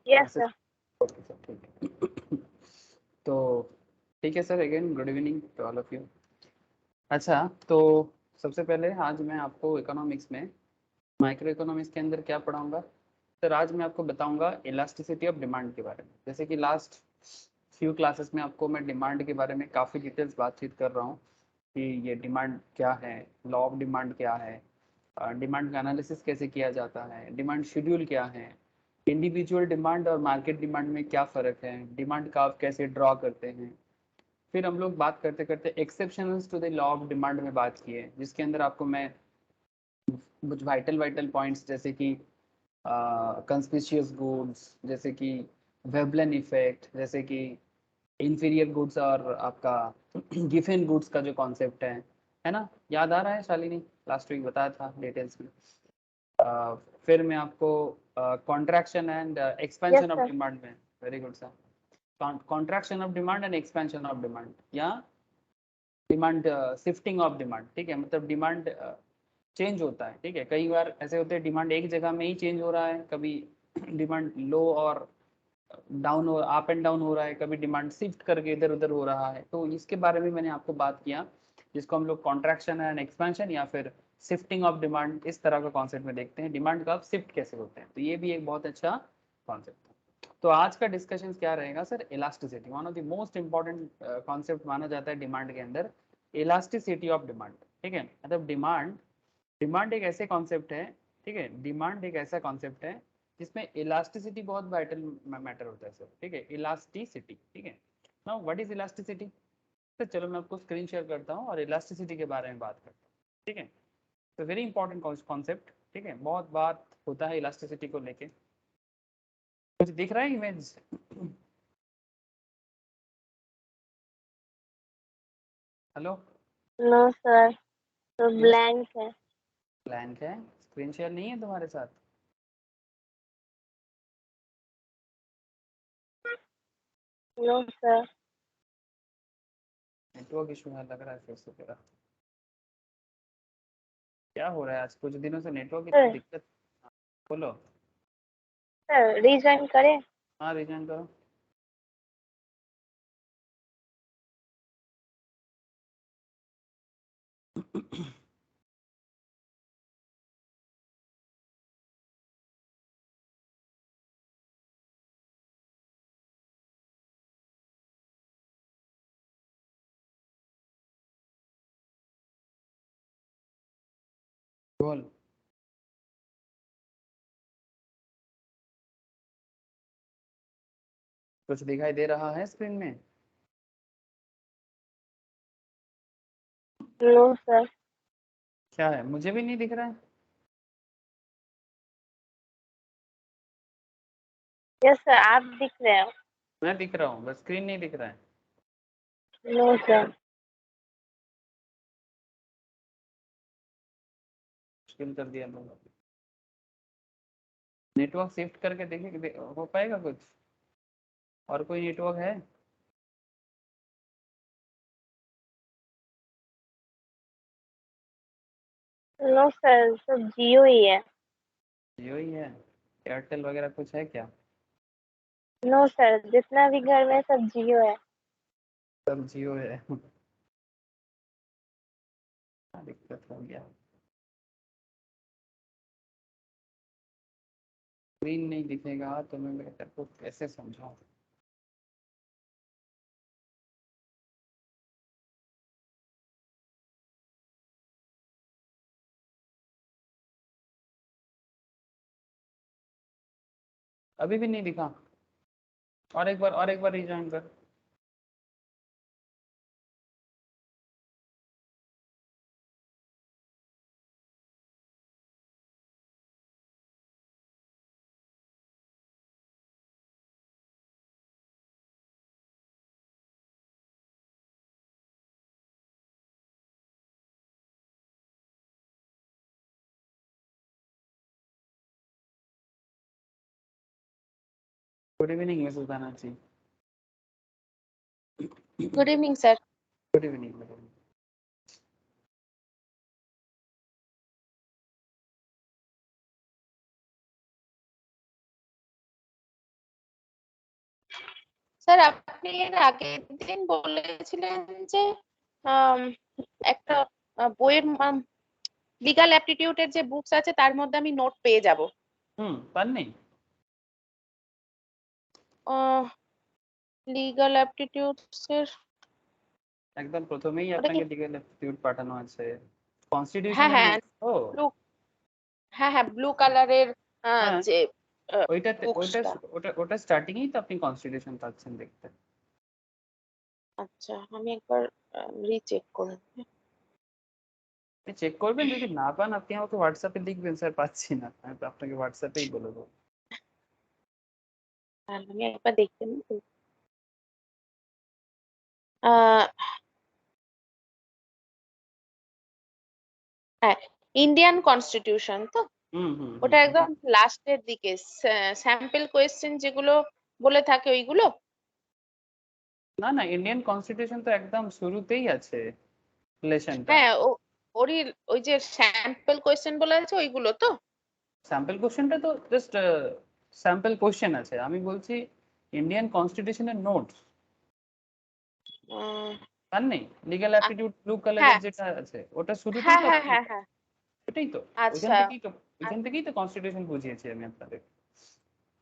Yes sir. Okay sir, ठीक है। तो ठीक है sir, again good evening to all of you. अच्छा, तो सबसे पहले आज मैं आपको इकोनॉमिक्स में माइक्रो इकोनॉमिक्स के अंदर क्या पढ़ाऊंगा सर। आज मैं आपको बताऊंगा इलास्टिसिटी ऑफ डिमांड के बारे में। जैसे कि लास्ट फ्यू क्लासेस में आपको मैं डिमांड के बारे में काफ़ी डिटेल्स बातचीत कर रहा हूँ कि ये डिमांड क्या है, लॉ ऑफ डिमांड क्या है, डिमांड का एनालिसिस कैसे किया जाता है, डिमांड शेड्यूल क्या है, इंडिविजुअल डिमांड और मार्केट डिमांड में क्या फ़र्क है, डिमांड का आप कैसे ड्रॉ करते हैं। फिर हम लोग बात करते करते exceptions to the law of demand में बात की है, जिसके अंदर आपको मैं कुछ वाइटल वाइटल पॉइंट्स जैसे कि कंस्पिशियस गुड्स, जैसे कि वेबलन इफेक्ट, जैसे कि इंफीरियर गुड्स और आपका गिफन गुड्स का जो कॉन्सेप्ट है ना, याद आ रहा है शालिनी? लास्ट वीक बताया था डिटेल्स में। फिर मैं आपको contraction and yes expansion of sir. Demand में, very good sir, contraction of demand and expansion of demand या डिमांड शिफ्टिंग ऑफ डिमांड। ठीक है, मतलब डिमांड चेंज होता है। ठीक है, कई बार ऐसे होते हैं डिमांड एक जगह में ही चेंज हो रहा है, कभी डिमांड लो और डाउन हो, अप एंड डाउन हो रहा है, कभी डिमांड शिफ्ट करके इधर उधर हो रहा है। तो इसके बारे में मैंने आपको बात किया, जिसको हम लोग कॉन्ट्रैक्शन एंड एक्सपेंशन या फिर शिफ्टिंग ऑफ डिमांड इस तरह का कॉन्सेप्ट में देखते हैं। डिमांड का शिफ्ट कैसे होते हैं, तो ये भी एक बहुत अच्छा कॉन्सेप्ट है। तो आज का डिस्कशन क्या रहेगा sir? Elasticity, one of the most important concept माना जाता है डिमांड के अंदर, इलास्टिसिटी ऑफ डिमांड। ठीक है, मतलब डिमांड डिमांड एक ऐसे कॉन्सेप्ट है, ठीक है, डिमांड एक ऐसा कॉन्सेप्ट है जिसमें इलास्टिसिटी बहुत वाइटल मैटर होता है सर। ठीक है, इलास्टिसिटी। ठीक है, नाउ व्हाट इज इलास्टिसिटी? तो चलो मैं आपको स्क्रीन शेयर करता हूँ और इलास्टिसिटी के बारे में बात करता हूँ। ठीक है, तो वेरी इंपॉर्टेंट कॉन्सेप्ट। ठीक है, बहुत बात होता है इलास्टिसिटी को लेके। कुछ दिख रहा है इमेज? हेलो? नो सर, तो ब्लैंक है। ब्लैंक है? स्क्रीन शेयर नहीं है तुम्हारे साथ? No sir. नेटवर्क इशू है लग रहा है फिर से तेरा। क्या हो रहा है आज, कुछ दिनों से नेटवर्क इतनी सर, दिक्कत। बोलो। सर रीज्वाइन करें? हाँ, रिजाइन करो। बोल। कुछ दिखाई दे रहा है स्क्रीन में? No sir. क्या है, मुझे भी नहीं दिख रहा है। यस सर, आप दिख रहे हो। मैं दिख रहा हूँ, बस स्क्रीन नहीं दिख रहा है। No sir. मुश्किल कर दिया लोग। नेटवर्क शिफ्ट करके देखे हो पाएगा कुछ? और कोई नेटवर्क है? नो सर, सब जियो ही है। जियो ही है? एयरटेल वगैरह कुछ है क्या? नो सर, जितना भी घर में सब जियो है। सब जियो है। क्या दिक्कत हो गया? स्क्रीन नहीं दिखेगा तो मैं बेटर को कैसे समझाऊं? अभी भी नहीं दिखा? और एक बार रिज्वाइन कर। Good evening ma'am Sultana ji. Good evening sir. Good evening. Sir আপনি এর আগের দিন বলেছিলেন যে একটা বইয়ের লিগাল অ্যাপটিটিউডের যে বুকস আছে তার মধ্যে আমি নোট পেয়ে যাব। পাননি? লিগাল অ্যাপটিটিউডস এর একদম প্রথমেই ওটা কি? আপনাকে লিগ্যাল অ্যাপটিটিউড পাঠানো আছে, হ্যাঁ কনস্টিটিউশনের হ্যাঁ নোট তো। ব্লু, হ্যাঁ ব্লু কালারের হ্যাঁ, যে ওইটাতে বুকসটা। ওটা স্টার্টিং এই তো আপনি কনস্টিটিউশন পাচ্ছেন দেখতে। আচ্ছা আমি একবার রিচেক করে নিই। আপনি চেক করবেন, যদি না পান আপনি আমাকে হোয়াটসঅ্যাপে লিখবেন স্যার পাচ্ছি না, আমি তো আপনাকে হোয়াটসঅ্যাপেই বলে দেবো। আমি একবার দেখতে নিই। আহ হ্যাঁ, ইন্ডিয়ান কনস্টিটিউশন তো, হুম হুম ওটা হুম একদম লাস্টের দিকে স্যাম্পল কোয়েশ্চেন যেগুলো বলে থাকে ওইগুলো। না না, ইন্ডিয়ান কনস্টিটিউশন তো একদম শুরুতেই আছে রিলেশনটা। হ্যাঁ ওরই ওই যে স্যাম্পল কোয়েশ্চেন বলে আছে ওইগুলো তো। স্যাম্পল কোশ্চেনটা তো জাস্ট স্যাম্পল কোশ্চেন আছে, আমি বলছি ইন্ডিয়ান কনস্টিটিউশনের নোটস। উম, পান নেই? লিগ্যাল আ- অ্যাপটিটিউড ব্লু কালারের হ্যাঁ যেটা আছে ওটা শুরুতেই হ্যাঁ তো হ্যাঁ আপনি, হ্যাঁ হ্যাঁ এটাই তো, ওইখান আচ্ছা থেকেই তো, ওইখান থেকেই তো কনস্টিটিউশন বুঝিয়েছি আমি আপনাদের।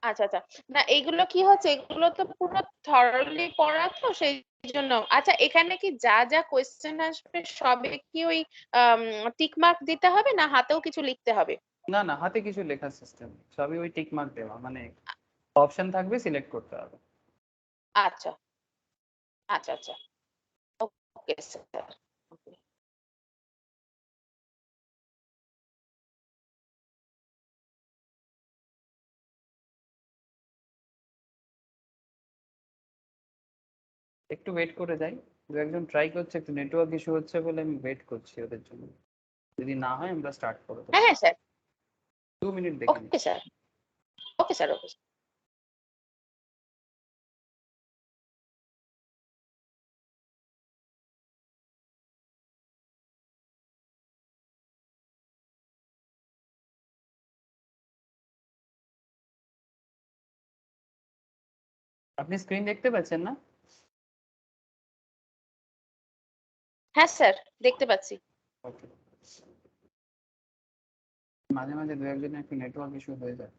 আচ্ছা আচ্ছা। না এইগুলো কি হচ্ছে, এগুলো তো পুরো থরলি পড়া তো সেই জন্য। আচ্ছা এখানে কি যা যা কোয়েশ্চেন আসবে সবে কি ওই টিক মার্ক দিতে হবে না হাতেও কিছু লিখতে হবে? না না, হাতে কিছু লেখার সিস্টেম, সবই ওই টিক মার্ক দেওয়া, মানে অপশন থাকবে, সিলেক্ট করতে হবে। আচ্ছা আচ্ছা আচ্ছা ওকে স্যার। একটু ওয়েট করে যাই, দু একজন ট্রাই করছে, একটু নেটওয়ার্ক ইস্যু হচ্ছে বলে আমি ওয়েট করছি ওদের জন্য, যদি না হয় আমরা স্টার্ট করে দেবো। হ্যাঁ হ্যাঁ স্যার। 2 মিনিট দেখে ওকে নিচ্ছি। স্যার, ওকে স্যার, ওকে। আপনি স্ক্রিন দেখতে পাচ্ছেন না? হ্যাঁ স্যার দেখতে পাচ্ছি। ওকে, মাঝে মাঝে দু একজনের একটু নেটওয়ার্ক ইস্যু হয়ে যায়।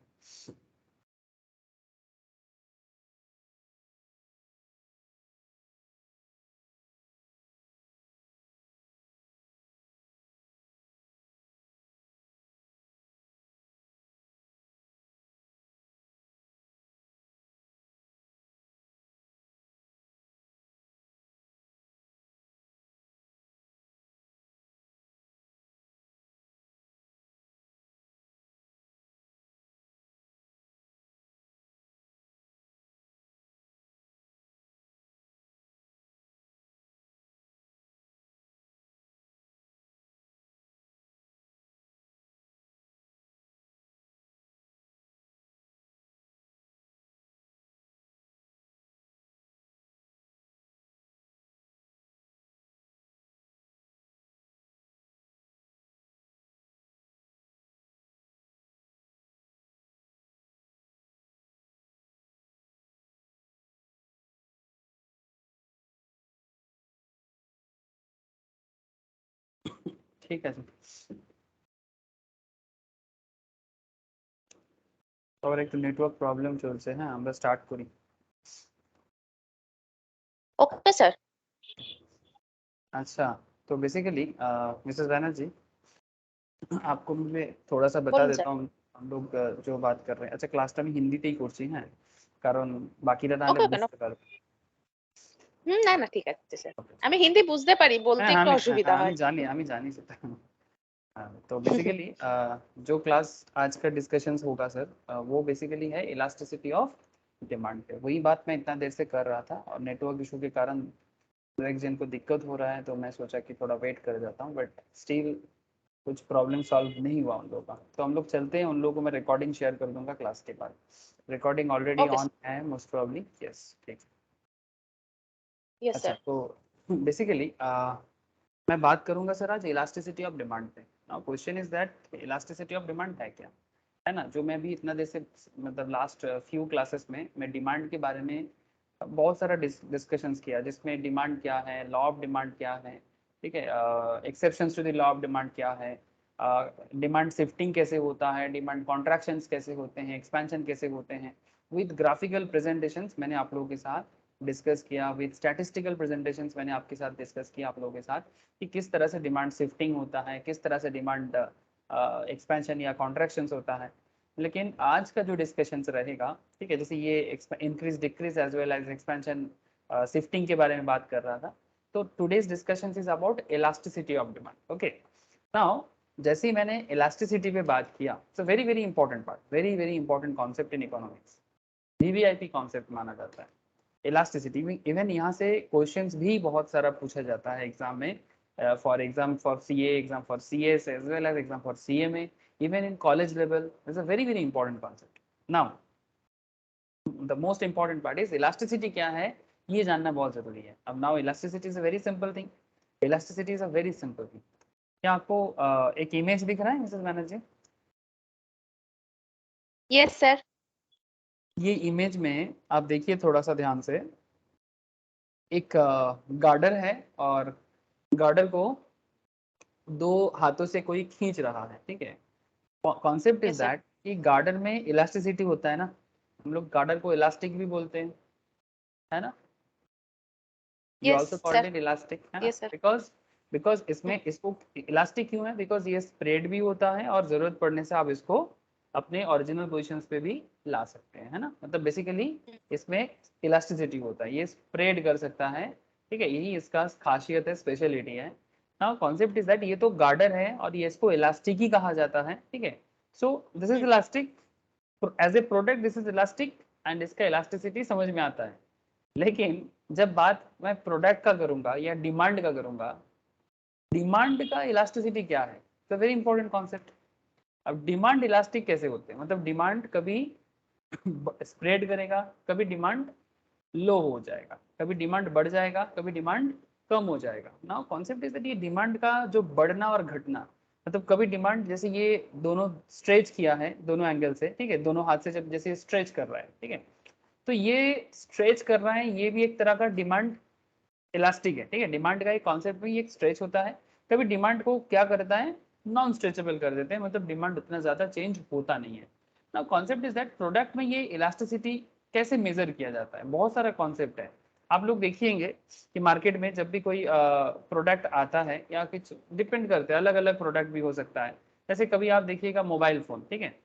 ঠিক আছে, সবার একটু নেটওয়ার্ক প্রবলেম চলছে, হ্যাঁ আমরা স্টার্ট করি। Okay sir. अच्छा, तो बेसिकली मिसेस बैनर्जी, आपको मैं थोड़ा सा बता বলুন স্যার। देता हूँ हम लोग जो बात कर रहे हैं। अच्छा, ক্লাসটা আমি হিন্দিতেই করছি, হ্যাঁ, কারণ বাকিরা নাহলে ওকে ওকে বুঝতে পারবে। না না ঠিক আছে স্যার, আমি হিন্দি বুঝতে পারি, বলতে হ্যাঁ হ্যাঁ, একটু অসুবিধা আমি হয়। জানি, আমি জানি সেটা। हाँ, तो बेसिकली जो क्लास आज का डिस्कशन होगा सर, वो बेसिकली है इलास्टिसिटी ऑफ डिमांड पे। वही बात मैं इतना देर से कर रहा था, और नेटवर्क इशू के कारण दो एक जन को दिक्कत हो रहा है, तो मैं सोचा कि थोड़ा वेट कर जाता हूँ, बट स्टिल कुछ प्रॉब्लम सॉल्व नहीं हुआ उन लोगों का। तो हम लोग चलते हैं, उन लोगों को मैं रिकॉर्डिंग शेयर कर दूंगा क्लास के बाद। रिकॉर्डिंग ऑलरेडी ओके ऑन है मोस्ट प्रॉब्ली, यस ठीक। यस अच्छा, सर। तो बेसिकली मैं बात करूंगा सर आज इलास्टिसिटी ऑफ डिमांड पे। Now question is that elasticity of demand है क्या, है ना? जो मैं भी इतना देर से, मतलब लास्ट फ्यू क्लासेस में मैं डिमांड के बारे में बहुत सारा डिस्कशंस किया, जिसमें डिमांड क्या है, लॉ ऑफ डिमांड क्या है, ठीक है, exceptions to the law of demand क्या है, डिमांड शिफ्टिंग कैसे होता है, डिमांड कॉन्ट्रैक्शंस कैसे होते हैं, एक्सपेंशन कैसे होते हैं, विद ग्राफिकल प्रेजेंटेशंस मैंने आप लोगों के साथ डिस्कस किया, विद स्टैटिस्टिकल प्रेजेंटेशंस मैंने आपके साथ डिस्कस किया आप लोगों के साथ, कि किस तरह से डिमांड शिफ्टिंग होता है, किस तरह से डिमांड एक्सपेंशन या कॉन्ट्रैक्शंस होता है। लेकिन आज का जो डिस्कशन रहेगा, ठीक है, जैसे ये increase decrease as well as expansion shifting के बारे में बात कर रहा था, तो today's discussion is about elasticity of demand. Okay, now जैसे ही मैंने इलास्टिसिटी पे बात किया, so very very important part, very very important concept in economics, VVIP concept माना जाता है इलास्टिसिटी। इवन यहाँ से क्वेश्चंस भी बहुत सारा पूछा जाता है एग्जाम में, for exam for CA, exam for CS as well as exam for CMA, even in college level. It's a very very important concept. Now the most important part is elasticity क्या है, ये जानना बहुत जरूरी है। अब now elasticity is a very simple thing. Elasticity is a very simple thing. क्या आपको एक इमेज दिख रहा है मिसेस बैनर्जी? Yes sir. ये इमेज में आप देखिए थोड़ा सा ध्यान से, एक गार्डर है और गार्डर को दो हाथों से कोई खींच रहा है, ठीक है। Concept is Yes, sir. That कि गार्डर में इलास्टिसिटी होता है ना, हम लोग गार्डर को इलास्टिक भी बोलते हैं, है ना, you Yes, also sir. Called it elastic, है ना, Yes, sir. बिकॉज इसमें इसको इलास्टिक क्यों है, बिकॉज ये स्प्रेड भी होता है और जरूरत पड़ने से आप इसको अपने ओरिजिनल पोजीशंस पे भी ला सकते हैं, है ना, मतलब बेसिकली इसमें इलास्टिसिटी होता है, ये स्प्रेड कर सकता है, ठीक है, यही इसका खासियत है, स्पेशलिटी है। नाउ कॉन्सेप्ट इज दैट ये तो गार्डर है और ये इसको इलास्टिक ही कहा जाता है, ठीक है। So this is elastic as a product, this is elastic and इसका इलास्टिसिटी समझ में आता है। लेकिन जब बात मैं प्रोडक्ट का करूंगा या डिमांड का करूंगा, डिमांड का इलास्टिसिटी क्या है, it's a very important concept. अब डिमांड इलास्टिक कैसे होते हैं, मतलब डिमांड कभी स्प्रेड करेगा, कभी डिमांड लो हो जाएगा, कभी डिमांड बढ़ जाएगा, कभी डिमांड कम हो जाएगा। नाउ कॉन्सेप्ट इज दैट ये डिमांड का जो बढ़ना और घटना, मतलब कभी डिमांड जैसे ये दोनों स्ट्रेच किया है दोनों एंगल से, ठीक है, दोनों हाथ से जब जैसे स्ट्रेच कर रहा है, ठीक है, तो ये स्ट्रेच कर रहा है, ये भी एक तरह का डिमांड इलास्टिक है, ठीक है। डिमांड का एक कॉन्सेप्ट में ये एक स्ट्रेच होता है, कभी डिमांड को क्या करता है, नॉन स्ट्रेचेबल कर देते हैं, मतलब डिमांड उतना ज्यादा चेंज होता नहीं है। Now concept is that product में ये इलास्टिसिटी कैसे मेजर किया जाता है, बहुत सारा कॉन्सेप्ट है। आप लोग देखिएंगे कि मार्केट में जब भी कोई प्रोडक्ट आता है या कुछ डिपेंड करते हैं, अलग अलग प्रोडक्ट भी हो सकता है, जैसे कभी आप देखिएगा मोबाइल फोन, ठीक है,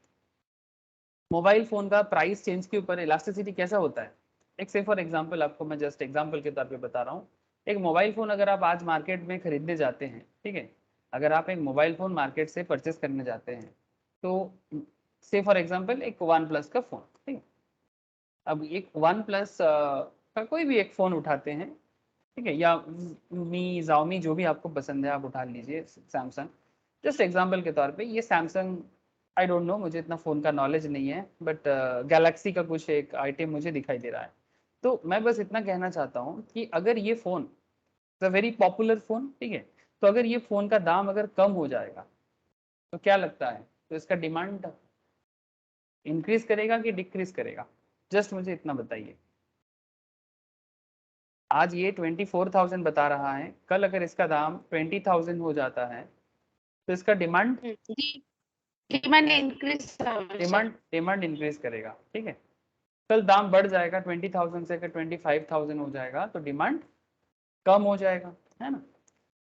मोबाइल फोन का प्राइस चेंज के ऊपर इलास्टिसिटी कैसा होता है। एक से फॉर एग्जांपल आपको मैं जस्ट एग्जांपल के तौर पे बता रहा हूँ, एक मोबाइल फोन अगर आप आज मार्केट में खरीदने जाते हैं, ठीक है, अगर आप एक मोबाइल फोन मार्केट से परचेस करने जाते हैं, तो से फॉर एग्जांपल एक वन प्लस का फोन, ठीक है, अब एक वन प्लस का कोई भी एक फोन उठाते हैं, ठीक है, या मी जाओमी जो भी आपको पसंद है आप उठा लीजिए, सैमसंग, जस्ट एग्जांपल के तौर पे ये सैमसंग, आई डोंट नो, मुझे इतना फ़ोन का नॉलेज नहीं है, बट गैलेक्सी का कुछ एक आइटम मुझे दिखाई दे रहा है। तो मैं बस इतना कहना चाहता हूँ कि अगर ये phone is a very popular phone, ठीक है, तो अगर ये फ़ोन का दाम अगर कम हो जाएगा तो क्या लगता है, तो इसका डिमांड इंक्रीज करेगा कि डिक्रीज करेगा, जस्ट मुझे इतना बताइए। आज ये 24,000 बता रहा है, कल अगर इसका दाम 20,000 हो जाता है तो इसका डिमांड जी, डिमांड इंक्रीज डिमांड इंक्रीज करेगा, ठीक है। कल दाम बढ़ जाएगा 20,000 से अगर 25,000 हो जाएगा तो डिमांड कम हो जाएगा, है ना।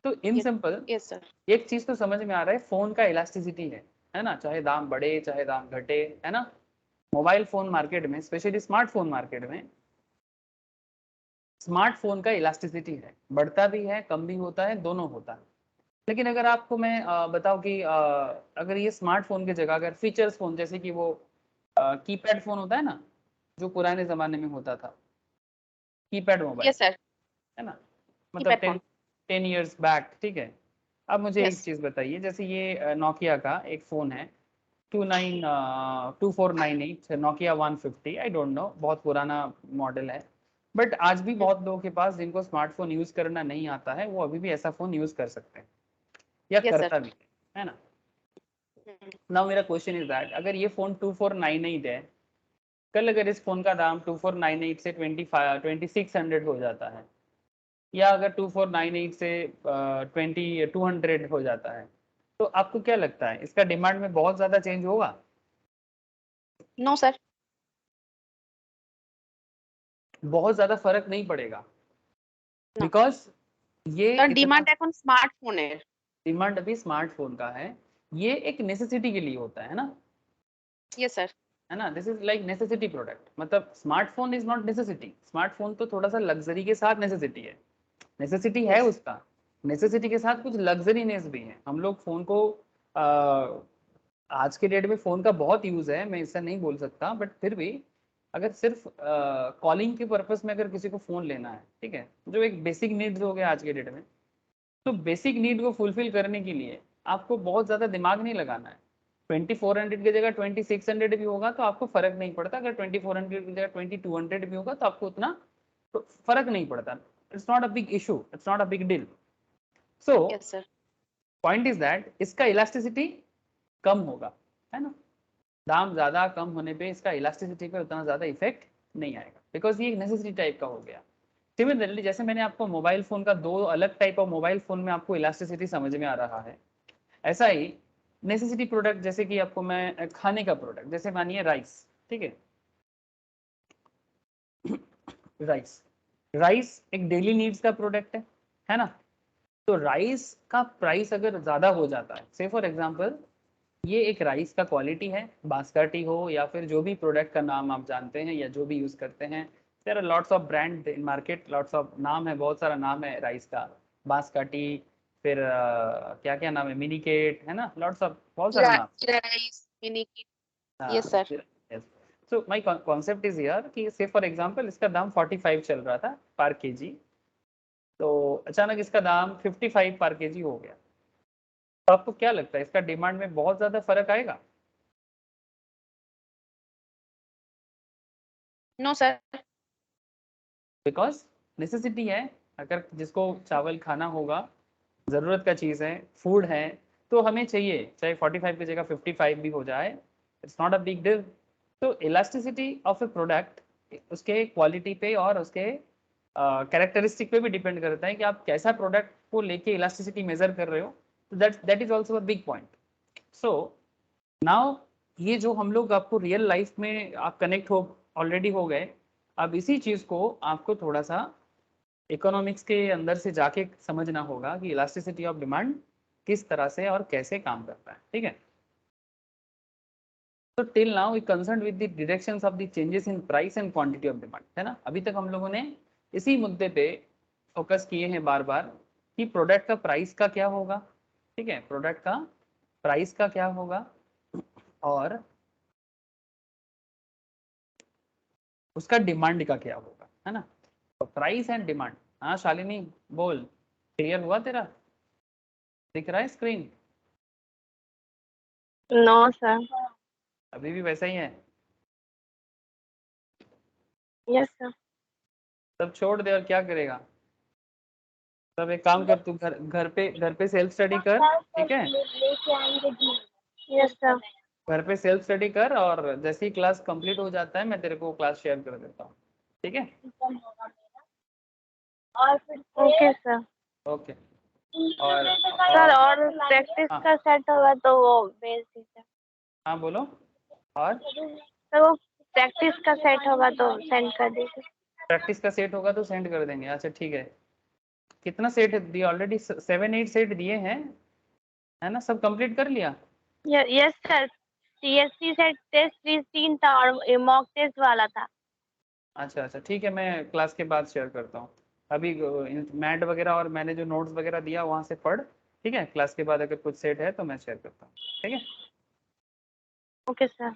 तो इन सिंपल यस सर। एक चीज तो समझ में आ रहा है, फोन का इलास्टिसिटी है ना, चाहे दाम बढ़े चाहे दाम घटे, है ना। मोबाइल फोन मार्केट में, स्पेशली स्मार्टफोन मार्केट में, स्मार्टफोन का इलास्टिसिटी है, बढ़ता भी है कम भी होता है, दोनों होता है। लेकिन अगर आपको मैं बताऊं कि अगर ये स्मार्टफोन की जगह अगर फीचर्स फोन, जैसे कि वो कीपैड फोन होता है ना, जो पुराने जमाने में होता था, कीपैड मोबाइल, यस सर। है ना, मतलब कीपैड फोन। 10 years बैक, ठीक है। अब मुझे एक यस। चीज बताइए, जैसे ये नोकिया का एक फोन है 2498 नोकिया 150, आई डोंट नो, बहुत पुराना मॉडल है, बट आज भी बहुत लोगों के पास जिनको स्मार्टफोन यूज करना नहीं आता है, वो अभी भी ऐसा फोन यूज कर सकते हैं या यस करता सर। भी है ना। नाउ मेरा क्वेश्चन इज दैट अगर ये फोन 2498 है, कल अगर इस फोन का दाम 2498 से 2600 हो जाता है, या अगर 2498 से 200 हो जाता है, तो आपको क्या लगता है इसका डिमांड में बहुत ज्यादा चेंज होगा? No sir. बहुत ज्यादा फर्क नहीं पड़ेगा, ना। बिकॉज ये तो डिमांड এখন স্মার্টফোনের। डिमांड अभी स्मार्टफोन का है, ये एक नेसेसिटी के लिए होता है ना, यस सर। है ना। This is like necessity product, मतलब smartphone is not necessity, smartphone तो थोड़ा सा लग्जरी के साथ नेसेसिटी है, नेसेसिटी है Yes. उसका, नेसेसिटी के साथ कुछ लग्जरीनेस भी है। हम लोग फोन को आज के डेट में फोन का बहुत यूज है, मैं इससे नहीं बोल सकता, बट फिर भी अगर सिर्फ कॉलिंग के पर्पस में अगर किसी को फोन लेना है, ठीक है, जो एक बेसिक नीड्स हो गया आज के डेट में, तो बेसिक नीड को फुलफिल करने के लिए आपको बहुत ज्यादा दिमाग नहीं लगाना है। 2400 की जगह 2600 भी होगा तो आपको फर्क नहीं पड़ता, अगर 2400 की जगह 2200 भी होगा तो आपको उतना तो फर्क नहीं पड़ता। It's not a big issue, it's not a big deal. So yes sir. Point is that इसका इलास्टिसिटी कम होगा, है ना। दाम ज्यादा कम होने पे इसका इलास्टिसिटी पे उतना ज्यादा इफेक्ट नहीं आएगा, बिकॉज ये एक नेसेसिटी टाइप का हो गया। सिमिलरली जैसे मैंने आपको मोबाइल फोन का दो अलग टाइप ऑफ मोबाइल फोन में आपको इलास्टिसिटी समझ में आ रहा है, ऐसा ही नेसेसिटी प्रोडक्ट जैसे कि आपको मैं खाने का प्रोडक्ट जैसे मानिए राइस, ठीक है, राइस, राइस एक डेली नीड्स का प्रोडक्ट है ना। तो राइस का प्राइस अगर ज्यादा हो जाता है, से फॉर एग्जांपल ये एक राइस का क्वालिटी है, बास्काटी हो या फिर जो भी प्रोडक्ट का नाम आप जानते हैं या जो भी यूज करते हैं, there are lots of brand in market, lots of नाम है, बहुत सारा नाम है राइस का, बास्काटी, फिर क्या क्या नाम है, मिनीकेट, है ना, लॉट्स ऑफ बहुत सारा नाम। Rice mini kit. Yes sir. So my concept is here कि से फॉर एग्जांपल इसका दाम 45 चल रहा था पर केजी, तो अचानक इसका दाम 55 पर केजी हो गया, तो आपको क्या लगता है इसका डिमांड में बहुत ज्यादा फर्क आएगा? No sir. बिकॉज नेसेसिटी है, अगर जिसको चावल खाना होगा, ज़रूरत का चीज़ है, फूड है, तो हमें चाहिए, चाहे 45 की जगह 55 भी हो जाए, it's not a big deal. तो इलास्टिसिटी ऑफ ए प्रोडक्ट उसके क्वालिटी पे और उसके कैरेक्टरिस्टिक पे भी डिपेंड करता है कि आप कैसा प्रोडक्ट को लेके इलास्टिसिटी मेजर कर रहे हो, तो that is also a big point. So now ये जो हम लोग आपको रियल लाइफ में आप कनेक्ट हो ऑलरेडी हो गए, अब इसी चीज़ को आपको थोड़ा सा इकोनॉमिक्स के अंदर से जाके समझना होगा कि इलास्टिसिटी ऑफ डिमांड किस तरह से और कैसे काम करता है, ठीक है। तो till now we concern with the directions of the changes in price and quantity of demand, है ना। अभी तक हम लोगों ने इसी मुद्दे पे फोकस किए हैं बार बार कि प्रोडक्ट का प्राइस का क्या होगा, ठीक है, प्रोडक्ट का प्राइस का क्या होगा और उसका डिमांड का क्या होगा, है ना। तो प्राइस एंड डिमांड, हाँ शालिनी बोल, क्लियर हुआ तेरा, दिख रहा है स्क्रीन? No sir. अभी भी वैसा ही है? Yes sir. सब छोड़ दे और क्या करेगा? तब एक काम कर, तू घर पे सेल्फ स्टडी कर, ठीक है, यस सर। घर पे सेल्फ स्टडी कर, और जैसे ही क्लास कंप्लीट हो जाता है मैं तेरे को क्लास शेयर कर देता हूँ, ठीक है। Okay sir. ओके। और सर और प्रैक्टिस हाँ का सेट होगा तो वो भेज दीजिए। हाँ बोलो। और सर वो प्रैक्टिस का सेट होगा तो सेंड कर दीजिए। प्रैक्टिस का सेट होगा तो सेंड कर देंगे, अच्छा ठीक है। कितना सेट दिए ऑलरेडी? 7-8 सेट दिए हैं, है ना, सब कंप्लीट कर लिया? Yes sir. CSC set test 3 था और मॉक टेस्ट वाला था। अच्छा अच्छा ठीक है, मैं क्लास के बाद शेयर करता हूँ। अभी मैट वगैरह और मैंने जो नोट्स वगैरह दिया वहाँ से पढ़, ठीक है, क्लास के बाद अगर कुछ सेट है तो मैं शेयर करता हूँ, ठीक है। Okay sir.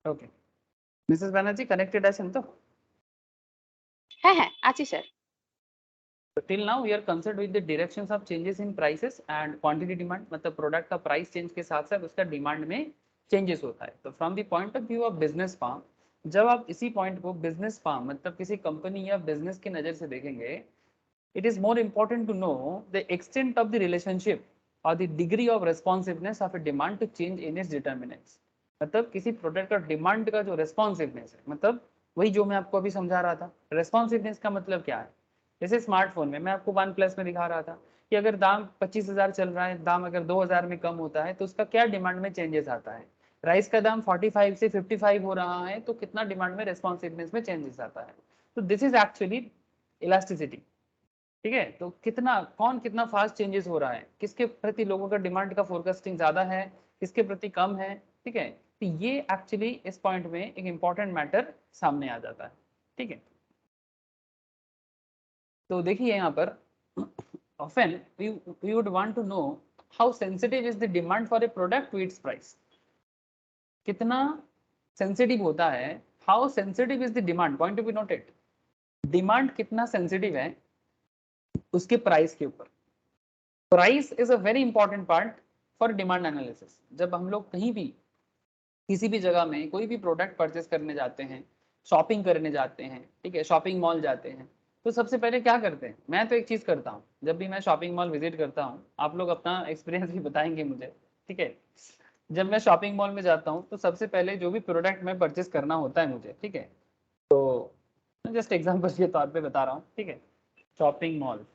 Okay, Mrs Banerjee connected আছেন তো? হ্যাঁ হ্যাঁ আছি sir. So till now we are concerned with the directions of changes in prices and quantity demand, मतलब प्रोडक्ट का प्राइस चेंज के साथ साथ उसका डिमांड में चेंजेस होता है। तो from the point of view of business firm, जब आप इसी पॉइंट को बिजनेस फार्म मतलब किसी कंपनी या बिजनेस की नज़र से देखेंगे, it is more important to know the extent of the relationship or the degree of responsiveness of a demand to change in its determinants. मतलब किसी प्रोडक्ट का डिमांड का जो रेस्पॉन्सिवनेस है, मतलब वही जो मैं आपको अभी समझा रहा था। रेस्पॉन्सिवनेस का मतलब क्या है? जैसे स्मार्टफोन में मैं आपको वन प्लस में दिखा रहा था कि अगर दाम 25,000 चल रहा है, दाम अगर 2,000 में कम होता है तो उसका क्या डिमांड में चेंजेस आता है। राइस का दाम 45 से 55 हो रहा है तो कितना डिमांड में रेस्पॉन्सिवनेस में चेंजेस आता है। तो दिस इज एक्चुअली इलास्टिसिटी। ठीक है, तो कितना कौन कितना फास्ट चेंजेस हो रहा है, किसके प्रति लोगों का डिमांड का फोरकास्टिंग ज्यादा है, किसके प्रति कम है। ठीक है, तो ये एक्चुअली इस पॉइंट में एक इंपॉर्टेंट मैटर सामने आ जाता है। ठीक है, तो देखिए यहाँ पर often we would want to know how sensitive is the demand for a product to its price. कितना सेंसिटिव होता है, how sensitive is the demand, point to be noted. Demand कितना सेंसिटिव है उसके प्राइस के ऊपर। Price is a very important part for demand analysis. जब हम लोग कहीं भी किसी भी जगह में कोई भी प्रोडक्ट परचेस करने जाते हैं, शॉपिंग करने जाते हैं, ठीक है, शॉपिंग मॉल जाते हैं, तो सबसे पहले क्या करते हैं? मैं तो एक चीज करता हूँ, जब भी मैं शॉपिंग मॉल विजिट करता हूँ, आप लोग अपना एक्सपीरियंस भी बताएंगे मुझे। ठीक है, जब मैं शॉपिंग मॉल में जाता हूँ तो सबसे पहले जो भी प्रोडक्ट मैं परचेस करना होता है मुझे, ठीक है, तो मैं जस्ट एग्जाम्पल के तौर पे बता रहा हूँ। ठीक है, शॉपिंग मॉल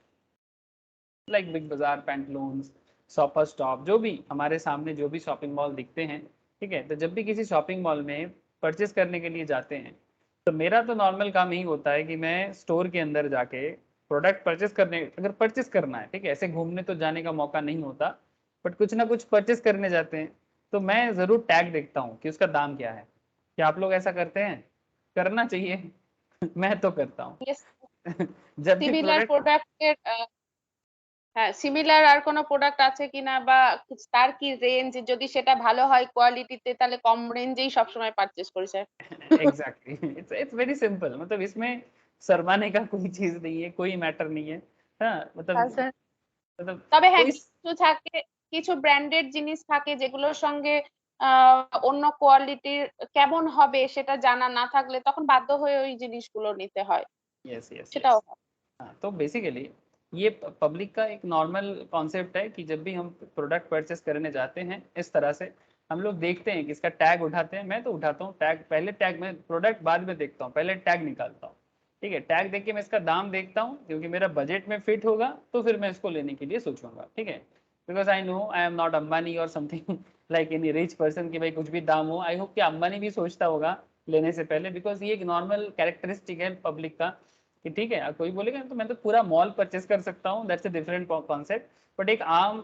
लाइक बिग बाजार, पैंटलून्स, शॉपर स्टॉप, जो भी हमारे सामने जो भी शॉपिंग मॉल दिखते हैं। ठीक है, तो जब भी किसी शॉपिंग मॉल में परचेस करने के लिए जाते हैं तो मेरा तो नॉर्मल काम यही होता है कि मैं स्टोर के अंदर जाके प्रोडक्ट परचेस करने, अगर परचेस करना है, ठीक है, ऐसे घूमने तो जाने का मौका नहीं होता, बट कुछ ना कुछ परचेस करने जाते हैं तो मैं ज़रूर टैग देखता हूँ कि उसका दाम क्या है। क्या आप लोग ऐसा करते हैं? करना चाहिए मैं तो करता हूँ जब भी সিমিলার प्रोडक्ट। প্রোডাক্টের হ্যাঁ, সিমিলার আর কোনো প্রোডাক্ট আছে কিনা বা তার কি রেঞ্জ, যদি সেটা ভালো হয় কোয়ালিটিতে তাহলে কম রেঞ্জেই সবসময় পারচেজ করি sir. Exactly, it's very simple, मतलब इसमें शर्माने का कोई चीज नहीं है, कोई मैटर नहीं है। हाँ, হ্যাঁ मतलब স্যার। मतलब তবে হ্যাঁ, कोई কিছু থাকে, কিছু ব্র্যান্ডেড জিনিস থাকে যেগুলোর সঙ্গে অন্য কোয়ালিটির কেমন হবে সেটা জানা না থাকলে তখন বাধ্য হয়ে ওই জিনিসগুলো নিতে হয়, यस यस সেটাও यस। হয়। हाँ, तो बेसिकली ये पब्लिक का एक नॉर्मल कॉन्सेप्ट है कि जब भी हम प्रोडक्ट परचेस करने जाते हैं इस तरह से हम लोग देखते हैं कि इसका टैग उठाते हैं। मैं तो उठाता हूँ टैग पहले, टैग में प्रोडक्ट बाद में देखता हूँ, पहले टैग निकालता हूँ। ठीक है, टैग देख के मैं इसका दाम देखता हूँ, क्योंकि मेरा बजट में फिट होगा तो फिर मैं इसको लेने के लिए सोचूंगा। ठीक है, because I know I am not Ambani और something like any rich person की भाई कुछ भी दाम हो। आई होप कि अंबानी भी सोचता होगा लेने से पहले, बिकॉज ये एक नॉर्मल कैरेक्टरिस्टिक है पब्लिक का कि ठीक है, कोई बोलेगा तो मैं तो पूरा मॉल परचेस कर सकता हूँ, that's a different concept. But एक आम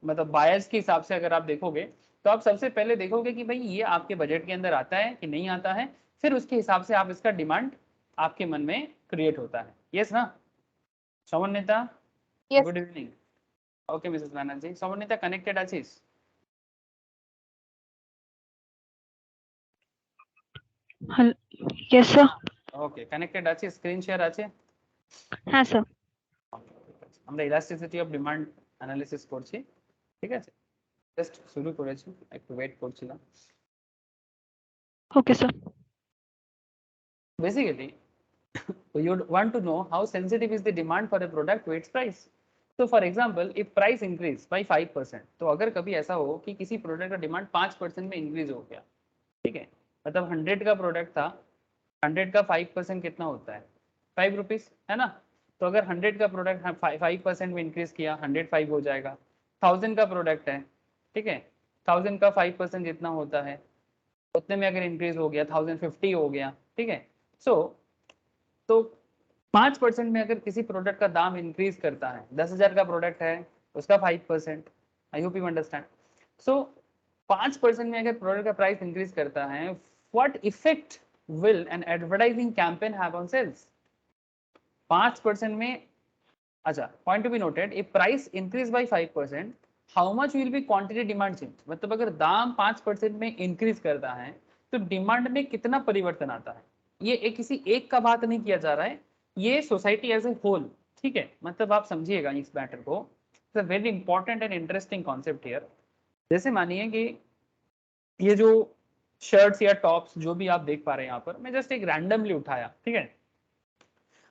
मतलब बायर्स के हिसाब से अगर आप देखोगे तो आप सबसे पहले देखोगे कि भाई ये आपके बजट के अंदर आता है कि नहीं आता है, फिर उसके हिसाब से आप इसका डिमांड आपके मन में क्रिएट होता है। यस ना Samanvita? Yes. Good evening. Okay Mrs Banerjee, Samanvita connected आছিস? Yes, sir. ওকে, কানেক্টেড আছিস? স্ক্রিন শেয়ার আছে? হ্যাঁ স্যার। আমরা ইলাস্টিসিটি অফ ডিমান্ড অ্যানালিসিস করছি। ঠিক আছে, জাস্ট শুরু করেছি, একটু ওয়েট করছিলাম। Okay sir. Basically, you would want to know how sensitive is the demand for a product to its price. So for example, if price increase by 5%, तो अगर कभी ऐसा हो कि किसी प्रोडक्ट का डिमांड 5% में इंक्रीज हो गया, ठीक है, मतलब 100 का प्रोडक्ट था, 100 का 5% कितना होता है? 5 रुपीज, है ना? तो अगर 100 का प्रोडक्ट 5% में इंक्रीज किया, 105 हो जाएगा। 1000 का प्रोडक्ट है, ठीक है, 1000 का 5% जितना होता है उतने में अगर इंक्रीज हो गया 1050 हो गया। ठीक है, सो तो 5% में अगर किसी प्रोडक्ट का दाम इंक्रीज करता है, 10,000 का प्रोडक्ट है उसका 5%, I hope you understand. So 5% में अगर प्रोडक्ट का प्राइस इंक्रीज करता है, what effect will an advertising campaign have on sales? 5% में, अच्छा point to be noted, if price increase by 5%, how much will be quantity demand change? मतलब अगर दाम 5% में इंक्रीज करता है तो डिमांड में कितना परिवर्तन आता है? ये एक किसी एक का बात नहीं किया जा रहा है, ये सोसाइटी एज ए होल। ठीक है, मतलब आप समझिएगा इस मैटर को, it's a very important and interesting concept here. जैसे मानिए कि ये जो शर्ट्स या टॉप्स जो भी आप देख पा रहे हैं यहाँ पर, मैं जस्ट एक रैंडमली उठाया, ठीक है,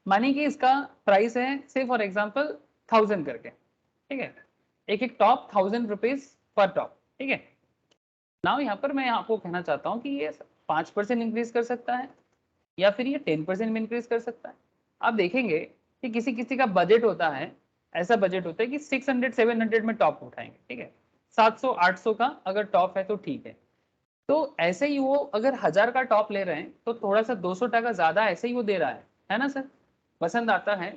मानिए कि इसका प्राइस है से फॉर एग्जांपल 1000 करके, ठीक है, एक एक टॉप 1000 रुपीज पर टॉप, ठीक है। नाउ यहाँ पर मैं आपको कहना चाहता हूँ कि ये 5% इंक्रीज कर सकता है या फिर ये 10% में इंक्रीज कर सकता है। आप देखेंगे कि किसी किसी का बजट होता है, ऐसा बजट होता है कि 600-700 में टॉप उठाएंगे, ठीक है, 700-800 का अगर टॉप है तो ठीक है। तो ऐसे ही वो अगर 1000 का टॉप ले रहे हैं तो थोड़ा सा 200 टका ज्यादा ऐसे ही वो दे रहा है ना सर। पसंद आता है,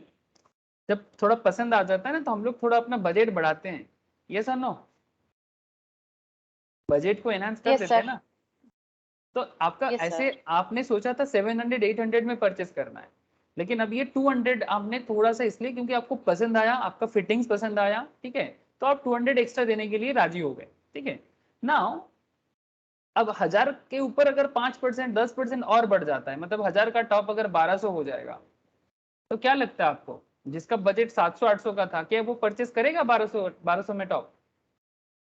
जब थोड़ा पसंद आ जाता है ना तो हम लोग थोड़ा अपना बजट बढ़ाते हैं, ये सर नो, बजट को एनहांस कर यस देते हैं सर। ना। तो आपका यस ऐसे सर। आपने सोचा था 700-800 में परचेस करना है, लेकिन अब ये 200 आपने थोड़ा सा इसलिए क्योंकि आपको पसंद आया, आपका फिटिंग्स पसंद आया, ठीक है, तो आप 200 एक्स्ट्रा देने के लिए राजी हो गए, ठीक है। नाउ अब 1000 के ऊपर अगर 5% 10% और बढ़ जाता है, मतलब 1000 का टॉप अगर 1200 हो जाएगा, तो क्या लगता है आपको जिसका बजट 700-800 का था, क्या वो परचेस करेगा 1200 में top?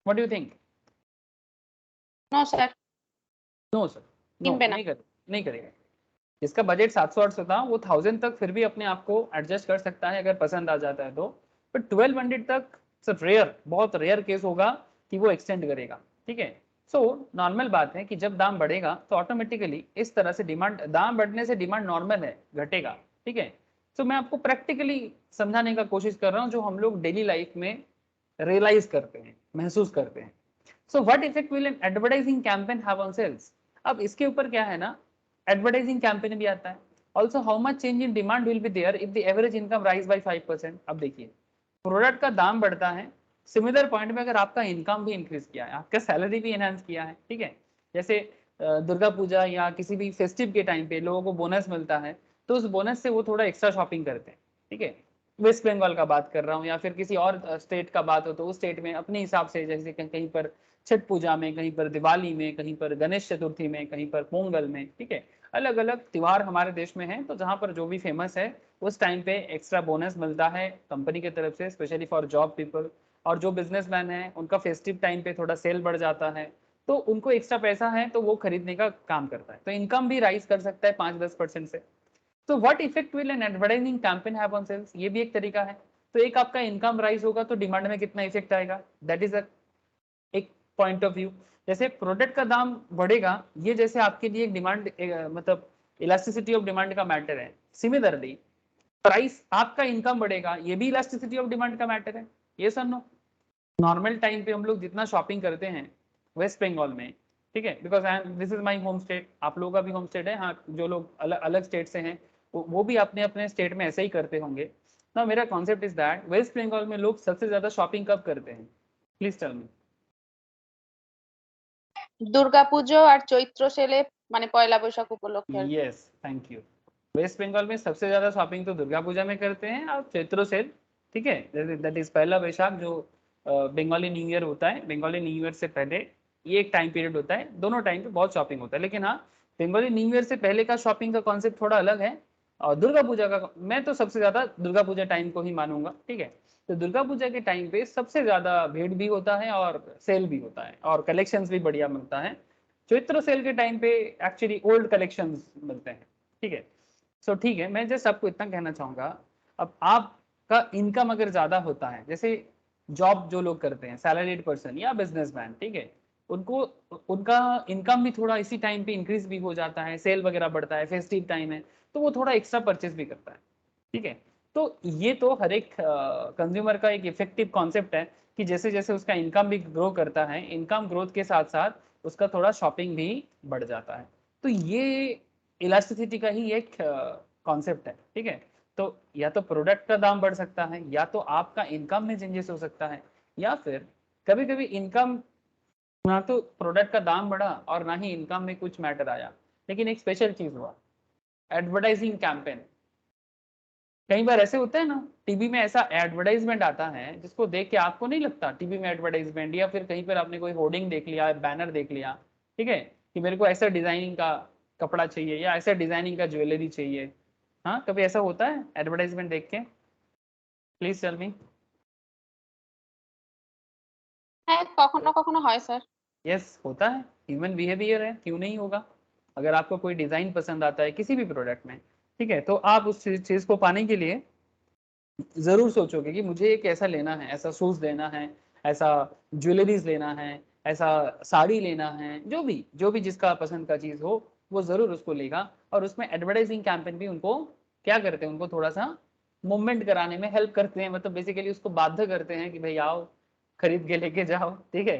What do you think? No sir. No sir, no किनबे ना। नहीं करेगा। जिसका बजट 700-800 था वो 1000 तक फिर भी अपने आप को एडजस्ट कर सकता है अगर पसंद आ जाता है तो, पर 1200 तक सिर्फ रेयर, बहुत रेयर केस होगा कि वो एक्सटेंड करेगा, ठीक है। सो नॉर्मल बात है कि जब दाम बढ़ेगा तो ऑटोमेटिकली इस तरह से डिमांड, दाम बढ़ने से डिमांड नॉर्मल है, घटेगा, ठीक है। सो मैं आपको प्रैक्टिकली समझाने का कोशिश कर रहा हूँ जो हम लोग डेली लाइफ में रियलाइज करते हैं, महसूस करते हैं। So what effect will an advertising campaign have on sales? अब इसके ऊपर क्या है ना, एडवर्टाइजिंग कैंपेन भी आता है। Also how much change in demand will be there if the average income rise by 5%। अब देखिए, प्रोडक्ट का दाम बढ़ता है, सिमिलर पॉइंट में अगर आपका इनकम भी इंक्रीज किया है, आपका सैलरी भी एनहांस किया है, ठीक है, जैसे दुर्गा पूजा या किसी भी फेस्टिव के टाइम पे लोगों को बोनस मिलता है, तो उस बोनस से वो थोड़ा एक्स्ट्रा शॉपिंग करते हैं, ठीक है। वेस्ट बंगाल का बात कर रहा हूँ या फिर किसी और स्टेट का बात हो तो उस स्टेट में अपने हिसाब से, जैसे कहीं पर छठ पूजा में, कहीं पर दिवाली में, कहीं पर गणेश चतुर्थी में, कहीं पर पोंगल में, ठीक है, अलग अलग त्योहार हमारे देश में है, तो जहाँ पर जो भी फेमस है उस टाइम पे एक्स्ट्रा बोनस मिलता है कंपनी की तरफ से, स्पेशली फॉर जॉब पीपल। और जो बिजनेसमैन है उनका फेस्टिव टाइम पे थोड़ा सेल बढ़ जाता है, तो उनको एक्स्ट्रा पैसा है तो वो खरीदने का काम करता है, तो इनकम भी राइज कर सकता है 5-10% से। तो what effect will an advertising campaign have on sales? ये भी एक तरीका है। तो एक आपका इनकम राइज होगा तो डिमांड में कितना इफेक्ट आएगा, दैट इज एक पॉइंट ऑफ व्यू। जैसे प्रोडक्ट का दाम बढ़ेगा, ये जैसे आपके लिए एक डिमांड, मतलब इलास्टिसिटी ऑफ डिमांड का मैटर है। सिमिलरली प्राइस, आपका इनकम बढ़ेगा, ये भी इलास्टिसिटी ऑफ डिमांड का मैटर है, ये सर नो। नॉर्मल टाइम पे हम लोग जितना शॉपिंग करते हैं वेस्ट बंगाल में, ठीक है, because I am, this is my home state, आप लोगों का भी होम स्टेट है, हाँ, जो लोग अलग अलग स्टेट से हैं वो भी अपने अपने स्टेट में ऐसे ही करते होंगे ना। मेरा concept is that West Bengal में लोग सबसे ज्यादा शॉपिंग कब करते हैं? Please tell me. দুর্গাপুজো আর চৈত্র সেলে, মানে পয়লা বৈশাখ উপলক্ষে আর কি। Yes, thank you. West Bengal में सबसे ज्यादा शॉपिंग तो दुर्गा पूजा में करते हैं और चैत्र सेल, ठीक है, दैट इज पहला वैशाख, जो बंगाली न्यू ईयर होता है, बंगाली न्यू ईयर से पहले ये एक टाइम पीरियड होता है, दोनों टाइम पे बहुत शॉपिंग होता है, लेकिन हाँ, बंगाली न्यू ईयर से पहले का शॉपिंग का कॉन्सेप्ट थोड़ा अलग है। और दुर्गा पूजा का मैं तो सबसे ज्यादा दुर्गा पूजा टाइम को ही मानूंगा, ठीक है। तो दुर्गा पूजा के टाइम पे सबसे ज्यादा भीड़ भी होता है और सेल भी होता है और कलेक्शंस भी बढ़िया मिलता है। चैत्र सेल के टाइम पे एक्चुअली ओल्ड कलेक्शंस मिलते हैं, ठीक है। सो ठीक है, मैं जस्ट आपको इतना कहना चाहूंगा, अब आपका इनकम अगर ज्यादा होता है, जैसे जॉब जो लोग करते हैं, सैलरीड पर्सन या बिजनेसमैन, ठीक है, उनको उनका इनकम भी थोड़ा इसी टाइम पे इंक्रीज भी हो जाता है, सेल वगैरह बढ़ता है, फेस्टिव टाइम है, तो वो थोड़ा एक्स्ट्रा परचेज भी करता है, ठीक है। तो ये तो हर एक कंज्यूमर का एक इफेक्टिव कॉन्सेप्ट है कि जैसे जैसे उसका इनकम भी ग्रो करता है, इनकम ग्रोथ के साथ साथ उसका थोड़ा शॉपिंग भी बढ़ जाता है। तो ये इलास्टिसिटी का ही एक कॉन्सेप्ट है, ठीक है। तो या तो प्रोडक्ट का दाम बढ़ सकता है, या तो आपका इनकम में चेंजेस हो सकता है, या फिर कभी कभी इनकम, ना तो प्रोडक्ट का दाम बढ़ा और ना ही इनकम में कुछ मैटर आया, लेकिन एक स्पेशल चीज हुआ, एडवर्टाइजिंग कैंपेन। कई बार ऐसे होता है ना, टीवी में ऐसा एडवर्टाइजमेंट आता है जिसको देख के आपको नहीं लगता टीवी में एडवर्टाइजमेंट, या फिर कहीं पर आपने कोई होर्डिंग देख लिया, बैनर देख लिया, ठीक है, कि मेरे को ऐसा डिजाइनिंग का कपड़ा चाहिए या ऐसा डिजाइनिंग का ज्वेलरी चाहिए। हाँ, कभी ऐसा होता है एडवर्टाइजमेंट देख के? Please tell me. হ্যাঁ, কখনো কখনো হয় স্যার। यस, होता है, ह्यूमन बिहेवियर है, क्यों नहीं होगा। अगर आपको कोई डिजाइन पसंद आता है किसी भी प्रोडक्ट में, ठीक है, तो आप उस चीज को पाने के लिए जरूर सोचोगे कि मुझे एक ऐसा लेना है, ऐसा शूज लेना है, ऐसा ज्वेलरीज लेना है, ऐसा साड़ी लेना है, जो भी जिसका पसंद का चीज हो वो जरूर उसको लेगा। और उसमें एडवर्टाइजिंग कैंपेन भी उनको क्या करते हैं, उनको थोड़ा सा मूवमेंट कराने में हेल्प करते हैं, मतलब बेसिकली उसको बाध्य करते हैं कि भाई आओ खरीद के लेके जाओ। ठीक है,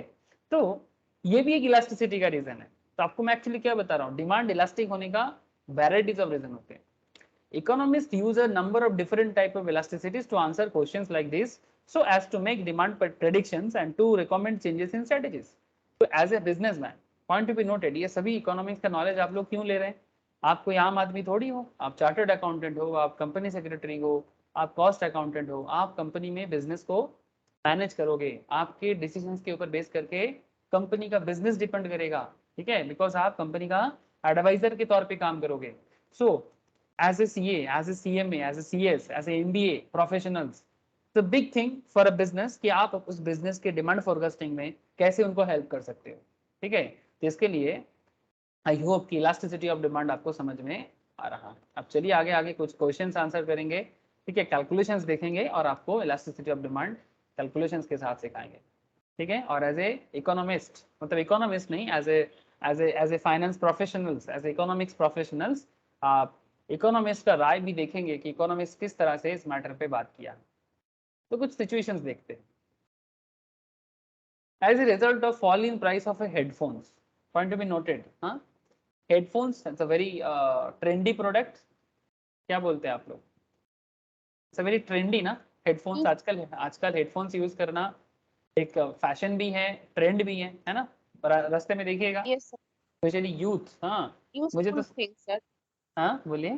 तो ये भी एक इलास्टिसिटी का रीजन है। तो आपको मैं एक्चुअली क्या बता रहा हूँ, डिमांड इलास्टिक होने का वैराइटीज ऑफ रीजन होते हैं। Economists use a number of different type of elasticities to answer questions like this, so as to make demand predictions and to recommend changes in strategies. So as a businessman, point to be noted, ये सभी economics का knowledge आप लोग क्यों ले रहे हैं? आप कोई आम आदमी थोड़ी हो, आप चार्टर्ड अकाउंटेंट हो, आप कंपनी सेक्रेटरी हो, आप कॉस्ट अकाउंटेंट हो, आप कंपनी में बिजनेस को मैनेज करोगे, आपके डिसीजंस के ऊपर बेस करके कंपनी का बिजनेस डिपेंड करेगा। ठीक है, बिकॉज आप कंपनी का एडवाइजर के तौर पे काम करोगे। सो as a CA, as a CMA, as a CS, as a MBA professionals, the big thing for a business कि आप उस बिजनेस के डिमांड फोरकास्टिंग में कैसे उनको हेल्प कर सकते हो। ठीक है, तो इसके लिए आई होप कि इलास्टिसिटी ऑफ डिमांड आपको समझ में आ रहा है। अब चलिए आगे आगे कुछ क्वेश्चंस आंसर करेंगे। ठीक है, कैलकुलेशंस देखेंगे और आपको इलास्टिसिटी ऑफ डिमांड कैलकुलेशंस के साथ सिखाएंगे। ठीक है, और एज ए इकोनॉमिस्ट, मतलब इकोनॉमिस्ट नहीं, as a finance professionals, as a economics professionals, आप इकोनॉमिस्ट का राय भी देखेंगे कि इकोनॉमिस्ट किस तरह से इस मैटर पे बात किया। तो कुछ सिचुएशंस देखते हैं। As a result of fall in price of a headphones, point to be noted, हाँ, headphones it's a very trendy product. क्या बोलते हैं आप लोग? इट्स अ वेरी ट्रेंडी ना हेडफोन्स। आजकल आजकल हेडफोन्स यूज करना एक फैशन भी है, ट्रेंड भी है ना? रास्ते में देखिएगा Yes, sir. Specially youth. हाँ, मुझे तो Useful thing, sir. हाँ बोलिए।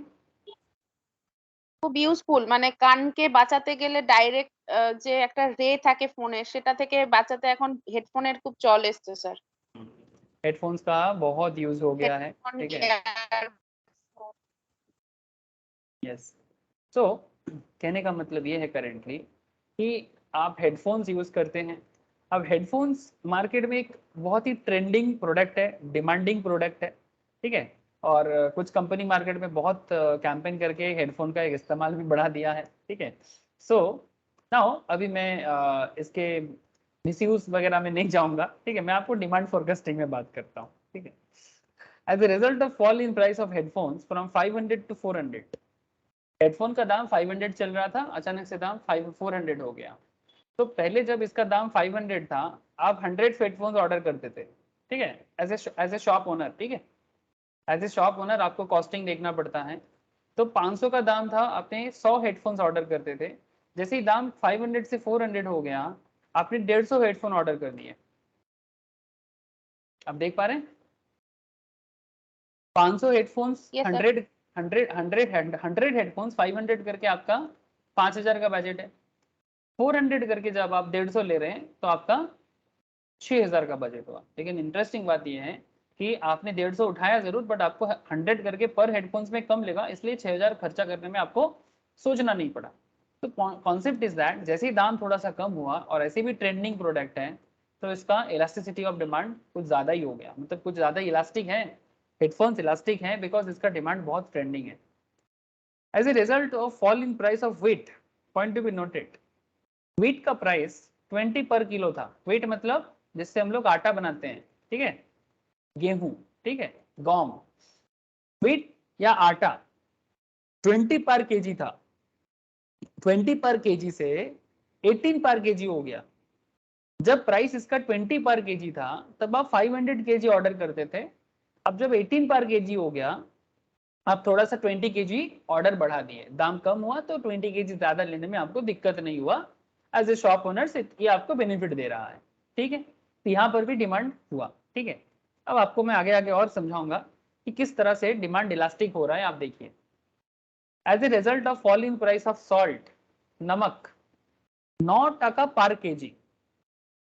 খুব ইউজফুল, মানে কানকে বাঁচাতে গেলে ডাইরেক্ট যে একটা রে থাকে ফোনে, সেটা থেকে বাঁচাতে এখন হেডফোনের খুব চল এসছে স্যার। हेडफोन्स का बहुत यूज हो गया है। হেডফোন, ठीक है, ইয়ারফोन। यस। सो कहने का मतलब ये है करेंटली कि आप हेडफोन्स यूज करते हैं। अब हेडफोन्स मार्केट में एक बहुत ही ट्रेंडिंग प्रोडक्ट है, डिमांडिंग प्रोडक्ट है। ठीक है, और कुछ कंपनी मार्केट में बहुत कैंपेन करके हेडफोन का एक इस्तेमाल भी बढ़ा दिया है। ठीक है, सो नाउ अभी मैं इसके मिसयूज वगैरह में नहीं जाऊंगा। ठीक है, मैं आपको डिमांड फोरकास्टिंग में बात करता हूँ। ठीक है, as a result of fall in price of headphones from 500 to 400, headphone का दाम 500 चल रहा था, अचानक से दाम 400 हो गया। तो पहले जब इसका दाम 500 था, आप 100 हेडफोन्स ऑर्डर करते थे। ठीक है, एज ए शॉप ओनर। ठीक है, एज ए शॉप ओनर आपको कॉस्टिंग देखना पड़ता है। तो 500 का दाम था, आपने 100 हेडफोन्स ऑर्डर करते थे। जैसे ही दाम 500 से 400 हो गया, आपने 150 हेडफोन ऑर्डर कर दिए। आप देख पा रहे हैं, 500 हेडफोन्स, Yes, sir. 100 हेडफोन्स, 500 करके आपका 5000 का बजट है। 400 करके जब आप 150 ले रहे हैं तो आपका 6000 का बजट हुआ। लेकिन इंटरेस्टिंग बात यह है कि आपने 150 उठाया जरूर, बट आपको 100 करके पर हेडफोन्स में कम लेगा, इसलिए 6000 खर्चा करने में आपको सोचना नहीं पड़ा। तो कॉन्सेप्ट इज दैट जैसे ही दाम थोड़ा सा कम हुआ और ऐसे भी ट्रेंडिंग प्रोडक्ट है, तो इसका इलास्टिसिटी ऑफ डिमांड कुछ ज्यादा ही हो गया, मतलब कुछ ज्यादा इलास्टिक है। हेडफोन्स इलास्टिक है बिकॉज इसका डिमांड बहुत ट्रेंडिंग है। As a result of fall in price of wheat, point to be noted, wheat का प्राइस 20 पर किलो था। व्हीट मतलब जिससे हम लोग आटा बनाते हैं। ठीक है, गेहूं। ठीक है, गम, व्हीट या आटा 20 पर केजी था। 20 पर केजी से 18 पर केजी हो गया। जब प्राइस इसका 20 पर केजी था तब आप 500 केजी ऑर्डर करते थे। अब जब 18 पर केजी हो गया, आप थोड़ा सा 20 केजी ऑर्डर बढ़ा दिए, दाम कम हुआ तो 20 केजी ज्यादा लेने में आपको दिक्कत नहीं हुआ। एज ए शॉप ओनर ये आपको बेनिफिट दे रहा है। ठीक है, तो यहाँ पर भी डिमांड हुआ। ठीक है, अब आपको मैं आगे आगे और समझाऊंगा कि किस तरह से डिमांड इलास्टिक हो रहा है। आप देखिए, as a result of fall in price of salt, नमक 9 पर केजी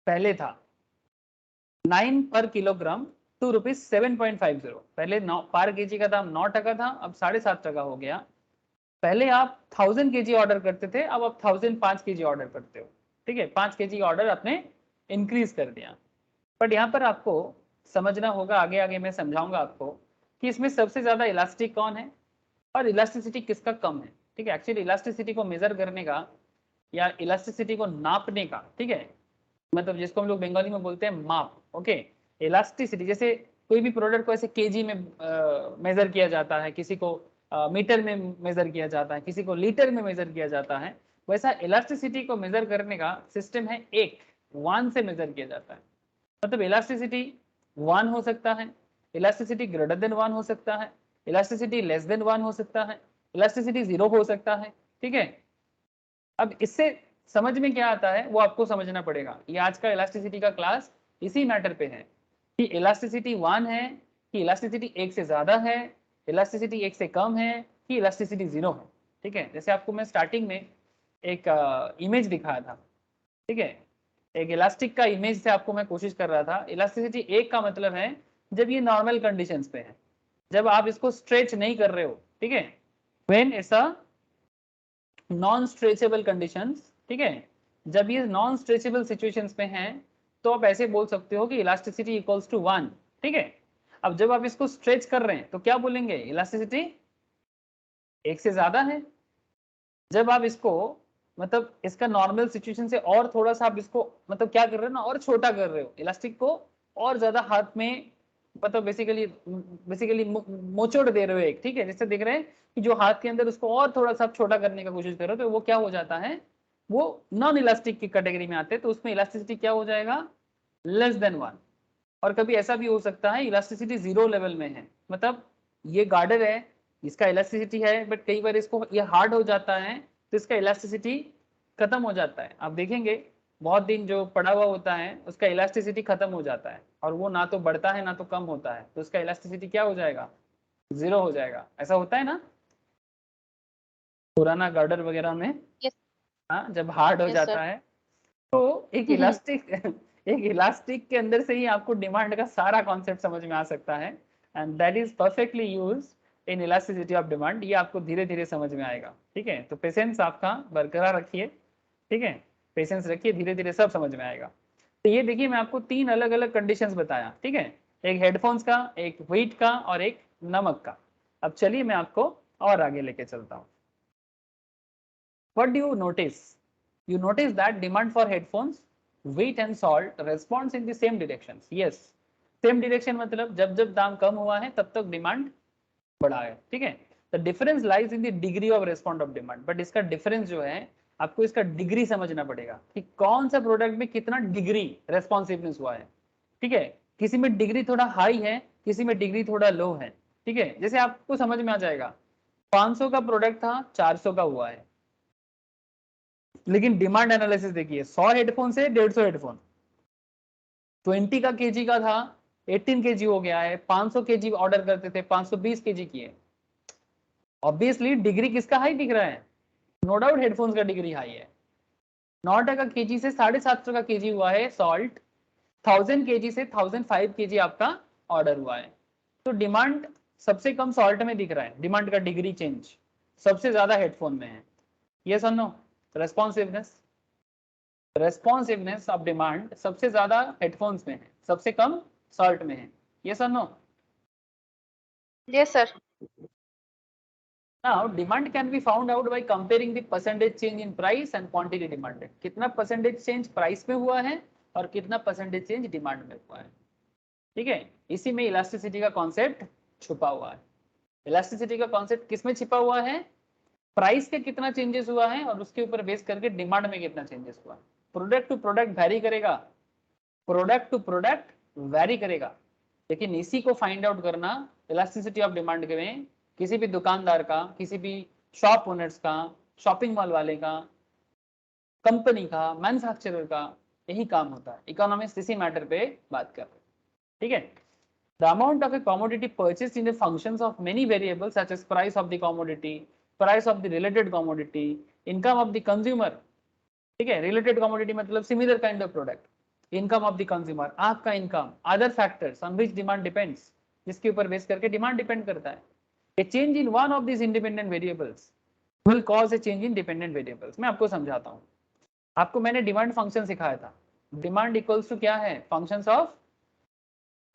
पहले था, 9 पर किलोग्राम टू ₹7.50। पहले 9 पर केजी का दाम 9 था, अब 7.5 हो गया। पहले आप 1000 केजी ऑर्डर करते थे, अब आप 1005 केजी ऑर्डर करते हो। ठीक है, 5 केजी ऑर्डर आपने इंक्रीज कर दिया। बट यहाँ पर आपको समझना होगा, आगे आगे मैं समझाऊंगा आपको कि इसमें सबसे ज्यादा इलास्टिक कौन है। और इलास्टिसिटी किसका कम है, ठीक है। एक्चुअली इलास्टिसिटी को मेजर करने का या इलास्टिसिटी को नापने का, ठीक है, मतलब जिसको हम लोग बंगाली में बोलते हैं माप, ओके। इलास्टिसिटी जैसे कोई भी प्रोडक्ट को ऐसे केजी में मेजर किया जाता है, किसी को मीटर में मेजर किया जाता है, किसी को लीटर में मेजर किया जाता है, वैसा इलास्टिसिटी को मेजर करने का सिस्टम है, एक 1 से मेजर किया जाता है। मतलब इलास्टिसिटी 1 हो सकता है, इलास्टिसिटी ग्रेटर देन 1 हो सकता है, इलास्टिसिटी लेस देन 1 हो सकता है, इलास्टिसिटी 0 हो सकता है, ठीक है। अब इससे समझ में क्या आता है वो आपको समझना पड़ेगा। ये आज का इलास्टिसिटी का क्लास इसी मैटर पे है कि इलास्टिसिटी 1 है कि इलास्टिसिटी 1 से ज्यादा है, इलास्टिसिटी 1 से कम है कि इलास्टिसिटी 0 है, ठीक है। जैसे आपको मैं स्टार्टिंग में एक इमेज दिखाया था, ठीक है, एक इलास्टिक का इमेज से आपको मैं कोशिश कर रहा था। इलास्टिसिटी 1 का मतलब है जब ये नॉर्मल कंडीशंस पे है, जब आप इसको स्ट्रेच नहीं कर रहे हो, ठीक है, when it's a non stretchable conditions, ठीक है। जब ये नॉन स्ट्रेचेबल सिचुएशंस में हैं तो आप ऐसे बोल सकते हो कि इलास्टिसिटी इक्वल्स टू 1, ठीक है। अब जब आप इसको स्ट्रेच कर रहे हैं तो क्या बोलेंगे, इलास्टिसिटी 1 से ज्यादा है। जब आप इसको मतलब इसका नॉर्मल सिचुएशन से और थोड़ा सा आप इसको मतलब क्या कर रहे हो ना, और छोटा कर रहे हो इलास्टिक को, और ज्यादा हाथ में मतलब बेसिकली मोचोड़ दे रहे हो एक, ठीक है। जैसे देख रहे हैं कि जो हाथ के अंदर उसको और थोड़ा सा छोटा करने का कोशिश कर रहे हो तो वो क्या हो जाता है, वो नॉन इलास्टिक की कैटेगरी में आते हैं, तो उसमें इलास्टिसिटी क्या हो जाएगा, लेस देन 1। और कभी ऐसा भी हो सकता है इलास्टिसिटी 0 लेवल में है, मतलब ये गार्डर है, इसका इलास्टिसिटी है, बट कई बार इसको ये हार्ड हो जाता है तो इसका इलास्टिसिटी खत्म हो जाता है। आप देखेंगे बहुत दिन जो पड़ा हुआ होता है उसका इलास्टिसिटी खत्म हो जाता है, और वो ना तो बढ़ता है ना तो कम होता है, तो उसका इलास्टिसिटी क्या हो जाएगा, 0 हो जाएगा। ऐसा होता है ना पुराना गार्डर वगैरह में, Yes, हाँ, जब हार्ड हो yes, sir. जाता है तो एक इलास्टिक एक इलास्टिक के अंदर से ही आपको डिमांड का सारा कॉन्सेप्ट समझ में आ सकता है, and that is perfectly used in elasticity of demand. ये आपको धीरे धीरे समझ में आएगा, ठीक है। तो पेशेंस आपका बरकरार रखिए, ठीक है, पेशेंस रखिए, धीरे धीरे सब समझ में आएगा। तो ये देखिए मैं आपको 3 अलग अलग कंडीशंस बताया, ठीक है, एक हेडफोन्स का, एक व्हीट का और एक नमक का। अब चलिए मैं आपको और आगे लेके चलता हूँ। What do you notice? You notice that demand for headphones, wheat and salt responds in the same directions. Yes, same direction मतलब जब जब दाम कम हुआ है तब तक डिमांड बढ़ा है, ठीक है। The difference lies in the degree of response of demand. But इसका डिफरेंस जो है आपको इसका डिग्री समझना पड़ेगा कि कौन सा प्रोडक्ट में कितना डिग्री रेस्पॉन्सिवनेस हुआ है, ठीक है। किसी में डिग्री थोड़ा हाई है, किसी में डिग्री थोड़ा लो है, ठीक है। जैसे आपको समझ में आ जाएगा 500 का प्रोडक्ट था 400 का हुआ है, लेकिन डिमांड एनालिसिस देखिए 100 हेडफोन से 150 हेडफोन, 20 का केजी का था 18 केजी हो गया है, 500 केजी ऑर्डर करते थे 520 केजी किए। ऑब्वियसली डिग्री किसका हाई दिख रहा है, नो डाउट हेडफोन्स का डिग्री हाई है। 9 का केजी से 750 का केजी हुआ है सॉल्ट, 1000 केजी से 1005 केजी आपका ऑर्डर हुआ है। तो डिमांड सबसे कम सॉल्ट में दिख रहा है, डिमांड का डिग्री चेंज सबसे ज्यादा हेडफोन में है। यस और नो, रेस्पॉन्सिवनेस ऑफ डिमांड सबसे ज्यादा हेडफोन्स में है, सबसे कम सॉल्ट में है। यस और no? Yes, sir. Now demand can be found out by comparing the percentage change in price and quantity demanded. कितना परसेंटेज चेंज प्राइस में हुआ है और कितना परसेंटेज चेंज डिमांड में हुआ है, ठीक है। इसी में इलास्टिसिटी का कॉन्सेप्ट छुपा हुआ है। इलास्टिसिटी का कॉन्सेप्ट किसमें छिपा हुआ है, प्राइस के कितना चेंजेस हुआ है और उसके ऊपर बेस करके डिमांड में कितना चेंजेस हुआ है। प्रोडक्ट टू प्रोडक्ट वैरी करेगा, प्रोडक्ट टू प्रोडक्ट वैरी करेगा, लेकिन इसी को फाइंड आउट करना इलास्टिसिटी ऑफ डिमांड के में किसी भी दुकानदार का, किसी भी शॉप ओनर्स का, शॉपिंग मॉल वाले का, कंपनी का, मैन्युफैक्चरर का यही काम होता है। इकोनॉमिक्स इसी मैटर पे बात कर रहे हैं, ठीक है। The amount of a commodity purchased in the functions of many variables such as price of the commodity, price of the related commodity, income of the consumer, ठीक है। related commodity मतलब similar kind of product, income of the consumer, आपका income, other factors on which demand depends, जिसके ऊपर base करके demand depend करता है। A change in one of these independent variables will cause a change in dependent variables। मैं आपको समझाता हूँ। आपको मैंने डिमांड फंक्शन सिखाया था, डिमांड इक्वल्स टू क्या है, फंक्शंस ऑफ,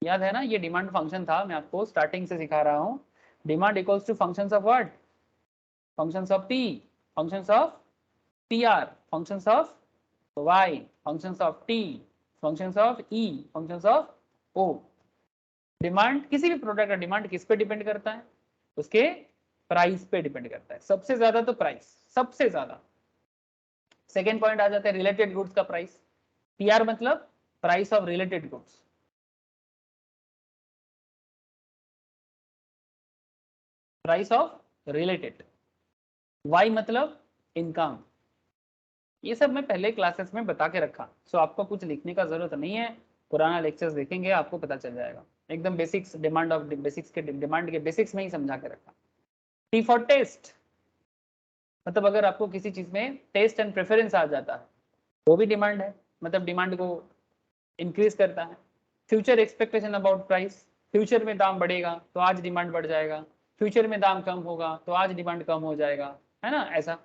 याद है ना, ये डिमांड फंक्शन था, मैं आपको स्टार्टिंग से सिखा रहा हूँ। Demand equals to functions of what, functions of P, functions of PR, functions of Y, functions of T, functions of E, functions of O. Demand, किसी भी प्रोडक्ट का डिमांड किस पे डिपेंड करता है? उसके प्राइस पे डिपेंड करता है, सबसे ज्यादा तो प्राइस, सबसे ज्यादा। सेकेंड पॉइंट आ जाता है रिलेटेड गुड्स का प्राइस। पीआर मतलब price of related goods, price of related. Y मतलब इनकम। ये सब मैं पहले क्लासेस में बता के रखा, सो आपको कुछ लिखने का जरूरत नहीं है, पुराना लेक्चर्स देखेंगे आपको पता चल जाएगा। एकदम बेसिक्स, डिमांड ऑफ बेसिक्स के, डिमांड के बेसिक्स में ही समझा के रखा। टी फॉर टेस्ट, मतलब अगर आपको किसी चीज में टेस्ट एंड प्रेफरेंस आ जाता है वो भी डिमांड है, मतलब डिमांड को इंक्रीज करता है। Future expectation about price, future में दाम बढ़ेगा तो आज डिमांड बढ़ जाएगा, फ्यूचर में दाम कम होगा तो आज डिमांड कम हो जाएगा, है ना ऐसा।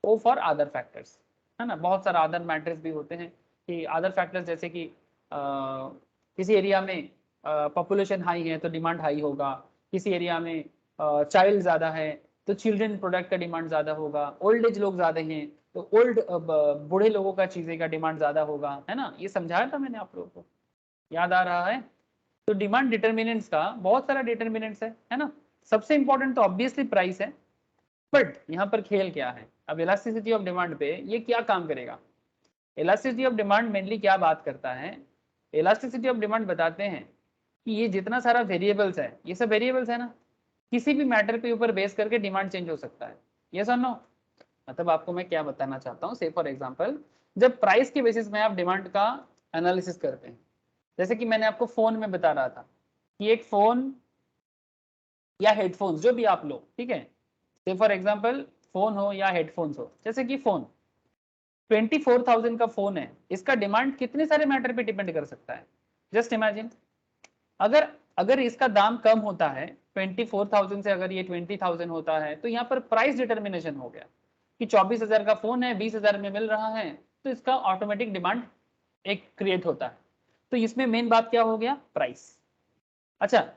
ओ फॉर अदर फैक्टर्स, है ना, बहुत सारा अदर मैटर्स भी होते हैं कि अदर फैक्टर्स जैसे कि किसी एरिया में पॉपुलेशन हाई है तो डिमांड हाई होगा, किसी एरिया में चाइल्ड ज़्यादा है तो चिल्ड्रन प्रोडक्ट का डिमांड ज़्यादा होगा, ओल्ड एज लोग ज़्यादा हैं तो ओल्ड बूढ़े लोगों का चीज़ें का डिमांड ज़्यादा होगा, है ना। ये समझाया था मैंने आप लोगों को, याद आ रहा है? तो डिमांड डिटर्मिनेंट्स का बहुत सारा डिटर्मिनेंट्स है ना। सबसे इंपॉर्टेंट तो ऑब्वियसली प्राइस है, बट यहाँ पर खेल क्या है, अब इलास्टिसिटी ऑफ डिमांड पे ये क्या काम करेगा। इलास्टिसिटी ऑफ डिमांड मेनली क्या बात करता है, इलास्टिसिटी ऑफ डिमांड बताते हैं कि ये जितना सारा वेरिएबल्स है, ये सब वेरिएबल्स है ना, किसी भी मैटर के ऊपर बेस करके डिमांड चेंज हो सकता है, यस और नो। मतलब आपको मैं क्या बताना चाहता हूँ, से फॉर एग्जांपल जब प्राइस के बेसिस में आप डिमांड का एनालिसिस करते हैं, जैसे कि मैंने आपको फोन में बता रहा था कि एक फोन या हेडफोन्स जो भी आप लो, ठीक है, से फॉर एग्जांपल फोन हो या हेडफोन्स हो, जैसे कि फोन 24,000 का फोन है, इसका डिमांड कितने सारे मैटर पे डिपेंड कर सकता है। जस्ट इमेजिन अगर इसका दाम कम होता है 24,000 से, अगर ये 20,000 होता है तो यहाँ पर प्राइस डिटर्मिनेशन हो गया कि 24,000 का फोन है 20,000 में मिल रहा है, तो इसका ऑटोमेटिक डिमांड एक क्रिएट होता है। तो इसमें मेन बात क्या हो गया, प्राइस। अच्छा,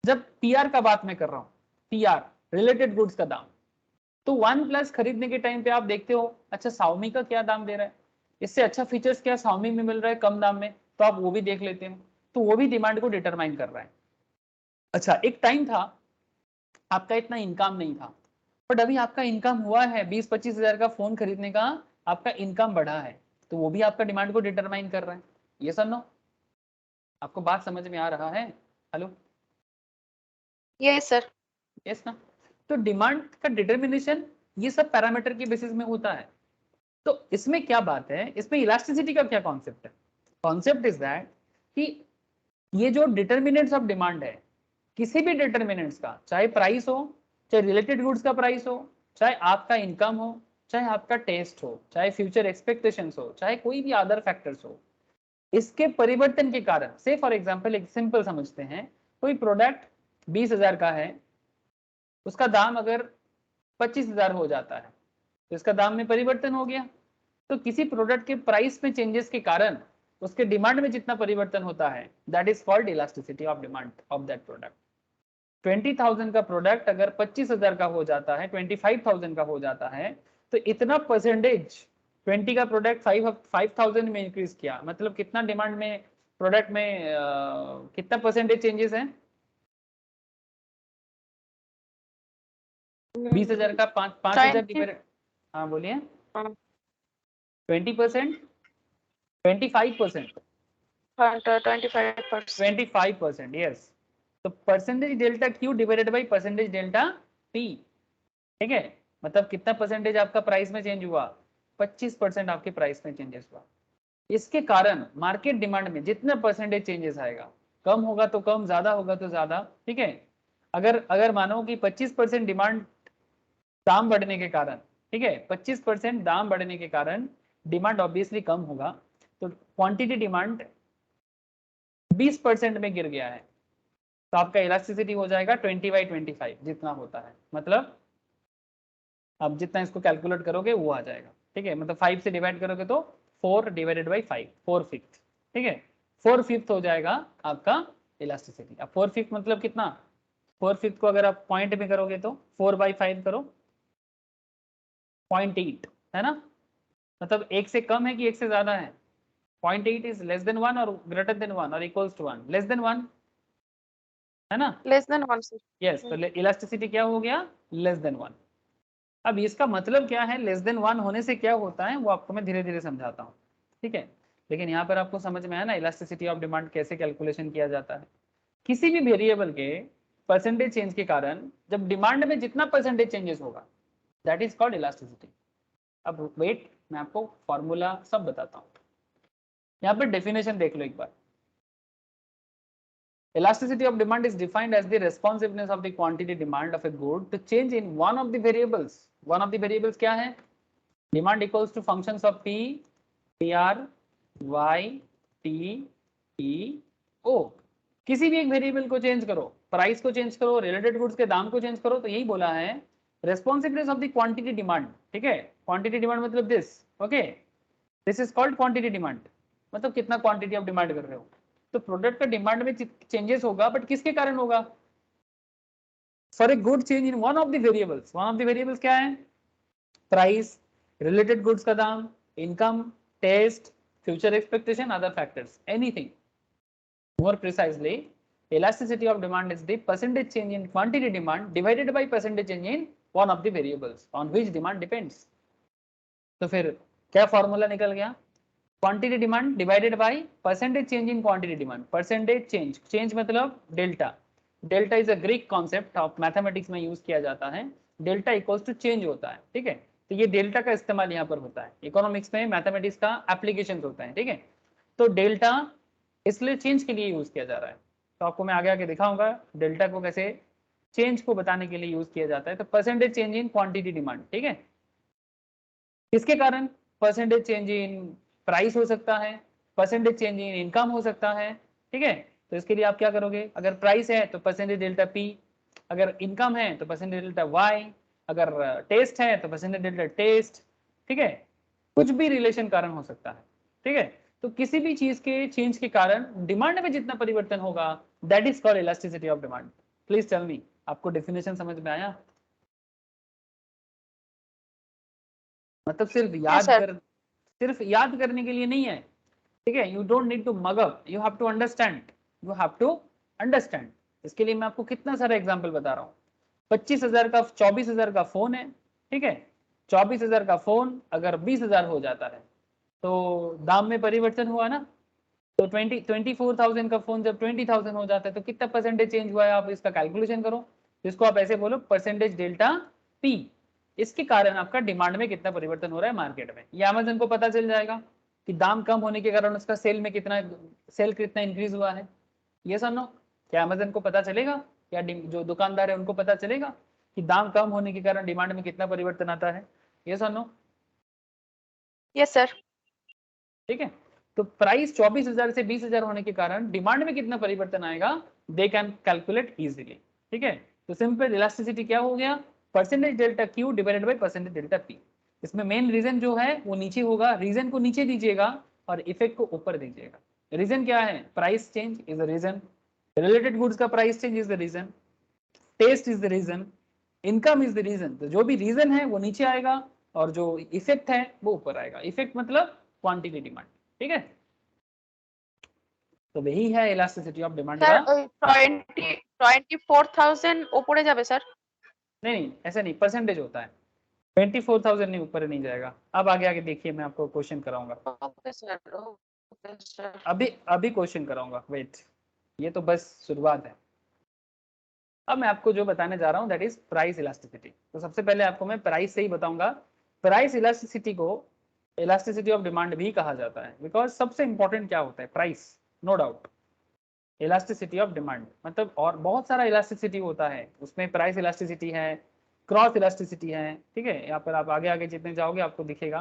जब पीआर का बात मैं कर रहा हूँ, पीआर रिलेटेड गुड्स का दाम, तो वन प्लस खरीदने के टाइम पे आप देखते हो अच्छा Xiaomi का क्या दाम दे रहा है, इससे अच्छा फीचर्स क्या Xiaomi में मिल रहा है कम दाम में, तो आप वो भी देख लेते हो, तो वो भी डिमांड को डिटरमाइन कर रहा है। अच्छा, एक टाइम था आपका इतना इनकम नहीं था, बट अभी आपका इनकम हुआ है 20-25 हजार का फोन खरीदने का, आपका इनकम बढ़ा है, तो वो भी आपका डिमांड को डिटरमाइन कर रहा है, ये सब नो। आपको बात समझ में आ रहा है? Hello, yes sir. यस ना। तो डिमांड का डिटर्मिनेशन ये सब पैरामीटर के बेसिस में होता है। तो इसमें क्या बात है, इसमें इलास्टिसिटी का क्या कॉन्सेप्ट है, कॉन्सेप्ट इज दैट कि ये जो डिटर्मिनेंट्स ऑफ डिमांड है, किसी भी डिटर्मिनेंट्स का, चाहे प्राइस हो, चाहे रिलेटेड गुड्स का प्राइस हो, चाहे आपका इनकम हो, चाहे आपका टेस्ट हो, चाहे फ्यूचर एक्सपेक्टेशंस हो, चाहे कोई भी अदर फैक्टर्स हो, इसके परिवर्तन के कारण, से फॉर एग्जांपल एक सिंपल समझते हैं, कोई प्रोडक्ट 20,000 का है, उसका दाम अगर 25,000 हो जाता है तो इसका दाम में परिवर्तन हो गया। तो किसी प्रोडक्ट के प्राइस में चेंजेस के कारण उसके डिमांड में जितना परिवर्तन होता है, that is called elasticity of demand of that product. 20,000 का प्रोडक्ट अगर 25,000 का हो जाता है, 25,000 का हो जाता है, तो इतना परसेंटेज 20 का प्रोडक्ट 5,000 में इंक्रीज किया, मतलब कितना डिमांड में, प्रोडक्ट में कितना परसेंटेज चेंजेस है? 20,000 का 5,000 डिवाइड, हाँ बोलिए, 20%, 25%, 25%, यस। तो percentage delta Q divided by percentage delta P, ठीक है, मतलब कितना परसेंटेज आपका प्राइस में चेंज हुआ, 25% आपके प्राइस में चेंजेस हुआ। इसके कारण मार्केट डिमांड में जितना परसेंटेज चेंजेस आएगा, कम होगा तो कम, ज्यादा होगा तो ज्यादा, ठीक है। अगर मानो कि 25% डिमांड दाम बढ़ने के कारण, ठीक है, 25% दाम बढ़ने के कारण डिमांड ऑब्वियसली कम होगा, तो क्वांटिटी डिमांड 20% में गिर गया है, तो आपका इलास्टिसिटी हो जाएगा 20/25 जितना होता है, मतलब आप जितना इसको कैलकुलेट करोगे वो आ जाएगा, ठीक है, मतलब 5 से डिवाइड करोगे तो 4 डिवाइडेड बाई 5, 4/5, ठीक है, 4/5 हो जाएगा आपका इलास्टिसिटी। अब 4/5 मतलब कितना, 4/5 को अगर आप पॉइंट में करोगे तो 4/5 करो, 0.8 है ना, मतलब 1 से कम है कि 1 से ज्यादा है? 0.8 इज लेस देन 1 और ग्रेटर देन 1 और इक्वल्स टू 1, लेस देन 1 है ना? Less than 1 sir. यस, तो इलास्टिसिटी क्या हो गया? Less than 1। अब इसका मतलब क्या है, लेस देन 1 होने से क्या होता है वो आपको मैं धीरे धीरे समझाता हूँ, ठीक है? लेकिन यहाँ पर आपको समझ में आया ना इलास्टिसिटी ऑफ डिमांड कैसे कैलकुलेशन किया जाता है? किसी भी वेरिएबल के परसेंटेज चेंज के कारण जब डिमांड में जितना परसेंटेज चेंजेस होगा दैट इज कॉल्ड इलास्टिसिटी। अब वेट, मैं आपको फॉर्मूला सब बताता हूँ। यहाँ पर डेफिनेशन देख लो एक बार। Elasticity of demand is defined as the responsiveness of the quantity demand of a good to change in one of the variables. One of the variables क्या है? Demand equals to functions of P, PR, Y, T, E, O. किसी भी एक variable को change करो, price को change करो, related goods के दाम को चेंज करो, तो यही बोला है responsiveness of the quantity demand, ठीक है? क्वांटिटी डिमांड मतलब this, okay, this is called quantity demand, मतलब कितना क्वांटिटी आप डिमांड कर रहे हो। तो प्रोडक्ट का डिमांड में चेंजेस होगा, बट किसके कारण होगा? For a good change in one of the variables. One of the variables क्या है? प्राइस, रिलेटेड गुड्स का दाम, income, taste, future expectation, other factors, anything. More precisely, elasticity of demand is the percentage change in quantity demand divided by percentage change in one of the variables on which demand depends. तो फिर क्या formula निकल गया? Quantity demand divided by percentage change in quantity demand. Percentage change, change मतलब delta. Delta is a Greek concept of mathematics में use किया जाता है। डेल्टा इक्वल्स टू चेंज होता है, ठीक है? तो ये डेल्टा का इस्तेमाल यहाँ पर होता है, इकोनॉमिक्स में मैथमेटिक्स का एप्लीकेशन होता है, ठीक है? तो डेल्टा इसलिए चेंज के लिए यूज किया जा रहा है, तो आपको मैं आगे आगे दिखाऊंगा डेल्टा को कैसे चेंज को बताने के लिए यूज किया जाता है। तो percentage change in quantity demand, ठीक है? किसके कारण? परसेंटेज चेंज इन प्राइस हो सकता है, परसेंटेज चेंज इन इनकम हो सकता है, ठीक है? तो इसके लिए आप क्या करोगे? अगर प्राइस है तो परसेंटेज डेल्टा पी, अगर इनकम है तो परसेंटेज डेल्टा वाई, अगर टेस्ट है तो परसेंटेज डेल्टा टेस्ट, ठीक है? कुछ भी रिलेशन कारण हो सकता है, ठीक है? तो किसी भी चीज के चेंज के कारण डिमांड में जितना परिवर्तन होगा that is called elasticity of demand. Please tell me, आपको डेफिनेशन समझ में आया? मतलब सिर्फ याद करने के लिए नहीं है, ठीक है? You don't need to mug up, you have to understand, you have to understand. इसके लिए मैं आपको कितना सारा एग्जांपल बता रहा हूँ। 25,000 का 24,000 का फोन है, ठीक है? 24,000 का फोन अगर 20,000 हो जाता है तो दाम में परिवर्तन हुआ ना? तो 24,000 का फोन जब 20,000 हो जाता है तो कितना परसेंटेज चेंज हुआ है, आप इसका कैलकुलेशन करो। इसको आप ऐसे बोलो परसेंटेज डेल्टा पी। इसके कारण आपका डिमांड में कितना परिवर्तन हो रहा है मार्केट में, ये अमेजन को पता चल जाएगा कि दाम कम होने के कारण उसका सेल कितना इंक्रीज हुआ है। ये सुनो, क्या अमेजन को पता चलेगा? क्या जो दुकानदार है उनको पता चलेगा कि दाम कम होने के कारण डिमांड में कितना परिवर्तन आता है? ये सुनो। Yes sir. ठीक है, तो प्राइस 24,000 से 20,000 होने के कारण डिमांड में कितना परिवर्तन आएगा दे कैन कैलकुलेट इजीली, ठीक है? तो सिंपल इलास्टिसिटी क्या हो गया? Percentage delta Q divided by percentage delta P. इसमें मेन रीजन जो है वो नीचे होगा, रीजन को नीचे दीजिएगा और इफेक्ट को ऊपर दीजिएगा। रीजन क्या है? Price change is the reason, related goods का price change is the reason, taste is the reason, income is the reason. तो जो भी रीजन है वो नीचे आएगा और जो इफेक्ट है वो ऊपर आएगा। इफेक्ट मतलब क्वांटिटी डिमांड, ठीक है? तो वही है इलास्टिसिटी ऑफ डिमांड का। স্যার 24,000 উপরে যাবে স্যার? नहीं, ऐसा नहीं, परसेंटेज होता है। 24,000 नहीं, ऊपर नहीं जाएगा। अब आगे आगे देखिए, मैं आपको क्वेश्चन कराऊंगा। Okay sir, okay sir. अभी क्वेश्चन कराऊंगा, वेट, ये तो बस शुरुआत है। अब मैं आपको जो बताने जा रहा हूँ दैट इज प्राइस इलास्टिसिटी। तो सबसे पहले आपको मैं प्राइस से ही बताऊंगा। प्राइस इलास्टिसिटी को इलास्टिसिटी ऑफ डिमांड भी कहा जाता है, बिकॉज सबसे इंपॉर्टेंट क्या होता है? Price, no doubt. Elasticity of demand मतलब और बहुत सारा इलास्टिसिटी होता है, उसमें प्राइस इलास्टिसिटी है, क्रॉस इलास्टिसिटी है, ठीक है? यहाँ पर आप आगे आगे जितने जाओगे आपको दिखेगा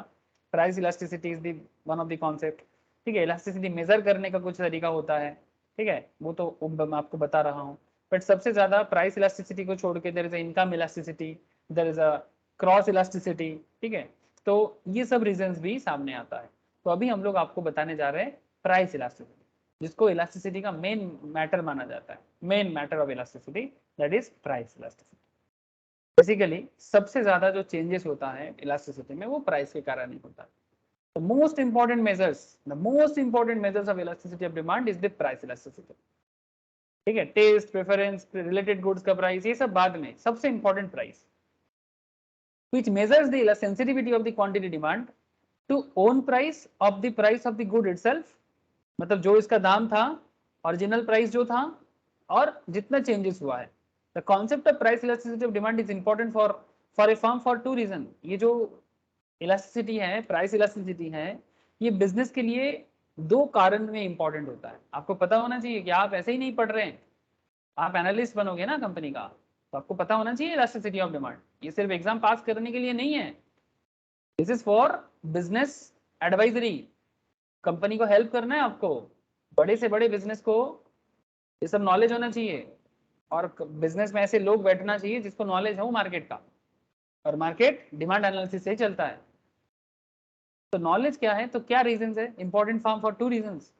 price elasticity is the one of the concept, ठीक है? इलास्टिसिटी मेजर करने का कुछ तरीका होता है, ठीक है? वो तो मैं आपको बता रहा हूँ, बट सबसे ज्यादा प्राइस इलास्टिसिटी को छोड़ के there is income elasticity, there is a cross elasticity, ठीक है? तो ये सब रीजंस भी सामने आता है। तो अभी हम लोग आपको बताने जा रहे हैं प्राइस इलास्टिसिटी, जिसको इलास्टिसिटी का मेन मैटर माना जाता है, main matter of elasticity that is price elasticity. Basically सबसे ज्यादा जो चेंजेस होता है इलास्टिसिटी में वो प्राइस के कारण ही होता है. The most important measures of elasticity of demand is the price elasticity. ठीक है, टेस्ट, प्रेफरेंस, रिलेटेड गुड्स का प्राइस, ये सब बाद में, सबसे important price, which measures the sensitivity of the quantity demand to own price of the price of the good itself. मतलब जो इसका दाम था, ओरिजिनल प्राइस जो था, और जितना चेंजेस हुआ है. The concept of price elasticity of demand is important for a firm for two reasons. ये जो इलास्टिसिटी है, प्राइस इलास्टिसिटी है, ये बिजनेस के लिए दो कारण में इंपॉर्टेंट होता है. आपको पता होना चाहिए कि आप ऐसे ही नहीं पढ़ रहे हैं, आप एनालिस्ट बनोगे ना कंपनी का, तो आपको पता होना चाहिए इलास्टिसिटी ऑफ डिमांड. ये सिर्फ एग्जाम पास करने के लिए नहीं है, this is for business advisory. Company को हेल्प करना है आपको, बड़े से बड़े बिजनेस को ये सब नॉलेज होना चाहिए, और बिजनेस में ऐसे लोग बैठना चाहिए जिसको नॉलेज हो मार्केट का, और मार्केट डिमांड एनालिसिस से ही चलता है. तो नॉलेज क्या है, तो क्या रीजंस है important form for two reasons.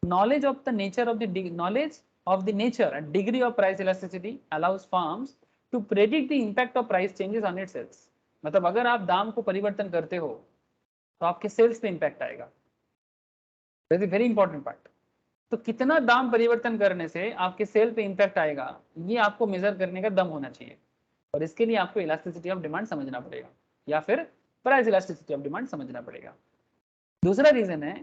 knowledge of the nature of the knowledge of the nature and degree of price elasticity allows firms to predict the impact of price changes on its sales. मतलब अगर आप दाम को परिवर्तन करते हो तो आपके सेल्स पे इंपैक्ट आएगा. That is very important part. तो कितना दाम परिवर्तन करने से आपके सेल पे इंपैक्ट आएगा, ये आपको मेजर करने का दम होना चाहिए, और इसके लिए आपको इलास्टिसिटी ऑफ डिमांड समझना पड़ेगा, या फिर प्राइस इलास्टिसिटी ऑफ डिमांड समझना पड़ेगा. दूसरा रीजन है,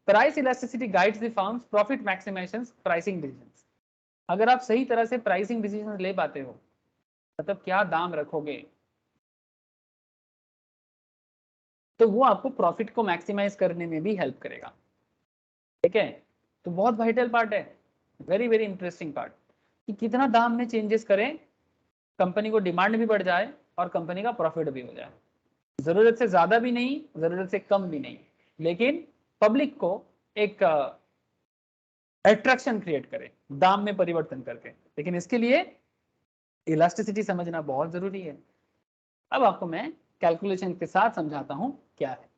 price elasticity guides the firms profit maximization pricing decisions. अगर आप सही तरह से प्राइसिंग डिसीजंस ले पाते हो, मतलब क्या दाम रखोगे, तो वो आपको प्रॉफिट को मैक्सिमाइज करने में भी हेल्प करेगा. ठीक है, तो बहुत वाइटल पार्ट है, वेरी वेरी इंटरेस्टिंग पार्ट, कि कितना दाम में चेंजेस करें, कंपनी को डिमांड भी बढ़ जाए और कंपनी का प्रॉफिट भी हो जाए. जरूरत से ज्यादा भी नहीं, जरूरत से कम भी नहीं, लेकिन पब्लिक को एक अट्रैक्शन क्रिएट करे दाम में परिवर्तन करके. लेकिन इसके लिए इलास्टिसिटी समझना बहुत जरूरी है. अब आपको मैं कैलकुलेशन के साथ समझाता हूं क्या है.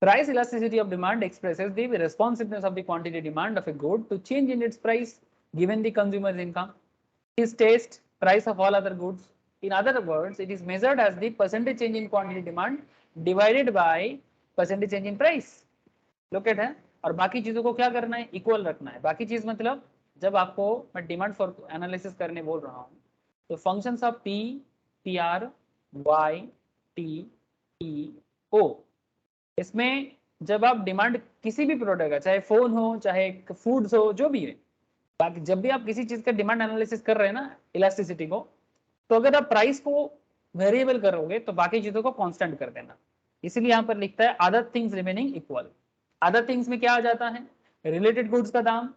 Price elasticity of demand expresses the responsiveness of the quantity demand of a good to change in its price given the consumer's income, his taste, price of all other goods. In other words, it is measured as the percentage change in quantity demand divided by percentage change in price. Look at है, और बाकी चीजों को क्या करना है, equal रखना है. बाकी चीज मतलब जब आपको मैं डिमांड फॉर एनालिसिस करने बोल रहा हूँ, तो functions of P, P R, Y, T, E, O, इसमें जब आप डिमांड किसी भी प्रोडक्ट का, चाहे फोन हो, चाहे फूड्स हो, जो भी है, बाकी जब भी आप किसी चीज का डिमांड एनालिसिस कर रहे हैं ना इलास्टिसिटी को, तो अगर आप प्राइस को वेरिएबल करोगे तो बाकी चीजों को कांस्टेंट कर देना. इसीलिए यहाँ पर लिखता है other things remaining equal. Other things में क्या आ जाता है, रिलेटेड गुड्स का दाम,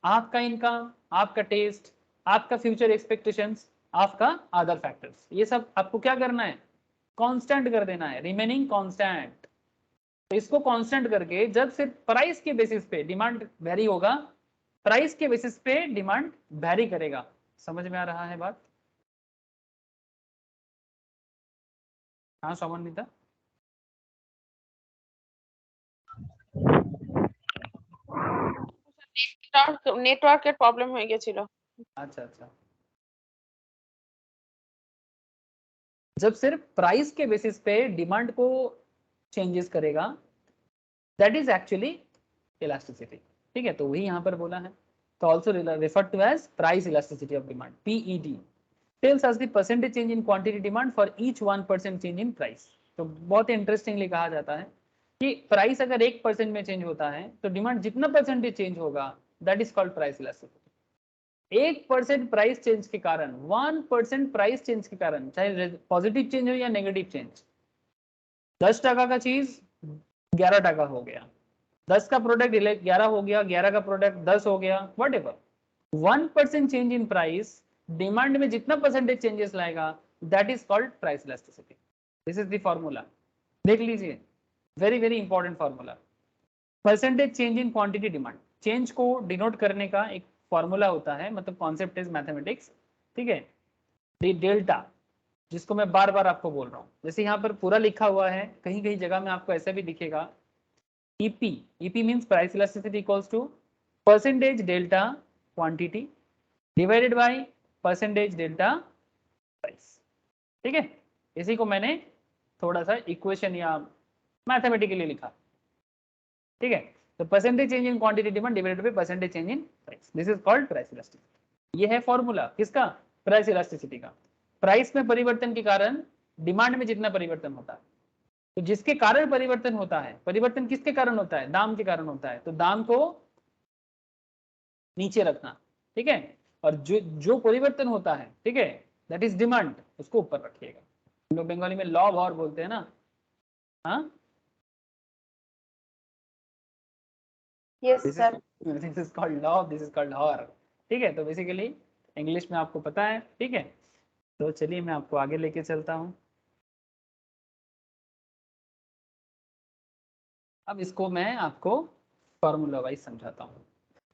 आपका इनकम, आपका टेस्ट, आपका फ्यूचर एक्सपेक्टेशंस, आपका अदर फैक्टर्स, ये सब आपको क्या करना है, कांस्टेंट कर देना है, रिमेनिंग कांस्टेंट. तो इसको कांस्टेंट करके जब सिर्फ प्राइस के बेसिस पे डिमांड वेरी होगा, प्राइस के बेसिस पे डिमांड वेरी करेगा. समझ में आ रहा है बात? हाँ समन्विता, নেটওয়ার্কের প্রবলেম হয়ে গেছিল. अच्छा अच्छा. जब सिर्फ प्राइस के बेसिस पे डिमांड को चेंजेस करेगा, दैट इज एक्चुअली इलास्टिसिटी. ठीक है, तो वही यहाँ पर बोला है. तो also referred to as price elasticity of demand, PED, tells us the percentage change in quantity demand for each 1% change in price. तो बहुत इंटरेस्टिंगली कहा जाता है कि प्राइस अगर 1% में चेंज होता है तो डिमांड जितना परसेंटेज चेंज होगा, that is called price elasticity. 1% price change के कारण, 1% प्राइस चेंज के कारण, चाहे पॉजिटिव चेंज हो या नेगेटिव चेंज, 10 टका का चीज 11 टका हो गया, 10 का प्रोडक्ट 11 हो गया, 11 का प्रोडक्ट 10 हो गया, what ever. 1% change in price demand में जितना परसेंटेज चेंजेस लाएगा, that is called price elasticity. This is the formula, देख लीजिए, very very important formula. Percentage change in quantity demand, change को डिनोट करने का एक फॉर्मूला होता है, मतलब कॉन्सेप्ट इज मैथमेटिक्स. ठीक है, डेल्टा, जिसको मैं बार बार आपको बोल रहा हूँ, जैसे यहाँ पर पूरा लिखा हुआ है, कहीं कहीं जगह में आपको ऐसा भी दिखेगा, EP, EP means price elasticity equals to percentage delta quantity divided by percentage delta price. ठीक है, इसी को मैंने थोड़ा सा इक्वेशन या मैथमेटिकली लिखा। ठीक है, तो percentage change in quantity demand divided by percentage change in price, this is called price elasticity. ये है फॉर्मूला किसका, प्राइस इलास्टिसिटी का। प्राइस में परिवर्तन के कारण डिमांड में जितना परिवर्तन होता है, तो जिसके कारण परिवर्तन होता है, परिवर्तन किसके कारण होता है, दाम के कारण होता है, तो दाम को नीचे रखना। ठीक है, और जो जो परिवर्तन होता है, ठीक है, दैट इज डिमांड, उसको ऊपर रखिएगा। हम लोग बंगाली में लॉ और बोलते हैं ना। हाँ, yes sir. This is called law, this is called हॉर। ठीक है, तो बेसिकली इंग्लिश में आपको पता है। ठीक है, तो चलिए मैं आपको आगे लेके चलता हूँ। अब इसको मैं आपको फॉर्मूला वाइज समझाता हूँ।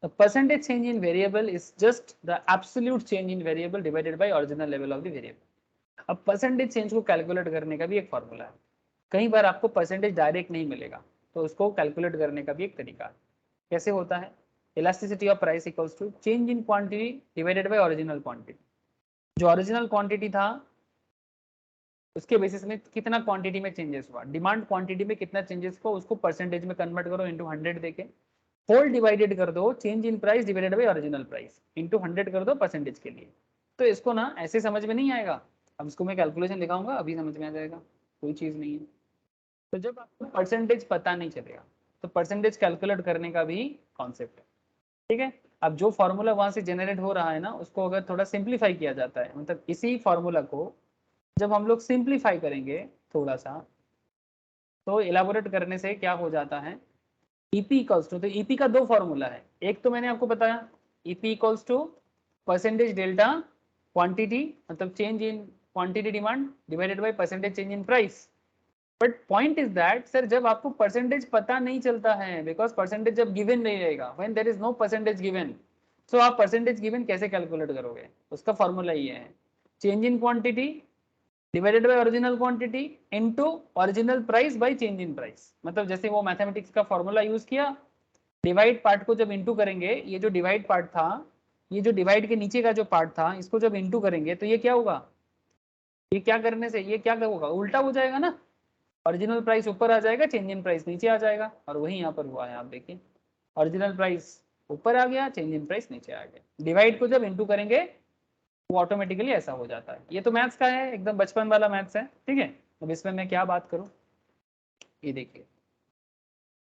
The percentage change in variable is just the absolute change in variable divided by original level of the variable. अब परसेंटेज चेंज को कैलकुलेट करने का भी एक फॉर्मूला है। कई बार आपको परसेंटेज डायरेक्ट नहीं मिलेगा, तो उसको कैलकुलेट करने का भी एक तरीका है। कैसे होता है, elasticity of price equals to change in quantity divided by original quantity. जो ओरिजिनल क्वांटिटी था उसके बेसिस में कितना क्वांटिटी में चेंजेस हुआ, डिमांड क्वांटिटी में कितना चेंजेस हुआ, उसको परसेंटेज में कन्वर्ट करो इनटू 100 देके, होल डिवाइडेड कर दो change in price divided by original price into 100 कर दो परसेंटेज के लिए। तो इसको ना ऐसे समझ में नहीं आएगा, अब इसको मैं कैलकुलेशन दिखाऊंगा अभी समझ में आ जाएगा, कोई चीज नहीं है। तो जब आपको परसेंटेज पता नहीं चलेगा तो परसेंटेज कैलकुलेट करने का भी कॉन्सेप्ट है। ठीक है, अब जो फॉर्मूला वहां से जनरेट हो रहा है ना, उसको अगर थोड़ा सिंप्लीफाई किया जाता है, मतलब इसी फॉर्मूला को जब हम लोग सिंप्लीफाई करेंगे थोड़ा सा, तो इलाबोरेट करने से क्या हो जाता है, ईपी इक्वल्स टू, तो ईपी का दो फॉर्मूला है। एक तो मैंने आपको बताया EP equals to percentage delta quantity, मतलब change in quantity demand divided by percentage change in price. But point is that sir, जब आपको परसेंटेज पता नहीं चलता है, बिकॉज परसेंटेज जब गिवन नहीं रहेगा, when there is no percentage given, so आप परसेंटेज गिवन कैसे कैलकुलेट करोगे, उसका फॉर्मूला ये है, change in quantity divided by original quantity into original price by change in price. मतलब जैसे वो मैथमेटिक्स का फॉर्मूला यूज किया, डिवाइड पार्ट को जब इनटू करेंगे, ये जो डिवाइड पार्ट था, ये जो डिवाइड के नीचे का जो पार्ट था, इसको जब इनटू करेंगे तो ये क्या होगा, ये क्या करने से ये क्या होगा, उल्टा हो जाएगा ना, ओरिजिनल प्राइस ऊपर आ जाएगा, चेंज इन प्राइस नीचे आ जाएगा। और वही यहाँ पर हुआ है, आप देखिए ओरिजिनल प्राइस ऊपर आ गया, चेंज इन प्राइस नीचे आ गया। डिवाइड को जब इनटू करेंगे वो ऑटोमेटिकली ऐसा हो जाता है। ये तो मैथ्स का है, एकदम बचपन वाला मैथ्स है। ठीक है, अब इसमें मैं क्या बात करूं, ये देखिए